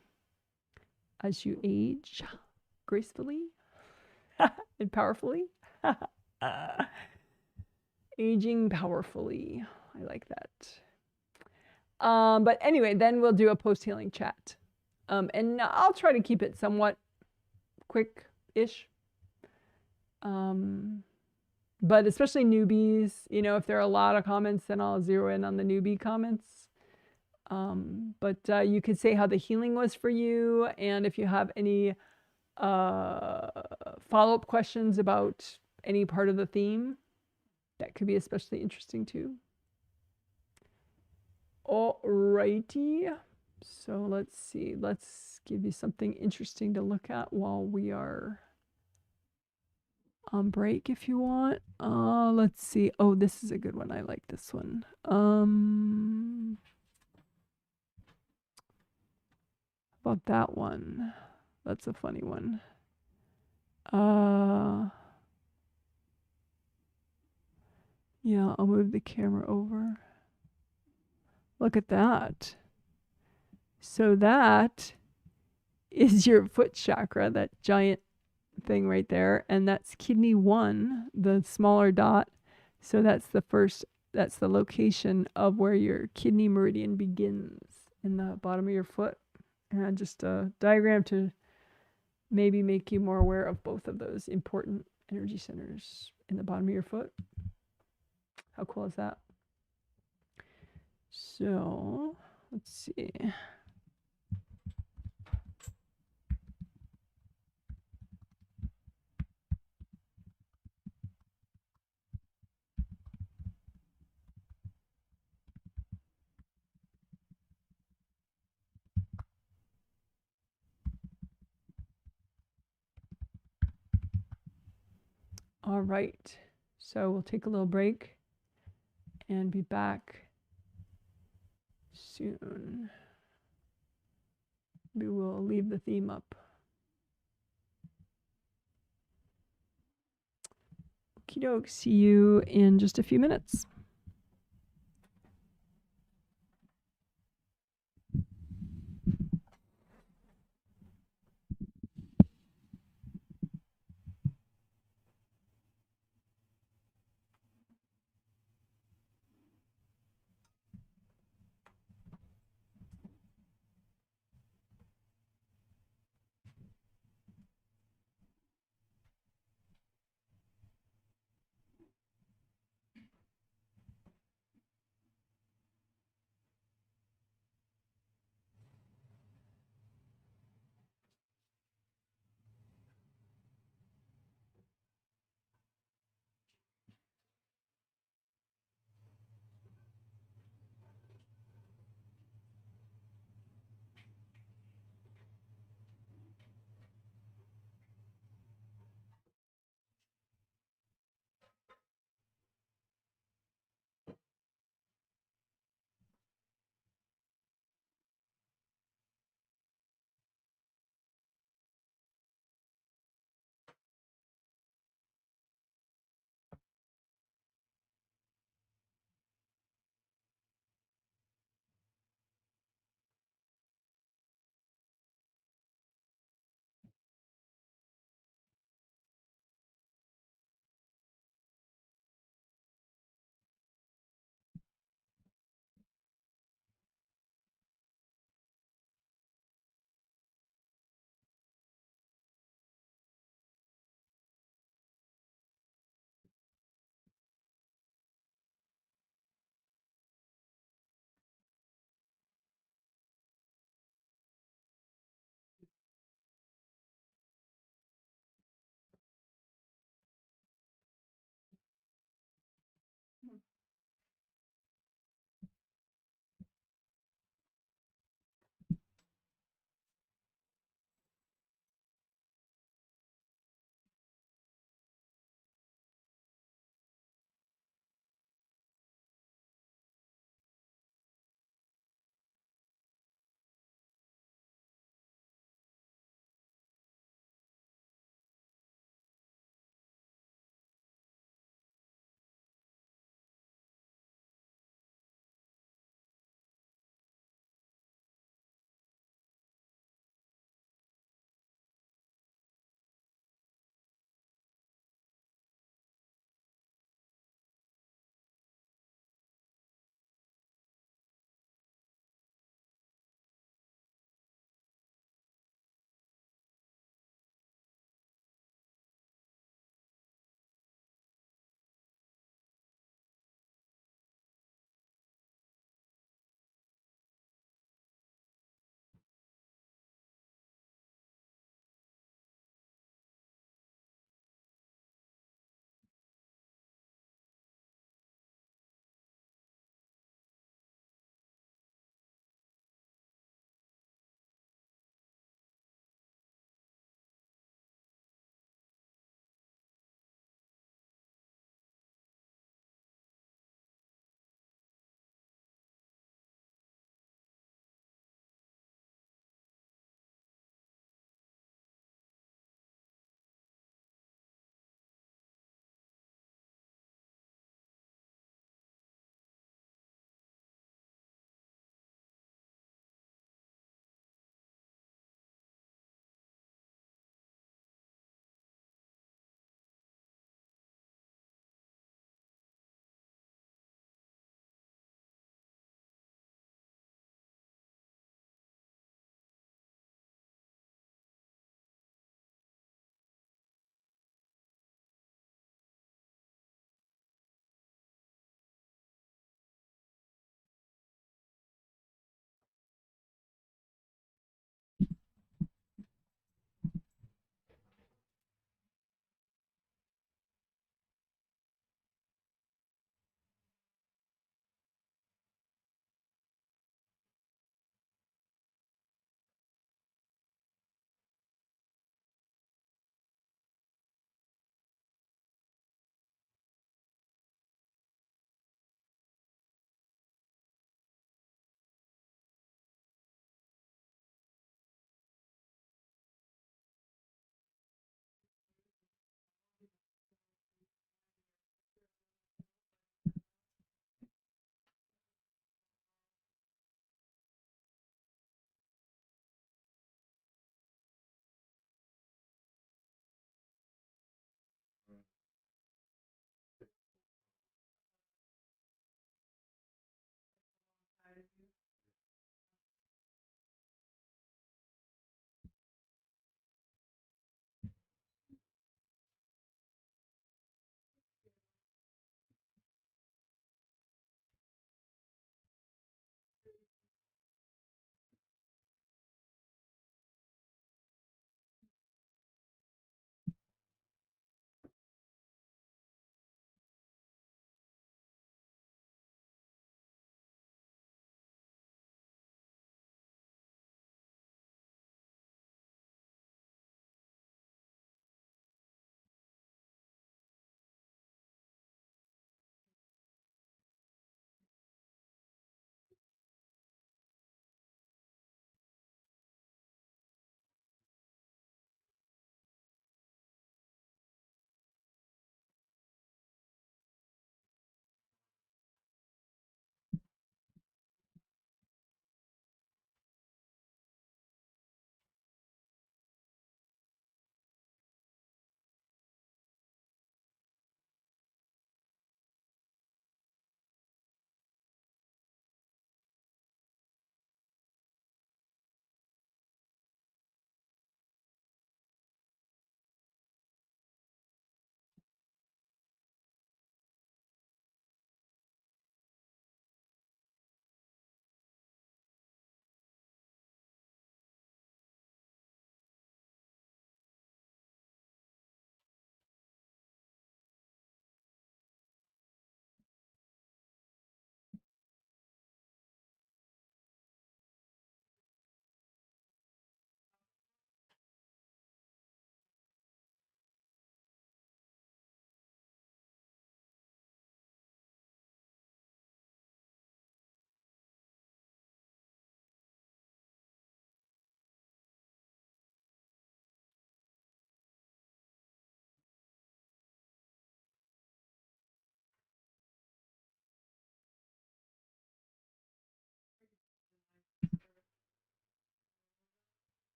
as you age gracefully and powerfully. Aging powerfully. I like that. But anyway, then we'll do a post-healing chat. And I'll try to keep it somewhat quick-ish. But especially newbies, you know, if there are a lot of comments, then I'll zero in on the newbie comments. But you could say how the healing was for you, and if you have any follow-up questions about any part of the theme, that could be especially interesting too. Alrighty. So let's see. Let's give you something interesting to look at while we are on break if you want. Let's see. Oh, this is a good one. I like this one. About that one. That's a funny one. Yeah, I'll move the camera over. Look at that. So that is your foot chakra, that giant thing right there. And that's kidney 1, the smaller dot. So that's the first, that's the location of where your kidney meridian begins in the bottom of your foot. And just a diagram to maybe make you more aware of both of those important energy centers in the bottom of your foot. How cool is that? So let's see. All right. So we'll take a little break and be back soon. We will leave the theme up. Okie doke. See you in just a few minutes.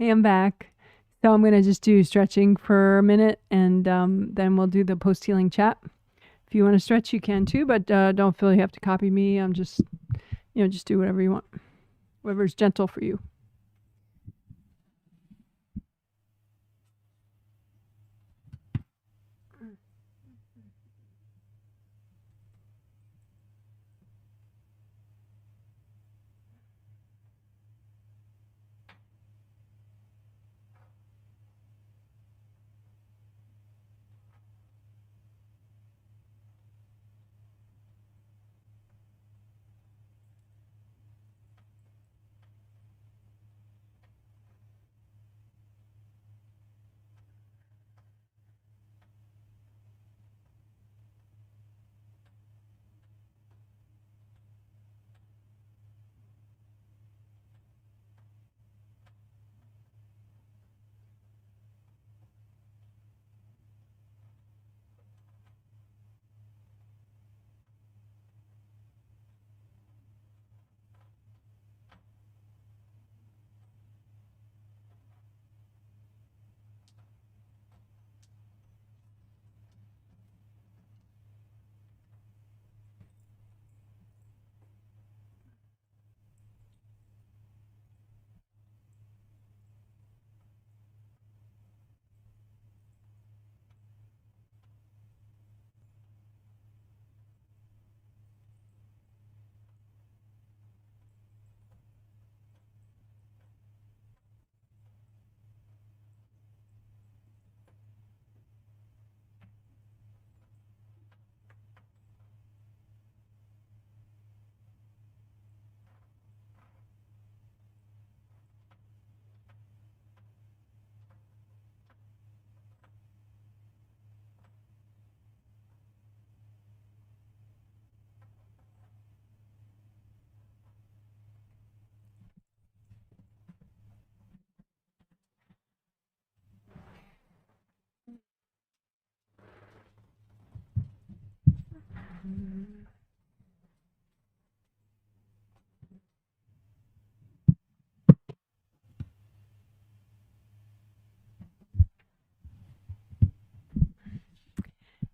Hey, I'm back. So I'm going to just do stretching for a minute, and then we'll do the post-healing chat. If you want to stretch, you can too, but don't feel you have to copy me. I'm just, just do whatever you want. Whatever's gentle for you.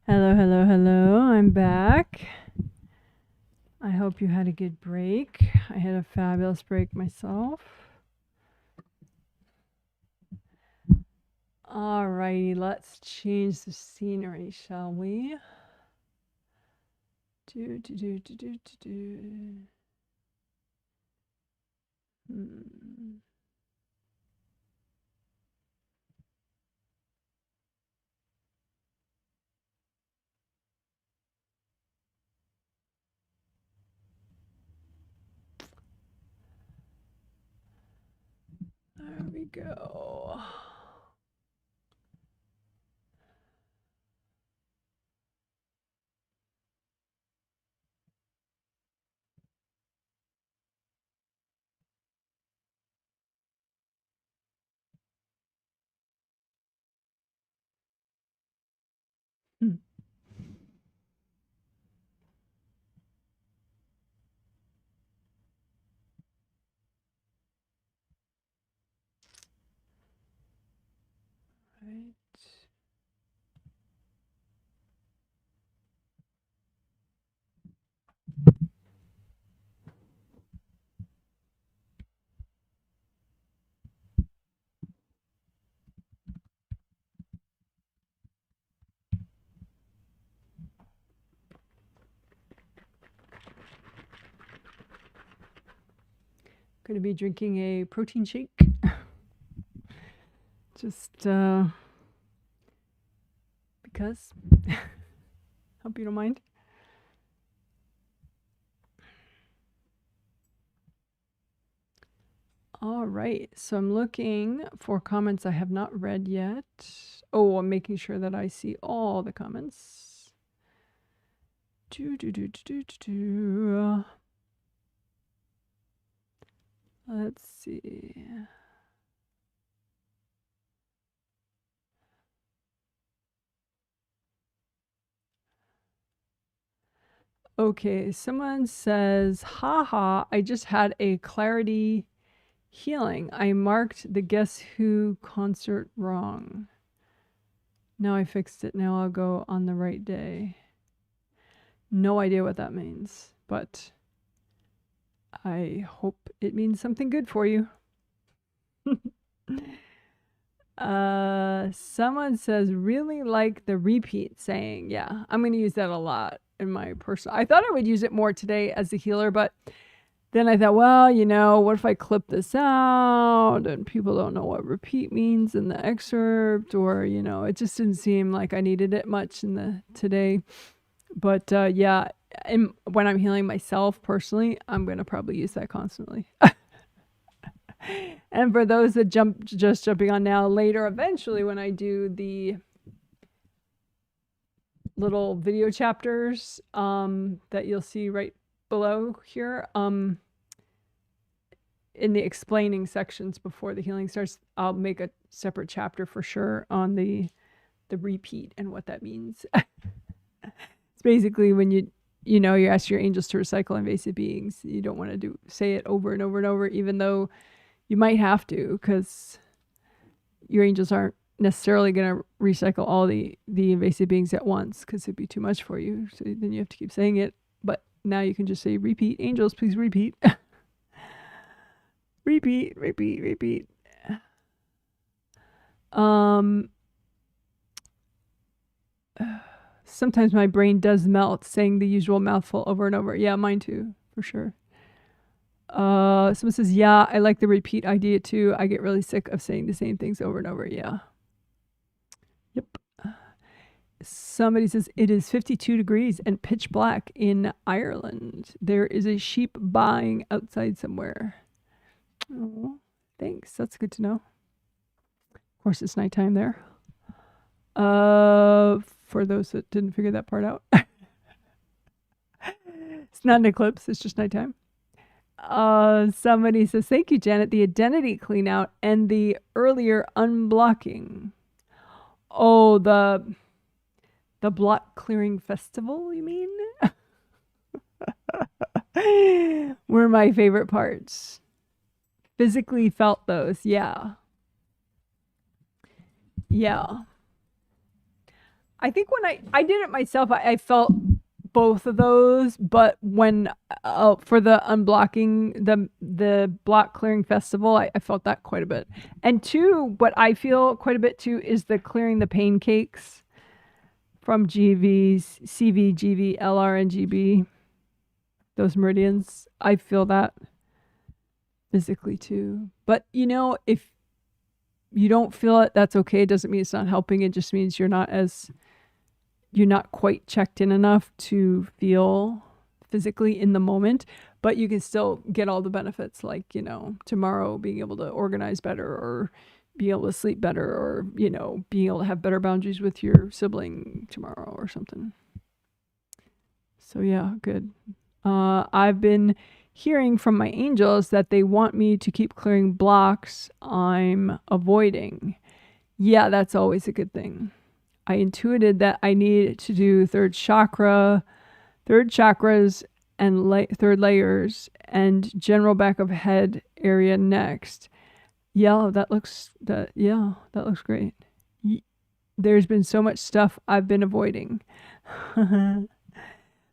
Hello, hello, hello. I'm back. I hope you had a good break. I had a fabulous break myself. Alrighty, let's change the scenery, shall we? There we go. Right. Going to be drinking a protein shake. Just because. Hope you don't mind. All right, so I'm looking for comments I have not read yet. Oh, I'm making sure that I see all the comments. Let's see. Okay, someone says, haha, I just had a clarity Healing. I marked the Guess Who concert wrong. Now I fixed it. Now I'll go on the right day. No idea what that means, but I hope it means something good for you. Someone says, really like the repeat saying. Yeah, I'm going to use that a lot in my personal. I thought I would use it more today as a healer, but then I thought, well, you know, what if I clip this out and people don't know what repeat means in the excerpt, or, you know, it just didn't seem like I needed it much in the today. But yeah, when I'm healing myself personally, I'm going to probably use that constantly. And for those that just jumping on now, later, eventually, when I do the little video chapters that you'll see right below here, in the explaining sections before the healing starts, I'll make a separate chapter for sure on the repeat and what that means. It's basically when you ask your angels to recycle invasive beings, you don't want to say it over and over and over, even though you might have to, because your angels aren't necessarily going to recycle all the invasive beings at once, because it'd be too much for you. So then you have to keep saying it. But now you can just say, repeat, angels, please repeat. Repeat, repeat, repeat. Sometimes my brain does melt saying the usual mouthful over and over. Yeah, mine too, for sure. Someone says, yeah, I like the repeat idea too. I get really sick of saying the same things over and over. Yeah. Yep. Somebody says, it is 52 degrees and pitch black in Ireland. There is a sheep baaing outside somewhere. Oh, thanks. That's good to know. Of course, it's nighttime there. For those that didn't figure that part out. It's not an eclipse. It's just nighttime. Somebody says, thank you, Janet. The identity cleanout and the earlier unblocking. Oh, the block clearing festival, you mean? Were my favorite parts. Physically felt those. Yeah. Yeah. I think when I did it myself, I felt both of those, but when for the unblocking, the block clearing festival, I felt that quite a bit. And two, what I feel quite a bit too is the clearing the pain cakes from GVs, CV, GV, LR, and GB. Those meridians, I feel that physically too. But you know, if you don't feel it, that's okay. It doesn't mean it's not helping. It just means you're not quite checked in enough to feel physically in the moment, but you can still get all the benefits, like, you know, tomorrow being able to organize better, or be able to sleep better, or, you know, being able to have better boundaries with your sibling tomorrow or something. So yeah, good. I've been hearing from my angels that they want me to keep clearing blocks I'm avoiding. Yeah, that's always a good thing. I intuited that I need to do third chakras and third layers and general back of head area next. Yeah, that looks great. There's been so much stuff I've been avoiding.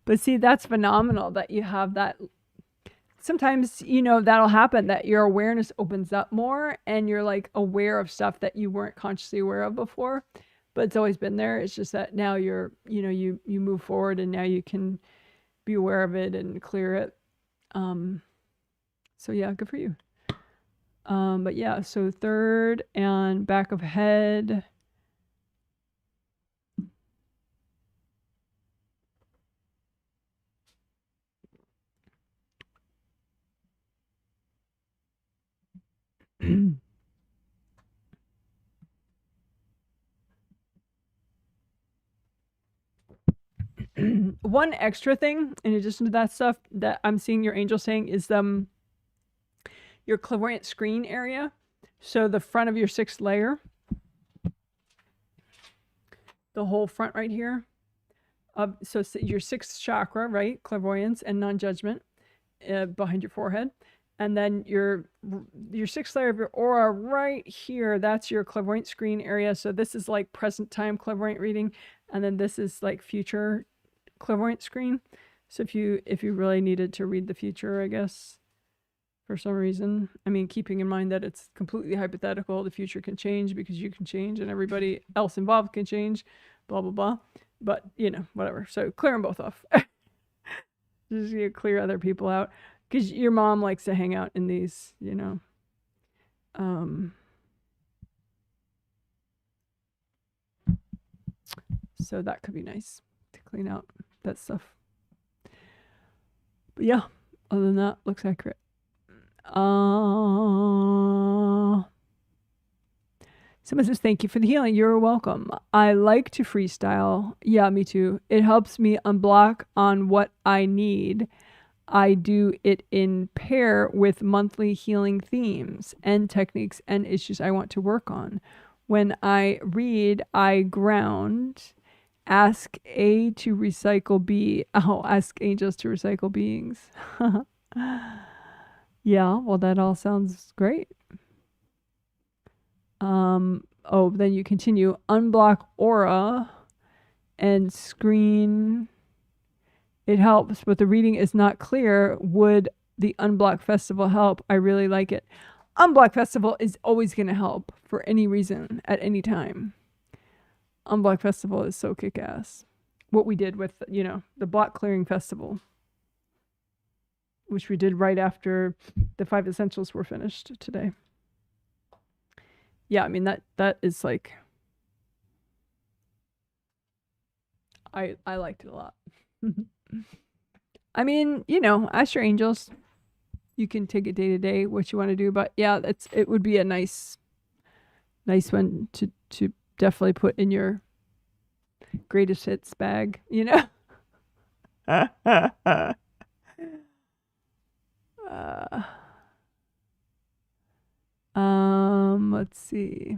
But see, that's phenomenal that you have that. Sometimes, you know, that'll happen, that your awareness opens up more and you're like aware of stuff that you weren't consciously aware of before, but it's always been there. It's just that now you move forward and now you can be aware of it and clear it. So yeah, good for you. But yeah, so third and back of head. One extra thing in addition to that stuff that I'm seeing your angel saying is your clairvoyant screen area. So the front of your sixth layer, the whole front right here. So your sixth chakra, right? Clairvoyance and non-judgment behind your forehead. And then your sixth layer of your aura right here, that's your clairvoyant screen area. So this is like present time clairvoyant reading. And then this is like future clairvoyant screen. So if you really needed to read the future, I guess, for some reason, I mean, keeping in mind that it's completely hypothetical, the future can change because you can change and everybody else involved can change, blah, blah, blah. But, you know, whatever. So clear them both off. Just clear other people out. Because your mom likes to hang out in these, you know. So that could be nice to clean out that stuff. But yeah, other than that, looks accurate. Someone says, thank you for the healing. You're welcome. I like to freestyle. Yeah, me too. It helps me unblock on what I need. I do it in pair with monthly healing themes and techniques and issues I want to work on. When I read, I ground, ask A to recycle B. Oh, ask angels to recycle beings. Yeah, well, that all sounds great. Oh, then you continue, unblock aura and screen. It helps, but the reading is not clear. Would the Unblock Festival help? I really like it. Unblock Festival is always going to help for any reason at any time. Unblock Festival is so kick-ass. What we did with, you know, the block clearing festival, which we did right after the 5 essentials were finished today. Yeah, I mean, that is like, I liked it a lot. I mean, you know, ask your angels. You can take it day to day what you want to do, but yeah, it would be a nice one to definitely put in your greatest hits bag, you know. Let's see.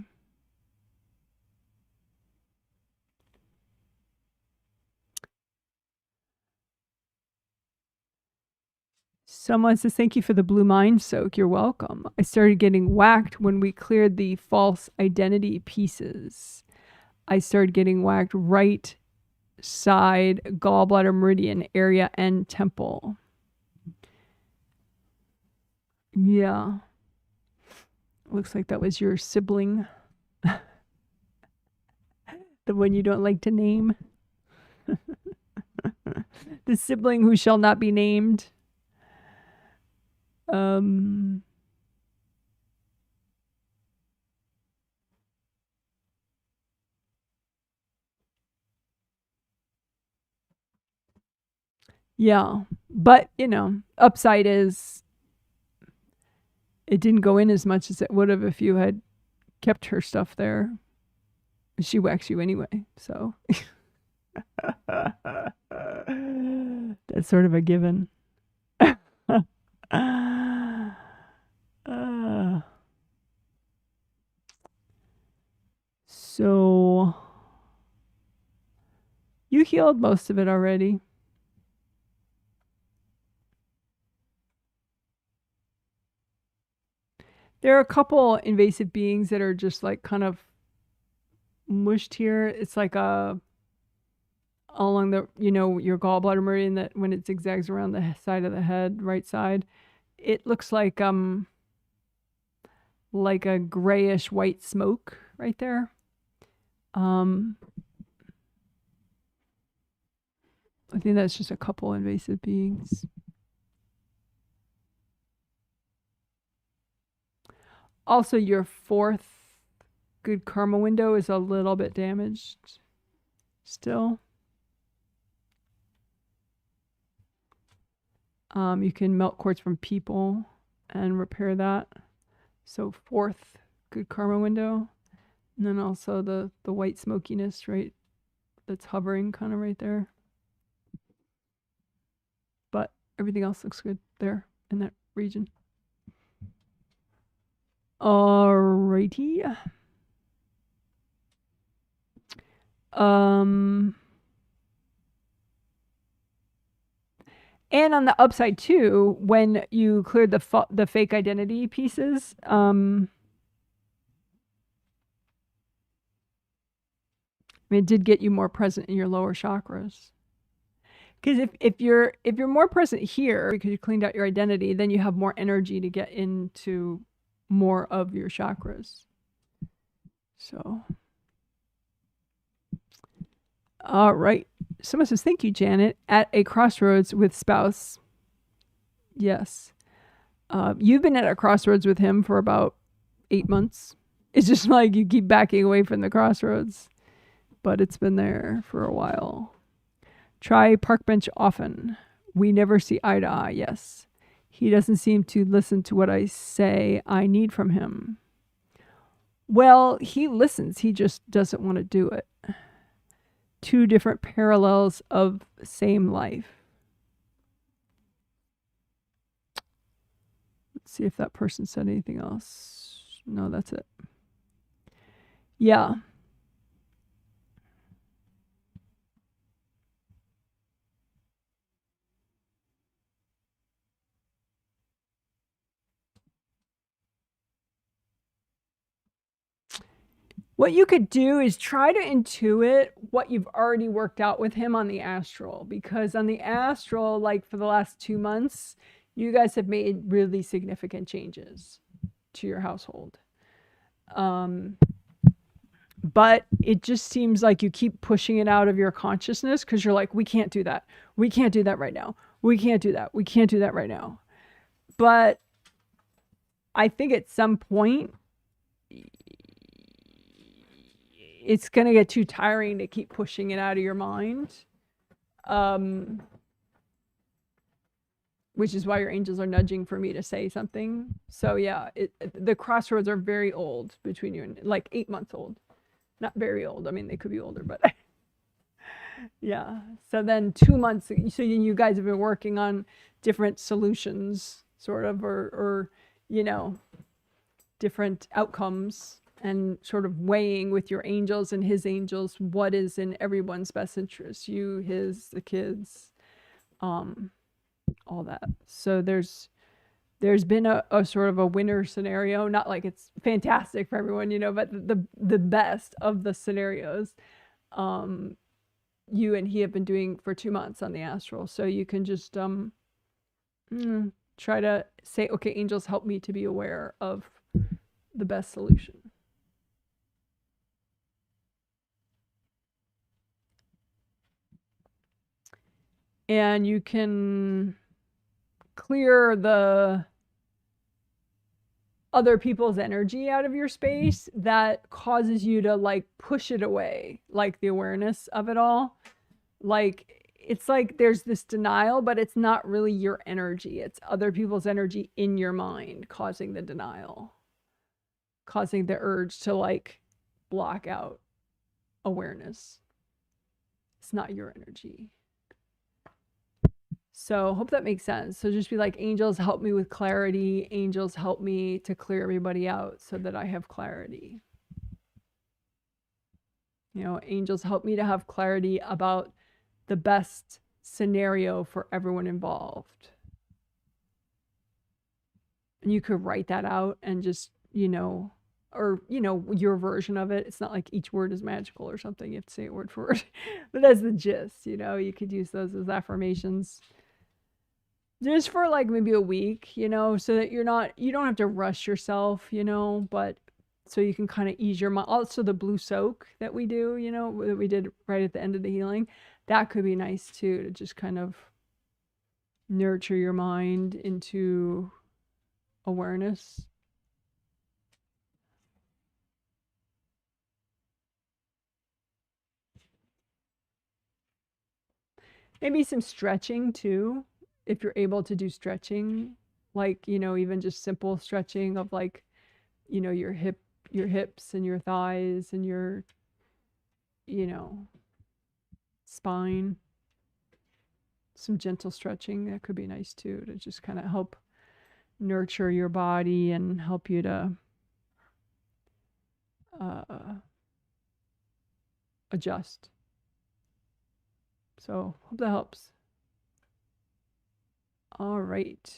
Someone says, thank you for the blue mind soak. You're welcome. I started getting whacked when we cleared the false identity pieces. I started getting whacked right side, gallbladder meridian area, and temple. Yeah. Looks like that was your sibling. The one you don't like to name. The sibling who shall not be named. Yeah, but you know, upside is it didn't go in as much as it would have if you had kept her stuff there. She whacks you anyway, so that's sort of a given. So you healed most of it already. There are a couple invasive beings that are just like kind of mushed here. It's like along the, you know, your gallbladder meridian, that when it zigzags around the side of the head, right side, it looks like a grayish white smoke right there. I think that's just a couple invasive beings. Also, your 4th good karma window is a little bit damaged still. You can melt quartz from people and repair that. So 4th good karma window. And then also the white smokiness, right? That's hovering kind of right there. But everything else looks good there in that region. Alrighty. And on the upside too, when you cleared the fake identity pieces, it did get you more present in your lower chakras. Because if you're more present here because you cleaned out your identity, then you have more energy to get into more of your chakras. So, all right. Someone says, thank you, Janet. At a crossroads with spouse. Yes. You've been at a crossroads with him for about 8 months. It's just like you keep backing away from the crossroads, but it's been there for a while. Try park bench often. We never see eye to eye. Yes. He doesn't seem to listen to what I say I need from him. Well, he listens. He just doesn't want to do it. 2 different parallels of same life. Let's see if that person said anything else. No, that's it. Yeah. What you could do is try to intuit what you've already worked out with him on the astral, because on the astral, like for the last 2 months, you guys have made really significant changes to your household. But it just seems like you keep pushing it out of your consciousness because you're like, we can't do that. We can't do that right now. We can't do that. We can't do that right now. But I think at some point, it's going to get too tiring to keep pushing it out of your mind. Which is why your angels are nudging for me to say something. So yeah, the crossroads are very old between you and like 8 months old. Not very old. I mean, they could be older, but yeah. So then 2 months, so you guys have been working on different solutions, sort of, or different outcomes, and sort of weighing with your angels and his angels what is in everyone's best interest, you, his, the kids, all that. So there's been a sort of a winner scenario, not like it's fantastic for everyone, but the best of the scenarios you and he have been doing for 2 months on the astral. So you can just try to say, okay, angels, help me to be aware of the best solution. And you can clear the other people's energy out of your space that causes you to like push it away, like the awareness of it all. Like, it's like there's this denial, but it's not really your energy. It's other people's energy in your mind causing the denial, causing the urge to like block out awareness. It's not your energy. So hope that makes sense. So just be like, angels, help me with clarity. Angels, help me to clear everybody out so that I have clarity. Angels, help me to have clarity about the best scenario for everyone involved. And you could write that out and just, or, your version of it. It's not like each word is magical or something. You have to say it word for word. But that's the gist, you could use those as affirmations. Just for like maybe a week, so that you don't have to rush yourself, but so you can kind of ease your mind. Also the blue soak that we do, that we did right at the end of the healing, that could be nice too, to just kind of nurture your mind into awareness. Maybe some stretching too, if you're able to do stretching, like, even just simple stretching of like, your hips and your thighs and your, spine. Some gentle stretching, that could be nice too, to just kind of help nurture your body and help you to adjust. So hope that helps. All right.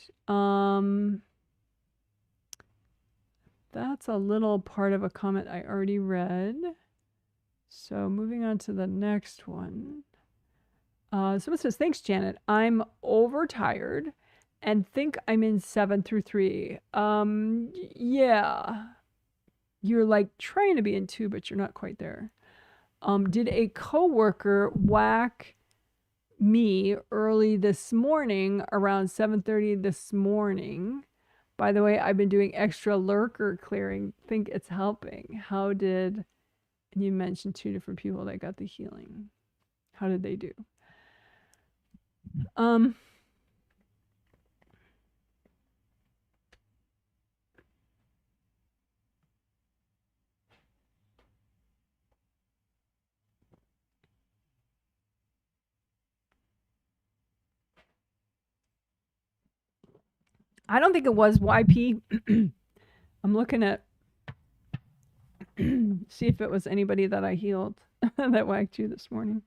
That's a little part of a comment I already read. So moving on to the next one. Someone says, thanks, Janet. I'm overtired and think I'm in 7 through 3. Yeah. You're like trying to be in 2, but you're not quite there. Did a coworker whack me early this morning around 7:30 this morning? By the way, I've been doing extra lurker clearing. Think it's helping. How did, and you mentioned 2 different people that got the healing. How did they do? I don't think it was YP. I'm looking at see if it was anybody that I healed that whacked you this morning.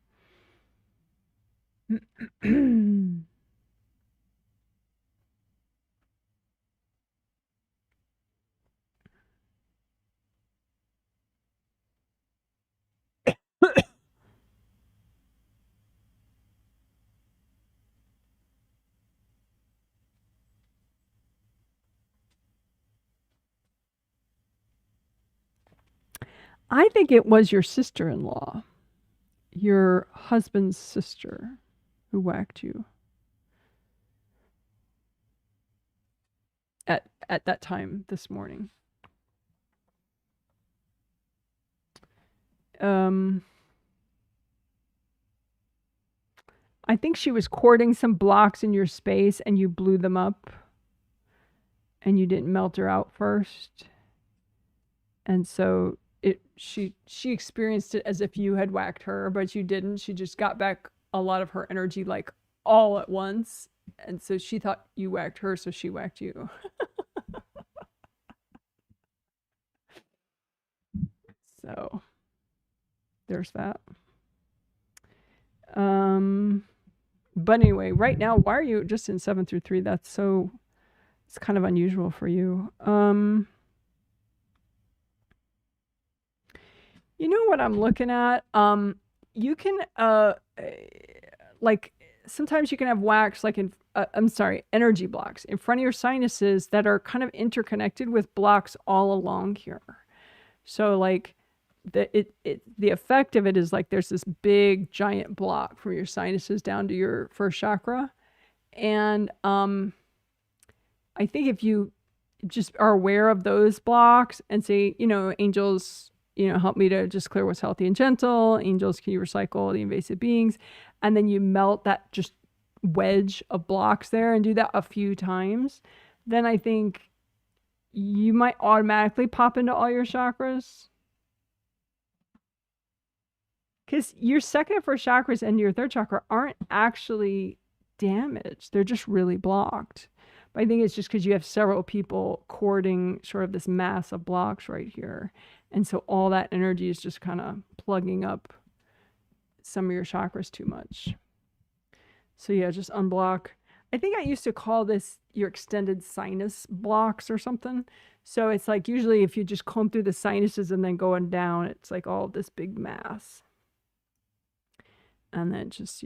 I think it was your sister-in-law, your husband's sister, who whacked you at that time this morning. I think she was courting some blocks in your space and you blew them up and you didn't melt her out first. And so she experienced it as if you had whacked her, but you didn't. She just got back a lot of her energy like all at once. And so she thought you whacked her, so she whacked you. So there's that. But anyway, right now, why are you just in 7 through 3? It's kind of unusual for you. You know what I'm looking at? You can, like, sometimes you can have wax, like energy blocks in front of your sinuses that are kind of interconnected with blocks all along here. So like, the effect of it is like there's this big giant block from your sinuses down to your first chakra. And I think if you just are aware of those blocks and say, angels, help me to just clear what's healthy and gentle. Angels, can you recycle the invasive beings? And then you melt that just wedge of blocks there and do that a few times. Then I think you might automatically pop into all your chakras. Because your second and first chakras and your third chakra aren't actually damaged. They're just really blocked. But I think it's just because you have several people courting sort of this mass of blocks right here. And so all that energy is just kind of plugging up some of your chakras too much. So yeah, just unblock. I think I used to call this your extended sinus blocks or something. So it's like usually if you just comb through the sinuses and then going down, it's like all this big mass. And then just,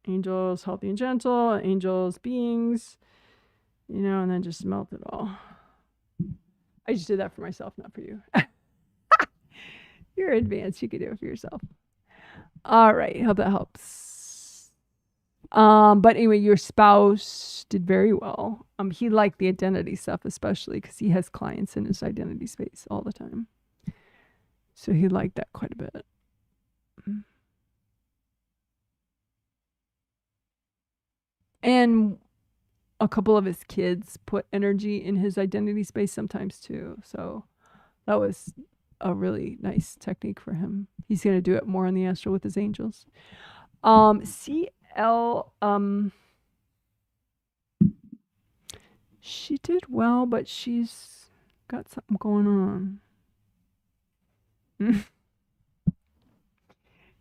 angels, healthy and gentle, angels, beings, and then just melt it all. I just did that for myself, not for you. You're advanced. You can do it for yourself. All right. Hope that helps. But anyway, your spouse did very well. He liked the identity stuff, especially because he has clients in his identity space all the time. So he liked that quite a bit. And a couple of his kids put energy in his identity space sometimes too. So that was a really nice technique for him. He's going to do it more on the astral with his angels. CL, she did well, but she's got something going on.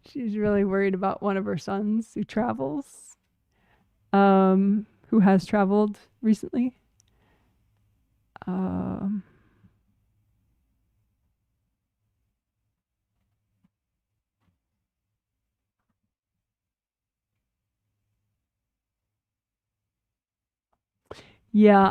She's really worried about one of her sons who travels. who has traveled recently. Um, yeah,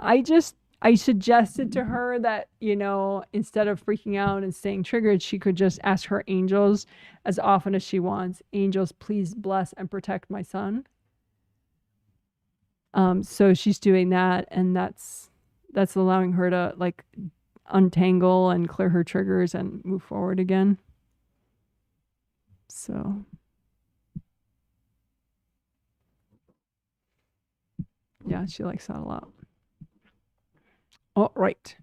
I suggested to her that, you know, instead of freaking out and staying triggered, she could just ask her angels as often as she wants. Angels, please bless and protect my son. So she's doing that, and that's allowing her to like untangle and clear her triggers and move forward again. So yeah, she likes that a lot. All right.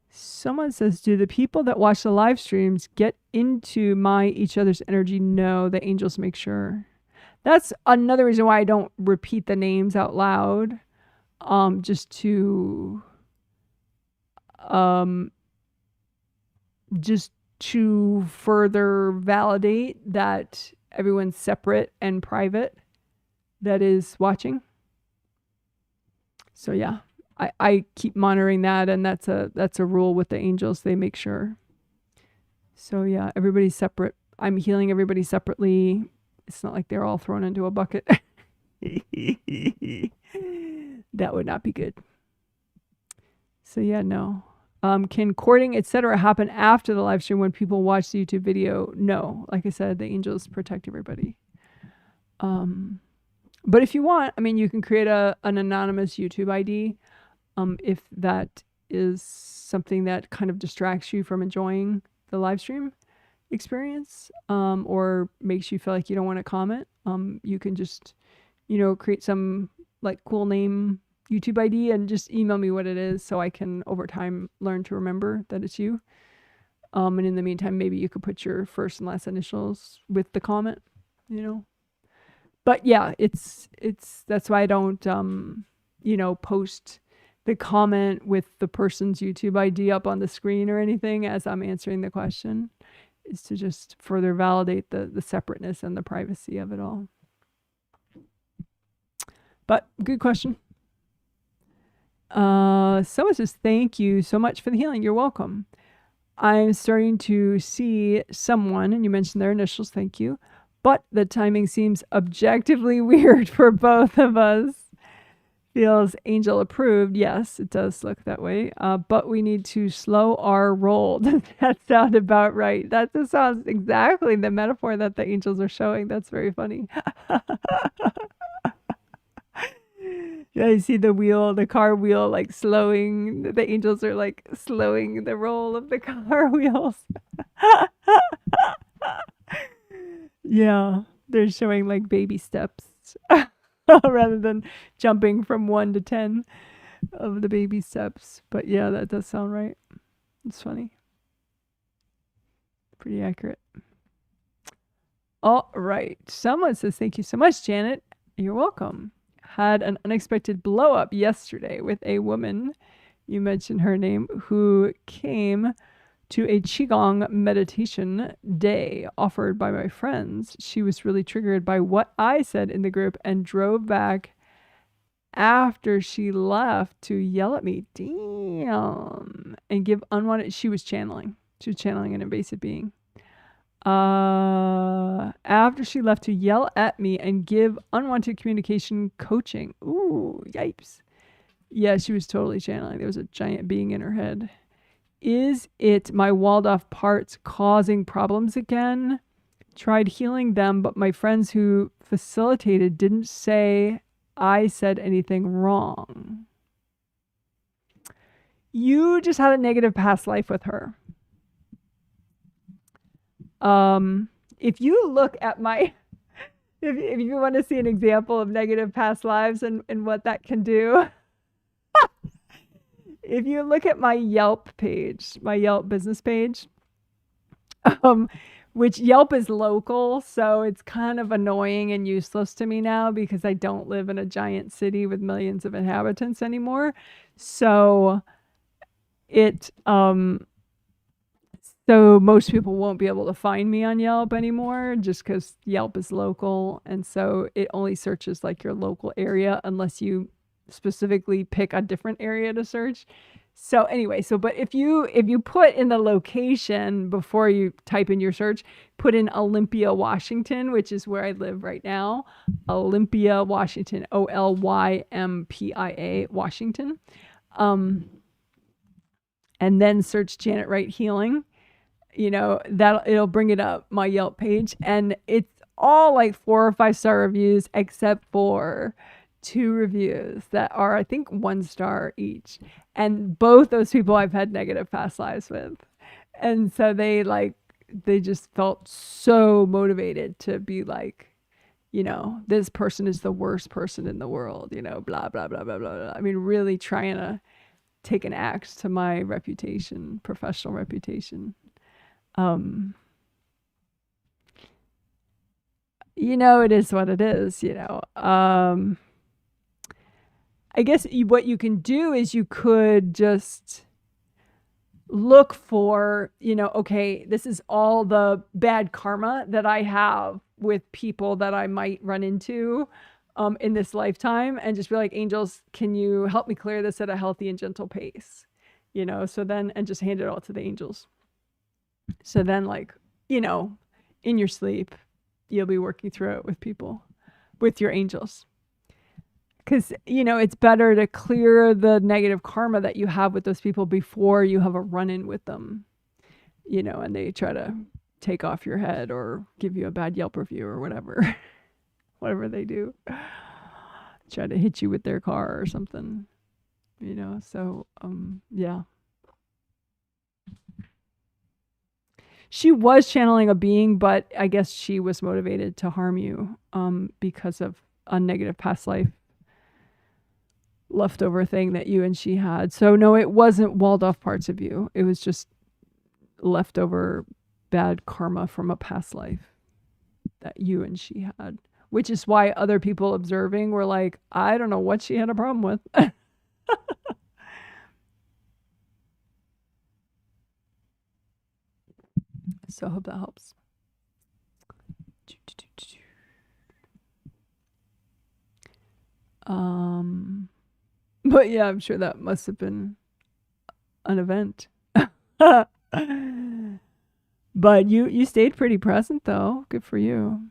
Someone says, do the people that watch the live streams get into each other's energy? No, the angels make sure. That's another reason why I don't repeat the names out loud. Just to further validate that everyone's separate and private that is watching. So yeah, I keep monitoring that, and that's a rule with the angels. They make sure. So yeah, everybody's separate. I'm healing everybody separately. It's not like they're all thrown into a bucket. That would not be good. So yeah, no. Can courting, etc., happen after the live stream when people watch the YouTube video? No. Like I said, the angels protect everybody. But if you want, I mean, you can create an anonymous YouTube ID if that is something that kind of distracts you from enjoying the live stream experience, or makes you feel like you don't want to comment. You can just, you know, create some like cool name YouTube ID and just email me what it is so I can over time learn to remember that it's you. And in the meantime, maybe you could put your first and last initials with the comment, you know. But yeah, it's that's why I don't you know, post the comment with the person's YouTube ID up on the screen or anything as I'm answering the question. Is to just further validate the separateness and the privacy of it all. But good question. Someone says, thank you so much for the healing. You're welcome. I'm starting to see someone, and you mentioned their initials, thank you, but the timing seems objectively weird for both of us. Feels angel approved. Yes, it does look that way. But we need to slow our roll. Does that sound about right? That just sounds exactly the metaphor that the angels are showing. That's very funny. Yeah, you see the car wheel like slowing. The angels are like slowing the roll of the car wheels. Yeah, they're showing like baby steps rather than jumping from 1 to 10 of the baby steps. But yeah, that does sound right. It's funny. Pretty accurate. All right. Someone says, thank you so much, Janet. You're welcome. Had an unexpected blow up yesterday with a woman, you mentioned her name, who came to a Qigong meditation day offered by my friends. She was really triggered by what I said in the group and drove back after she left to yell at me, damn, and give unwanted, she was channeling an invasive being. After she left to yell at me and give unwanted communication coaching. Ooh, yipes. Yeah, she was totally channeling. There was a giant being in her head. Is it my walled off parts causing problems again? Tried healing them, but my friends who facilitated didn't say I said anything wrong. You just had a negative past life with her. If you look at my, if you want to see an example of negative past lives and what that can do, if you look at my Yelp page, my Yelp business page, which Yelp is local, so it's kind of annoying and useless to me now because I don't live in a giant city with millions of inhabitants anymore. So it, So most people won't be able to find me on Yelp anymore just because Yelp is local. And so it only searches like your local area unless you specifically pick a different area to search. So anyway, but if you put in the location before you type in your search, put in Olympia, Washington, which is where I live right now. Olympia, Washington, Olympia, Washington. And then search Janet Wright Healing. That it'll bring it up my Yelp page, and it's all like 4 or 5 star reviews except for 2 reviews that are, I think, 1 star each, and both those people I've had negative past lives with, and so they just felt so motivated to be like, this person is the worst person in the world, blah blah blah blah blah. I mean, really trying to take an axe to my reputation, professional reputation. It is what it is, I guess what you can do is you could just look for, okay, this is all the bad karma that I have with people that I might run into in this lifetime, and just be like, angels, can you help me clear this at a healthy and gentle pace? So then, and just hand it all to the angels. So then, in your sleep, you'll be working through it with people, with your angels. Because, it's better to clear the negative karma that you have with those people before you have a run-in with them, and they try to take off your head or give you a bad Yelp review or whatever, whatever they do. Try to hit you with their car or something, so, yeah. She was channeling a being, but I guess she was motivated to harm you because of a negative past life leftover thing that you and she had. So no, it wasn't walled off parts of you. It was just leftover bad karma from a past life that you and she had, which is why other people observing were like, I don't know what she had a problem with. So I hope that helps. But yeah, I'm sure that must have been an event. But you stayed pretty present though. Good for you.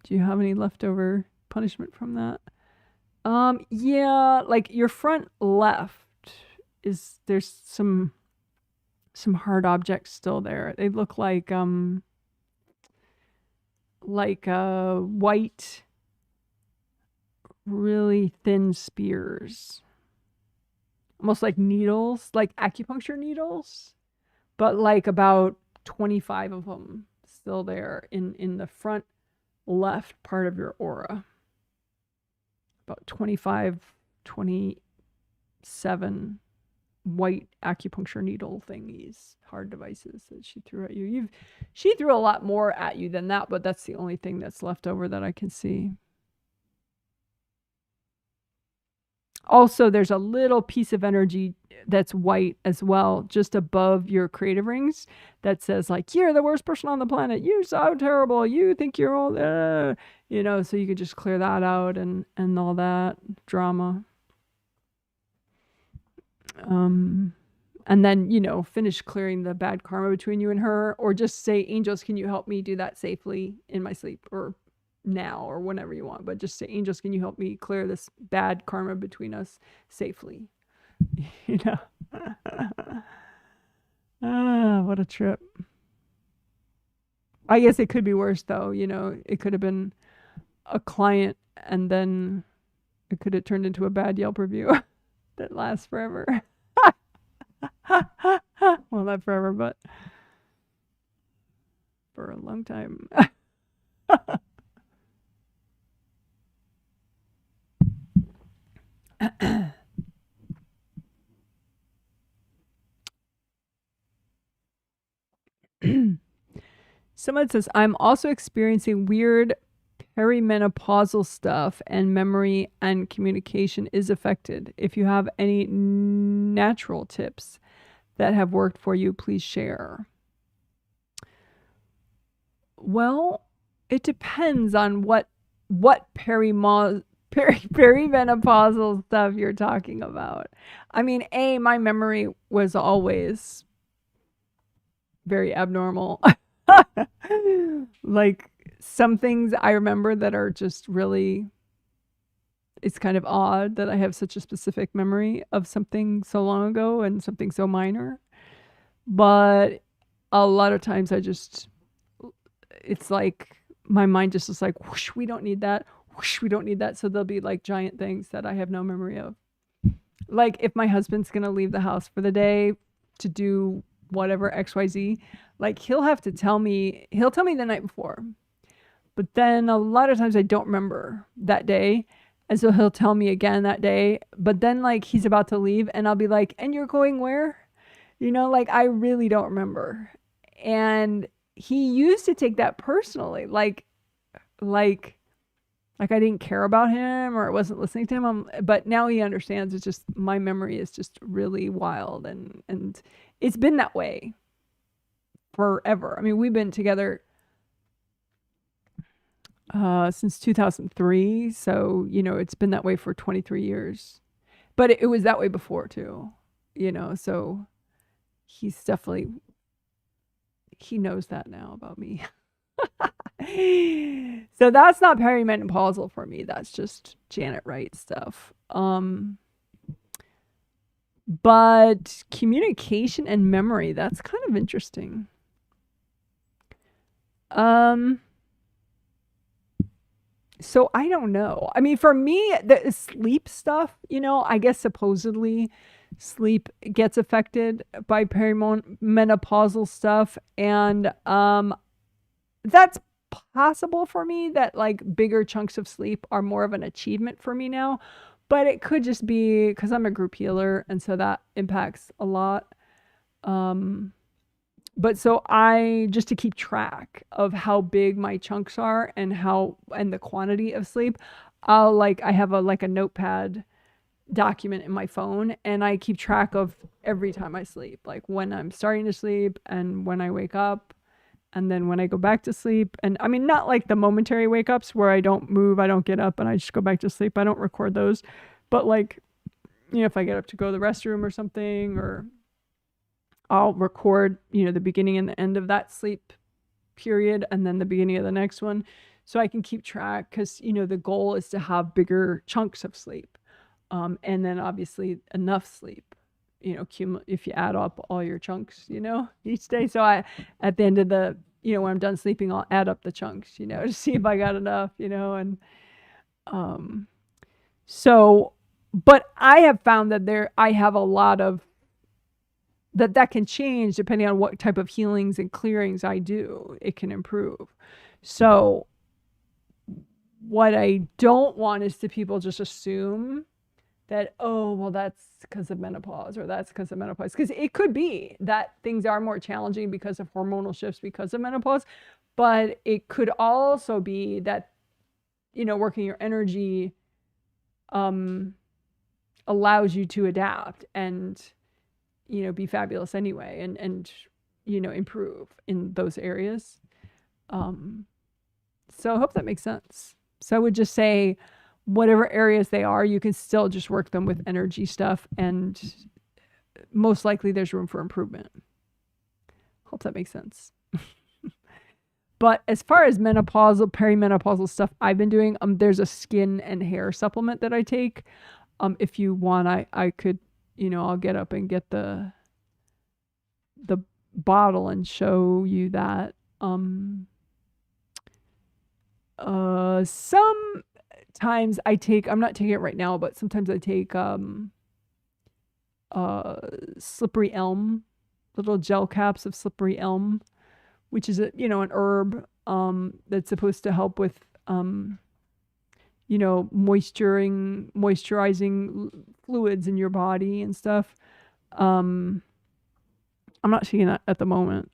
Do you have any leftover punishment from that? Yeah, like your front left there's some hard objects still there. They look like white, really thin spears. Almost like needles, like acupuncture needles, but like about 25 of them still there in the front left part of your aura. About 25, 27 white acupuncture needle thingies, hard devices that she threw at you. She threw a lot more at you than that, but that's the only thing that's left over that I can see. Also, there's a little piece of energy that's white as well, just above your creative rings, that says like, you're the worst person on the planet. You're so terrible. You think you're all, so you could just clear that out and all that drama. And then, finish clearing the bad karma between you and her, or just say, angels, can you help me do that safely in my sleep, or now, or whenever you want, but just say, angels, can you help me clear this bad karma between us safely? What a trip. I guess it could be worse though. It could have been a client and then it could have turned into a bad Yelp review that lasts forever. Well, not forever, but for a long time. Someone says, I'm also experiencing weird perimenopausal stuff and memory and communication is affected. If you have any natural tips that have worked for you, please share. Well, it depends on what perimenopausal stuff you're talking about. I mean, my memory was always very abnormal. Like some things I remember that are just really, it's kind of odd that I have such a specific memory of something so long ago and something so minor. But a lot of times it's like my mind just is like, whoosh, we don't need that. Whoosh, we don't need that. So there'll be like giant things that I have no memory of. Like if my husband's going to leave the house for the day to do whatever XYZ, like he'll tell me the night before. But then a lot of times I don't remember that day. And so he'll tell me again that day. But then like he's about to leave and I'll be like, and you're going where? Like I really don't remember. And he used to take that personally, like I didn't care about him or I wasn't listening to him. But now he understands. It's just my memory is just really wild, and it's been that way forever. I mean, we've been together since 2003, so it's been that way for 23 years. But it was that way before too, So he's definitely, he knows that now about me. So that's not perimenopausal for me. That's just Janet Wright stuff. But communication and memory, that's kind of interesting. So I don't know. I mean, for me, the sleep stuff, I guess supposedly sleep gets affected by perimenopausal stuff. And that's possible for me, that like bigger chunks of sleep are more of an achievement for me now. But it could just be because I'm a group healer, and so that impacts a lot. But so just to keep track of how big my chunks are and the quantity of sleep, I have a notepad document in my phone, and I keep track of every time I sleep, like when I'm starting to sleep and when I wake up, and then when I go back to sleep. And I mean, not like the momentary wake ups where I don't move, I don't get up and I just go back to sleep. I don't record those. But like, if I get up to go to the restroom or something, or I'll record, the beginning and the end of that sleep period and then the beginning of the next one. So I can keep track, because, the goal is to have bigger chunks of sleep. And then obviously enough sleep, if you add up all your chunks, each day. So at the end of the, when I'm done sleeping, I'll add up the chunks, to see if I got enough, and, so, but I have found that I have a lot of, that can change depending on what type of healings and clearings I do. It can improve. So what I don't want is to people just assume that, oh, well, that's because of menopause, or that's because of menopause. Because it could be that things are more challenging because of hormonal shifts because of menopause. But it could also be that, working your energy allows you to adapt and, be fabulous anyway, and improve in those areas. So I hope that makes sense. So I would just say, whatever areas they are, you can still just work them with energy stuff, and most likely there's room for improvement. Hope that makes sense. But as far as menopausal, perimenopausal stuff I've been doing, there's a skin and hair supplement that I take. If you want, I could, I'll get up and get the bottle and show you that. Sometimes I take, I'm not taking it right now, but sometimes I take slippery elm, little gel caps of slippery elm, which is an herb that's supposed to help with moisturizing fluids in your body and stuff. I'm not seeing that at the moment.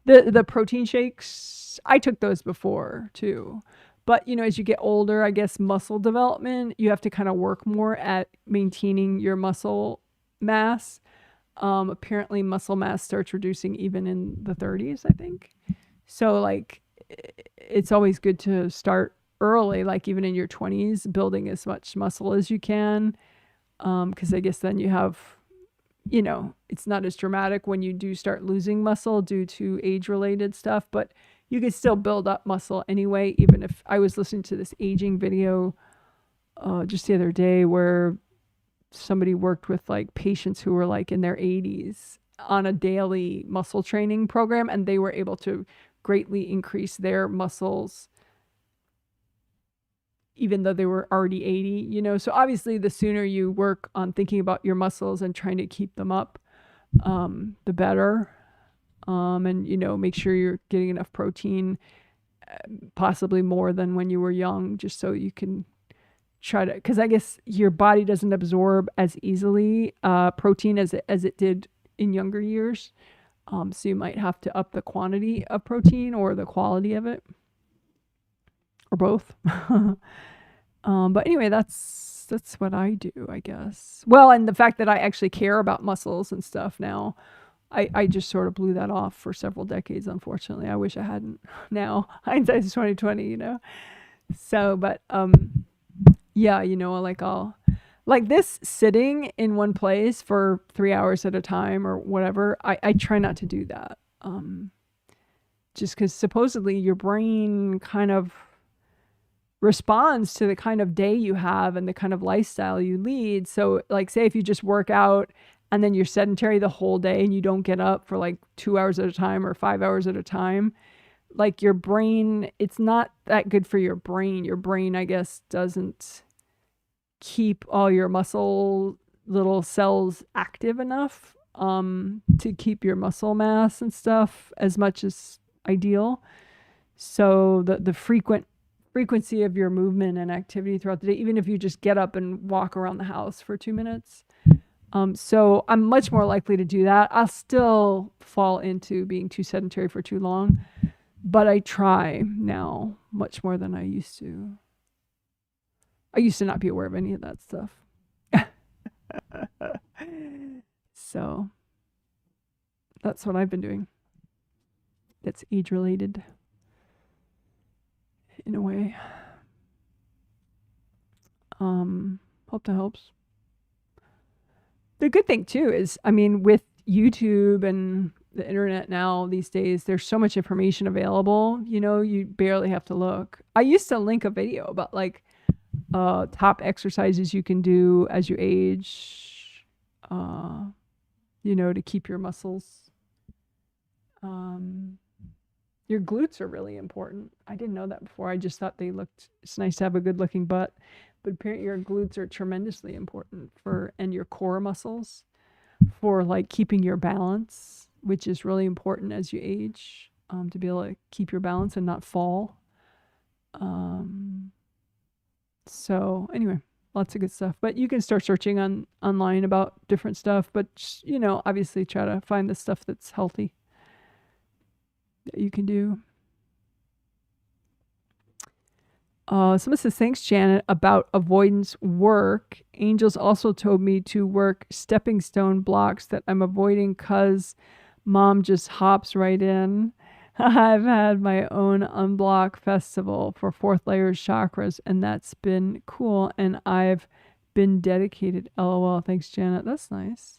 The protein shakes, I took those before too. But, as you get older, I guess muscle development, you have to kind of work more at maintaining your muscle mass. Apparently muscle mass starts reducing even in the 30s, I think. So like it's always good to start early, like even in your 20s, building as much muscle as you can. Because I guess then you have, it's not as dramatic when you do start losing muscle due to age related stuff, but you can still build up muscle anyway. Even if I was listening to this aging video just the other day where somebody worked with like patients who were like in their 80s on a daily muscle training program, and they were able to greatly increase their muscles even though they were already 80. So obviously the sooner you work on thinking about your muscles and trying to keep them up, the better. And make sure you're getting enough protein, possibly more than when you were young, just so you can try to, because I guess your body doesn't absorb as easily protein as it did in younger years. So you might have to up the quantity of protein or the quality of it, or both. But anyway, that's what I do, I guess. Well, and the fact that I actually care about muscles and stuff now, I just sort of blew that off for several decades, unfortunately. I wish I hadn't. Now, hindsight's 2020, So, but yeah, like I'll like this sitting in one place for 3 hours at a time or whatever. I try not to do that. Just because supposedly your brain kind of responds to the kind of day you have and the kind of lifestyle you lead. So like say if you just work out and then you're sedentary the whole day and you don't get up for like 2 hours at a time or 5 hours at a time, like your brain, it's not that good for your brain. Your brain, I guess, doesn't keep all your muscle little cells active enough to keep your muscle mass and stuff as much as ideal. So the frequency of your movement and activity throughout the day, even if you just get up and walk around the house for 2 minutes. So I'm much more likely to do that. I'll still fall into being too sedentary for too long, but I try now much more than I used to. I used to not be aware of any of that stuff. So that's what I've been doing. That's age related in a way. Hope that helps. The good thing too is, I mean, with YouTube and the internet now these days, there's so much information available, you barely have to look. I used to link a video about like top exercises you can do as you age, to keep your muscles. Your glutes are really important. I didn't know that before. I just thought it's nice to have a good looking butt, but apparently your glutes are tremendously important and your core muscles for like keeping your balance, which is really important as you age, to be able to keep your balance and not fall. So anyway, lots of good stuff, but you can start searching online about different stuff, but obviously try to find the stuff that's healthy that you can do. Someone says, thanks, Janet, about avoidance work. Angels also told me to work stepping stone blocks that I'm avoiding because mom just hops right in. I've had my own unblock festival for fourth layers chakras, and that's been cool. And I've been dedicated. LOL. Thanks, Janet. That's nice.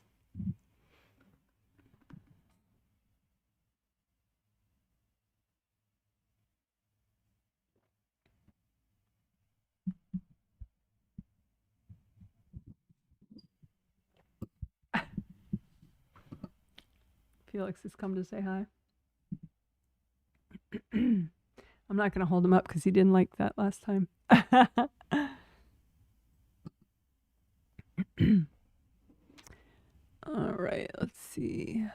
Felix has come to say hi. I'm not going to hold him up because he didn't like that last time. All right, let's see.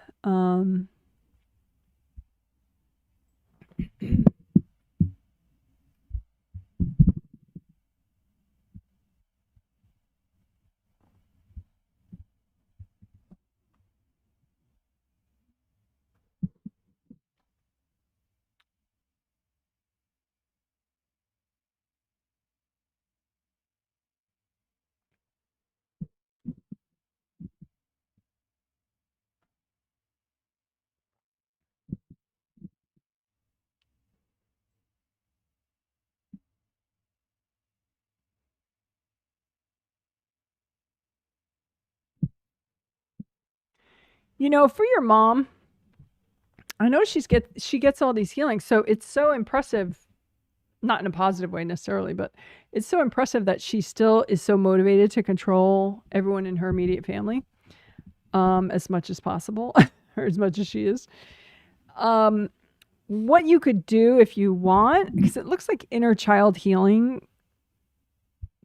You know, for your mom, I know she gets all these healings, so it's so impressive, not in a positive way necessarily, but it's so impressive that she still is so motivated to control everyone in her immediate family, as much as possible, or as much as she is. What you could do if you want, because it looks like inner child healing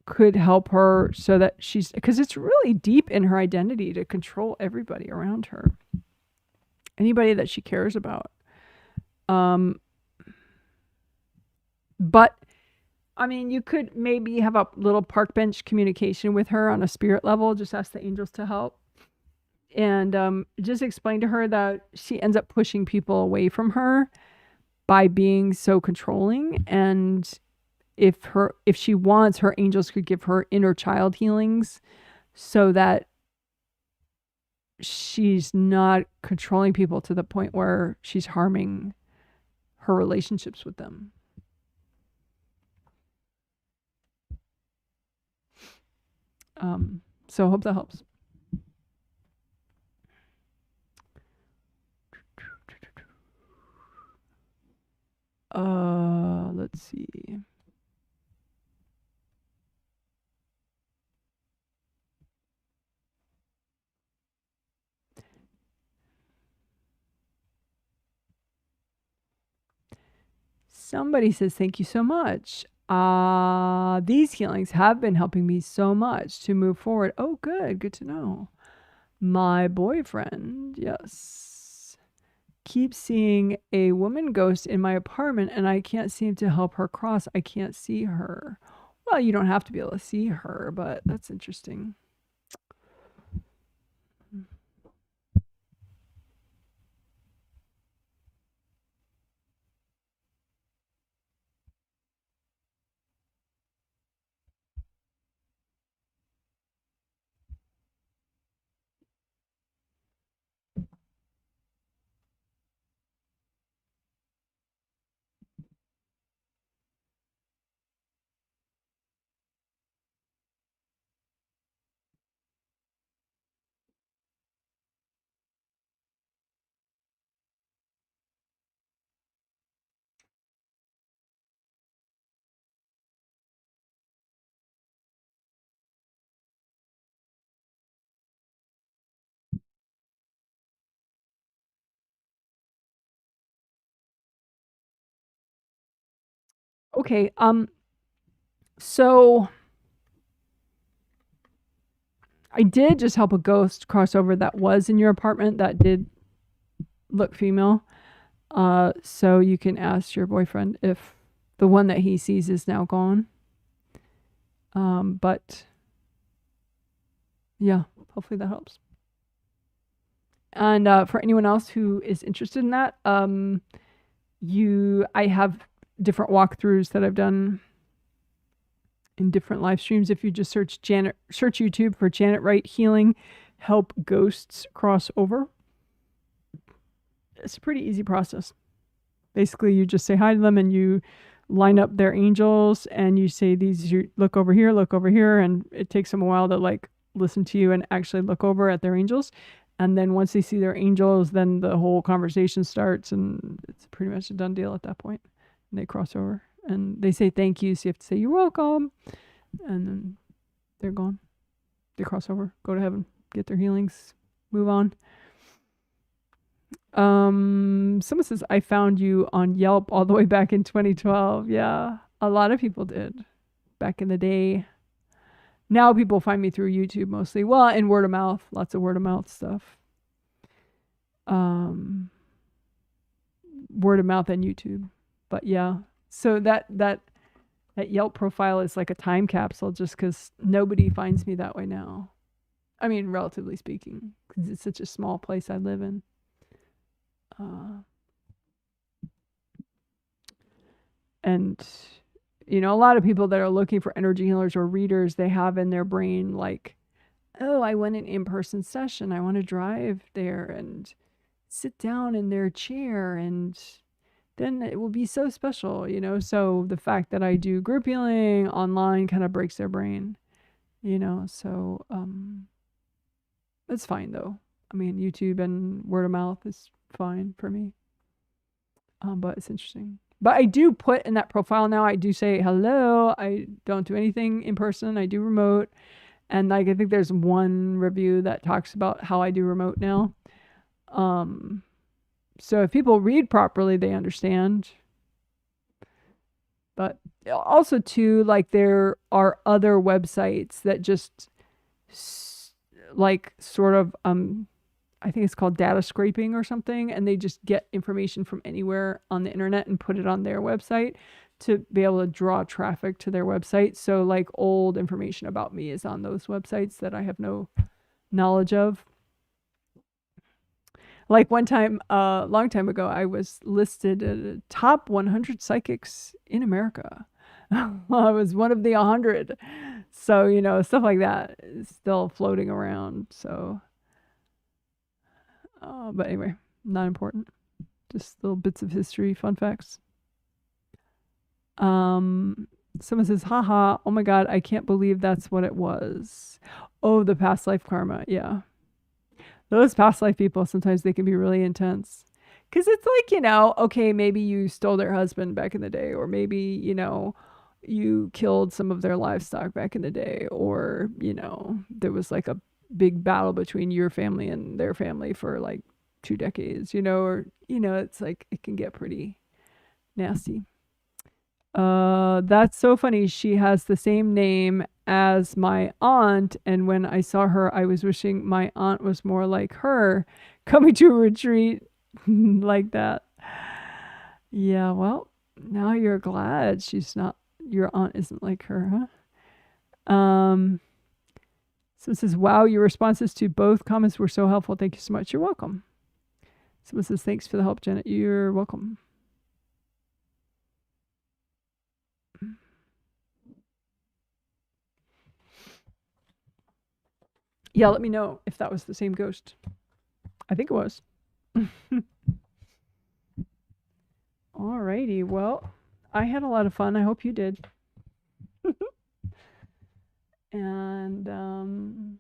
could help her so that because it's really deep in her identity to control everybody around her, anybody that she cares about. But I mean, you could maybe have a little park bench communication with her on a spirit level. Just ask the angels to help. And just explain to her that she ends up pushing people away from her by being so controlling. And if she wants, her angels could give her inner child healings so that she's not controlling people to the point where she's harming her relationships with them. So I hope that helps. Let's see. Somebody says, thank you so much. These healings have been helping me so much to move forward. Oh, good. Good to know. My boyfriend, yes, keeps seeing a woman ghost in my apartment and I can't seem to help her cross. I can't see her. Well, you don't have to be able to see her, but that's interesting. Okay, so I did just help a ghost cross over that was in your apartment that did look female. So you can ask your boyfriend if the one that he sees is now gone. But yeah, hopefully that helps. And for anyone else who is interested in that, I have different walkthroughs that I've done in different live streams. If you just search YouTube for Janet Wright Healing Help Ghosts Cross Over. It's a pretty easy process. Basically, you just say hi to them and you line up their angels and you say look over here, and it takes them a while to like listen to you and actually look over at their angels. And then once they see their angels, then the whole conversation starts and it's pretty much a done deal at that point. And they cross over and they say thank you, so you have to say you're welcome, and then they're gone. They cross over, go to heaven, get their healings, move on. Someone says, I found you on Yelp all the way back in 2012. Yeah, a lot of people did back in the day. Now people find me through YouTube mostly. Well, and word of mouth, lots of word of mouth stuff. Word of mouth and YouTube. But yeah, so that Yelp profile is like a time capsule just because nobody finds me that way now. I mean, relatively speaking, because it's such a small place I live in. And a lot of people that are looking for energy healers or readers, they have in their brain like, oh, I want an in-person session. I want to drive there and sit down in their chair, and then it will be so special, So the fact that I do group healing online kind of breaks their brain, So it's fine though. I mean, YouTube and word of mouth is fine for me. But it's interesting. But I do put in that profile now, I do say, hello, I don't do anything in person. I do remote. And like, I think there's one review that talks about how I do remote now. So if people read properly, they understand. But also too, like there are other websites that just like sort of, I think it's called data scraping or something. And they just get information from anywhere on the internet and put it on their website to be able to draw traffic to their website. So like old information about me is on those websites that I have no knowledge of. Like one time, a long time ago, I was listed at top 100 psychics in America. I was one of the 100. So, you know, stuff like that is still floating around. So, but anyway, not important. Just little bits of history, fun facts. Someone says, haha, oh my God, I can't believe that's what it was. Oh, the past life karma. Yeah. Those past life people, sometimes they can be really intense. Because it's like, you know, okay, maybe you stole their husband back in the day, or maybe, you know, you killed some of their livestock back in the day, or, you know, there was like a big battle between your family and their family for like 2 decades, you know, or, you know, it's like, it can get pretty nasty. That's so funny. She has the same name as my aunt, and when I saw her, I was wishing my aunt was more like her, coming to a retreat like that. Yeah, well, now you're glad she's not, your aunt isn't like her, huh? So it says, wow, your responses to both comments were so helpful. Thank you so much. You're welcome. Someone says, thanks for the help, Janet. You're welcome. Yeah, let me know if that was the same ghost. I think it was. Alrighty, well, I had a lot of fun. I hope you did. And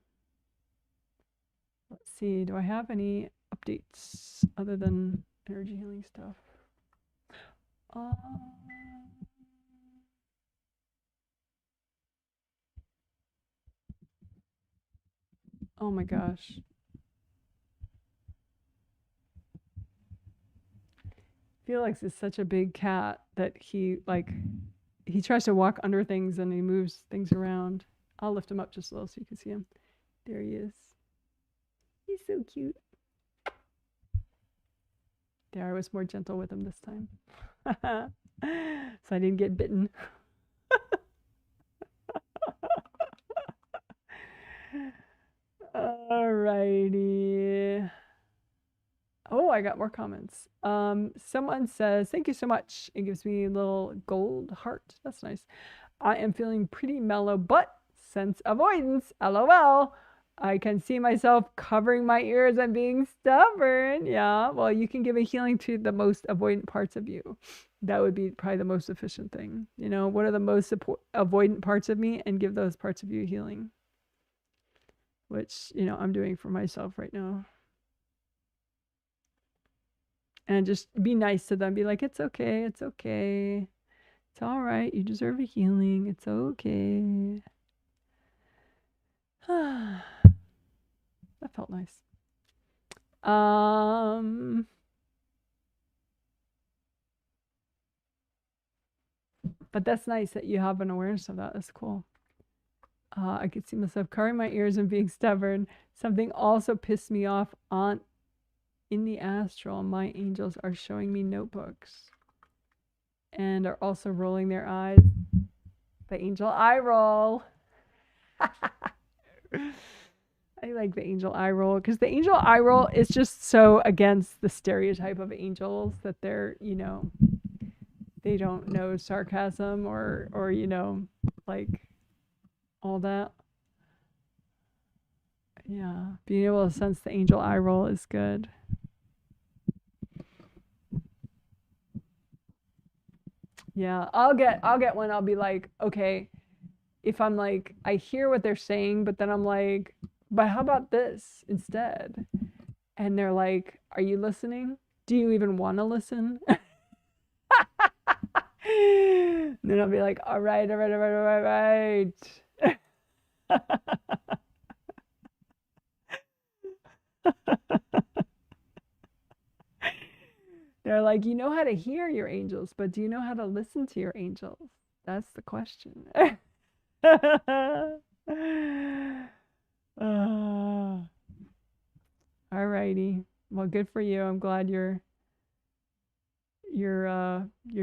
let's see, do I have any updates other than energy healing stuff? Oh my gosh. Felix is such a big cat that he tries to walk under things and he moves things around. I'll lift him up just a little so you can see him. There he is. He's so cute. There, I was more gentle with him this time. So I didn't get bitten. Alrighty. Oh, I got more comments. Someone says, thank you so much. It gives me a little gold heart. That's nice. I am feeling pretty mellow, but sense avoidance. LOL. I can see myself covering my ears and being stubborn. Yeah, well, you can give a healing to the most avoidant parts of you. That would be probably the most efficient thing. You know, what are the most avoidant parts of me, and give those parts of you healing. Which, you know, I'm doing for myself right now. And just be nice to them. Be like, it's okay. It's okay. It's all right. You deserve a healing. It's okay. That felt nice. But that's nice that you have an awareness of that. That's cool. I could see myself covering my ears and being stubborn. Something also pissed me off in the astral. My angels are showing me notebooks and are also rolling their eyes. The angel eye roll. I like the angel eye roll because the angel eye roll is just so against the stereotype of angels that they're, you know, they don't know sarcasm or you know, like all that. Yeah, being able to sense the angel eye roll is good. Yeah, I'll get one. I'll be like, okay, if I'm like, I hear what they're saying, but then I'm like, but how about this instead? And they're like, are you listening? Do you even want to listen? And then I'll be like, all right, all right, all right, all right, all right. They're like, you know how to hear your angels, but do you know how to listen to your angels? That's the question. All righty. Well, good for you. I'm glad you're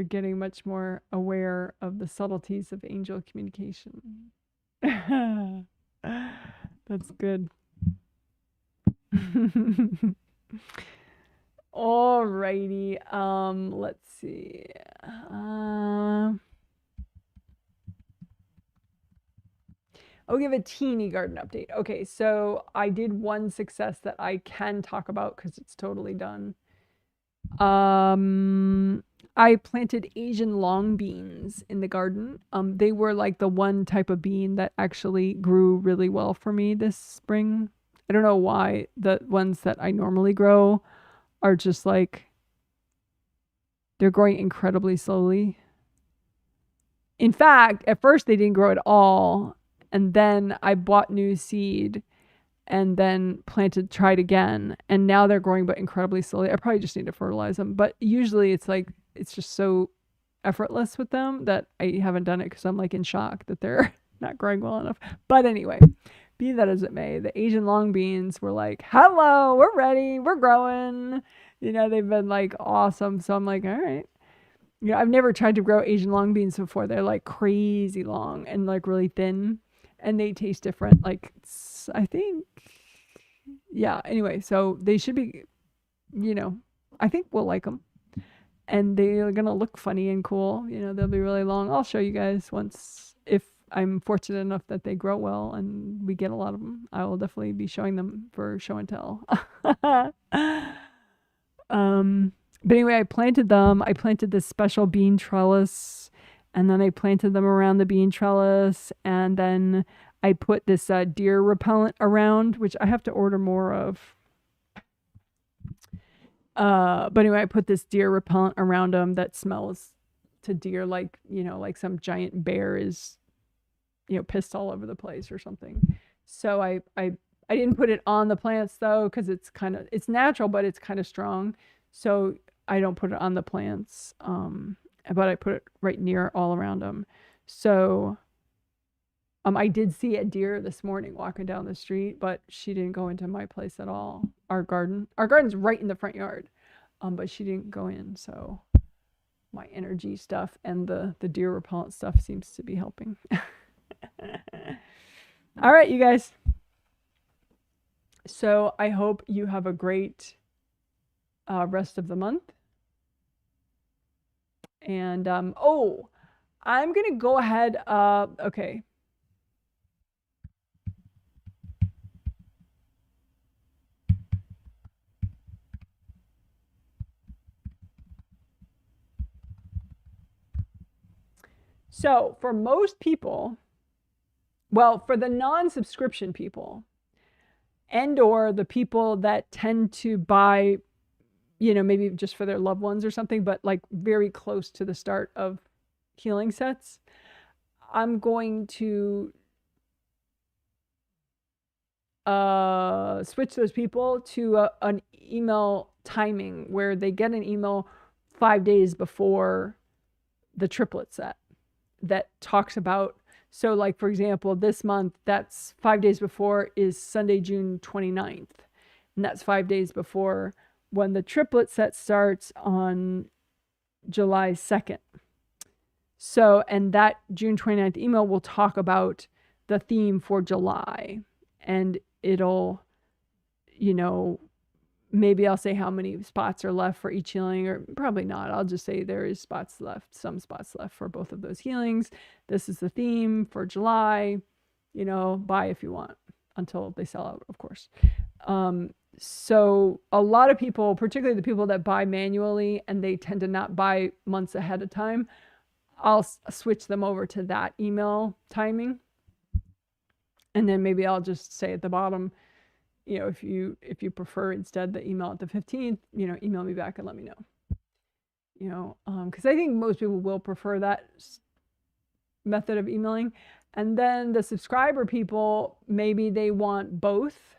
getting much more aware of the subtleties of angel communication. That's good. All righty. Let's see. I'll give a teeny garden update. Okay, so I did one success that I can talk about because it's totally done. I planted Asian long beans in the garden. They were like the one type of bean that actually grew really well for me this spring. I don't know why the ones that I normally grow are just like, they're growing incredibly slowly. In fact, at first they didn't grow at all. And then I bought new seed and then tried again. And now they're growing, but incredibly slowly. I probably just need to fertilize them. But usually it's like, it's just so effortless with them that I haven't done it because I'm like in shock that they're not growing well enough. But anyway, be that as it may, the Asian long beans were like, hello, we're ready, we're growing. You know, they've been like awesome. So I'm like, all right. You know, I've never tried to grow Asian long beans before. They're like crazy long and like really thin. And they taste different. Like, I think, yeah. Anyway, so they should be, you know, I think we'll like them. And they're going to look funny and cool. You know, they'll be really long. I'll show you guys once, if I'm fortunate enough that they grow well and we get a lot of them. I will definitely be showing them for show and tell. But anyway, I planted them. I planted this special bean trellis. And then I planted them around the bean trellis. And then I put this deer repellent around, which I have to order more of. But anyway, I put this deer repellent around them that smells to deer like, you know, like some giant bear is, you know, pissed all over the place or something. So I didn't put it on the plants though, because it's natural, but it's kind of strong. So I don't put it on the plants. But I put it right near all around them. So I did see a deer this morning walking down the street, but she didn't go into my place at all. Our garden's right in the front yard. But she didn't go in. So my energy stuff and the deer repellent stuff seems to be helping. All right, you guys. So I hope you have a great rest of the month. And, I'm going to go ahead. Okay. So for most people, well, for the non-subscription people and or the people that tend to buy, you know, maybe just for their loved ones or something, but like very close to the start of healing sets, I'm going to switch those people to an email timing where they get an email 5 days before the triplet set that talks about, so like for example, this month, that's 5 days before is Sunday, June 29th. And that's 5 days before when the triplet set starts on July 2nd. So, and that June 29th email will talk about the theme for July. And it'll, you know, maybe I'll say how many spots are left for each healing, or probably not. I'll just say there is some spots left for both of those healings. This is the theme for July, you know, buy if you want until they sell out, of course. So a lot of people, particularly the people that buy manually and they tend to not buy months ahead of time, I'll switch them over to that email timing. And then maybe I'll just say at the bottom, you know, if you prefer instead the email at the 15th, you know, email me back and let me know. You know, because I think most people will prefer that method of emailing. And then the subscriber people, maybe they want both,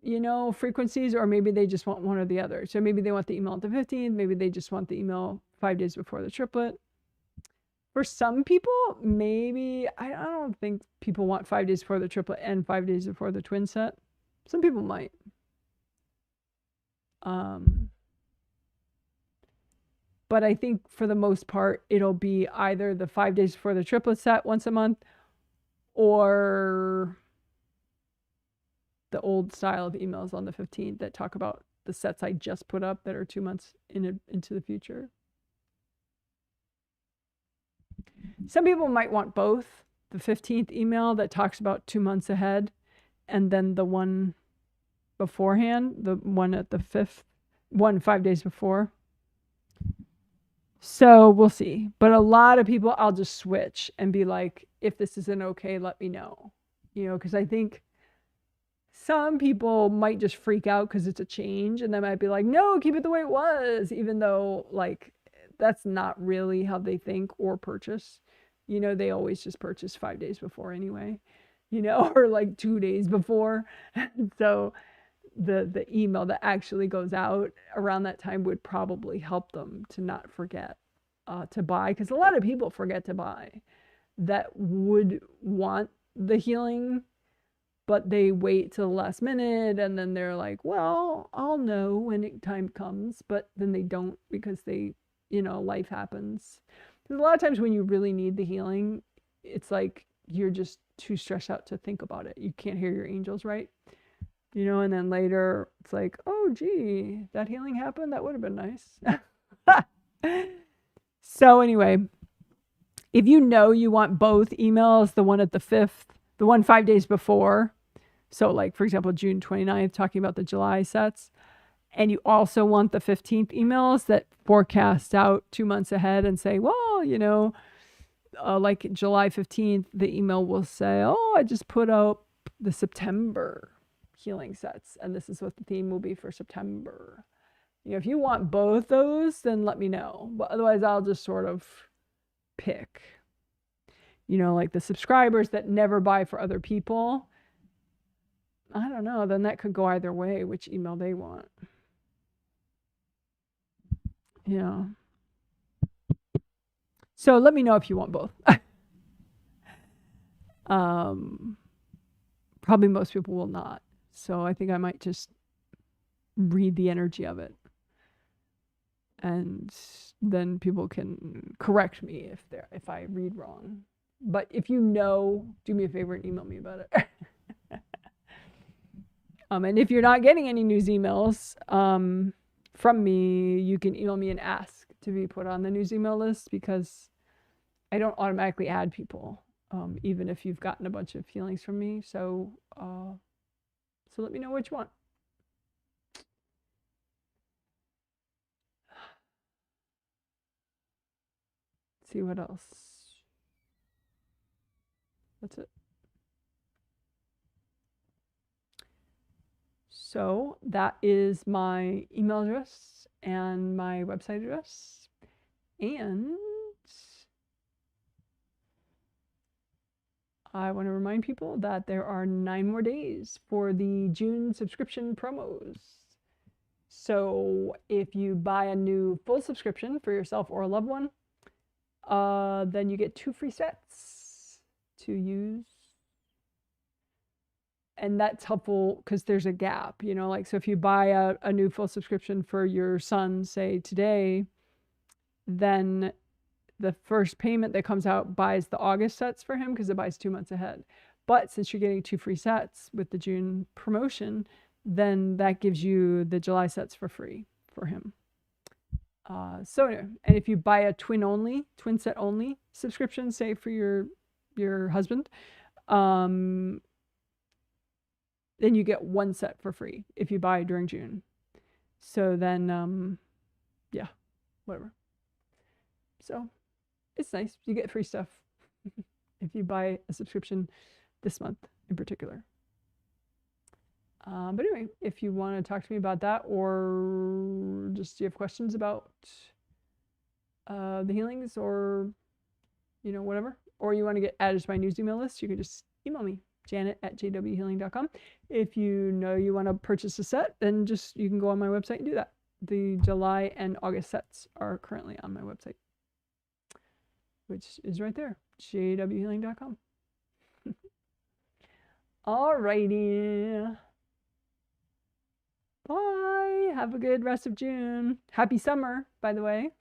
you know, frequencies, or maybe they just want one or the other. So maybe they want the email at the 15th, maybe they just want the email 5 days before the triplet. For some people, maybe, I don't think people want 5 days before the triplet and 5 days before the twin set. Some people might. But I think for the most part, it'll be either the 5 days before the triplet set once a month, or the old style of emails on the 15th that talk about the sets I just put up that are 2 months into the future. Some people might want both. The 15th email that talks about 2 months ahead, and then the one beforehand, the one at the 5th, 5 days before. So we'll see. But a lot of people, I'll just switch and be like, if this isn't okay, let me know. You know, because I think some people might just freak out because it's a change, and they might be like, no, keep it the way it was, even though, like, that's not really how they think or purchase. You know, they always just purchase 5 days before anyway, you know, or like 2 days before. So the email that actually goes out around that time would probably help them to not forget to buy, because a lot of people forget to buy that would want the healing, but they wait till the last minute, and then they're like, well, I'll know when time comes, but then they don't, because they, you know, life happens. Because a lot of times when you really need the healing, it's like you're just too stressed out to think about it. You can't hear your angels, right? You know, and then later it's like, oh, gee, that healing happened. That would have been nice. So anyway, if you know you want both emails, the one at the 5th, the one 5 days before, so like, for example, June 29th, talking about the July sets, and you also want the 15th emails that forecast out 2 months ahead and say, well, you know, like July 15th, the email will say, oh, I just put out the September healing sets, and this is what the theme will be for September. You know, if you want both those, then let me know. But otherwise, I'll just sort of pick. You know, like the subscribers that never buy for other people, I don't know, then that could go either way, which email they want. Yeah. So let me know if you want both. Probably most people will not. So I think I might just read the energy of it, and then people can correct me if I read wrong. But if you know, do me a favor and email me about it. And if you're not getting any news emails from me, you can email me and ask to be put on the news email list, because I don't automatically add people, even if you've gotten a bunch of healings from me. So let me know what you want. Let's see what else. That's it. So that is my email address and my website address. And I want to remind people that there are 9 more days for the June subscription promos. So if you buy a new full subscription for yourself or a loved one, then you get 2 free sets to use. And that's helpful because there's a gap, you know, like, so if you buy a new full subscription for your son, say today, then the first payment that comes out buys the August sets for him, because it buys 2 months ahead. But since you're getting 2 free sets with the June promotion, then that gives you the July sets for free for him. So anyway, and if you buy a twin set only subscription, say for your husband, then you get 1 set for free if you buy during June. So then, yeah, whatever. So it's nice. You get free stuff if you buy a subscription this month in particular. But anyway, if you want to talk to me about that, or just you have questions about the healings, or whatever, or you want to get added to my news email list, you can just email me, janet@jwhealing.com. If you want to purchase a set, then you can go on my website and do that. The July and August sets are currently on my website, which is right there, jwhealing.com. Alrighty. Bye. Have a good rest of June. Happy summer, by the way.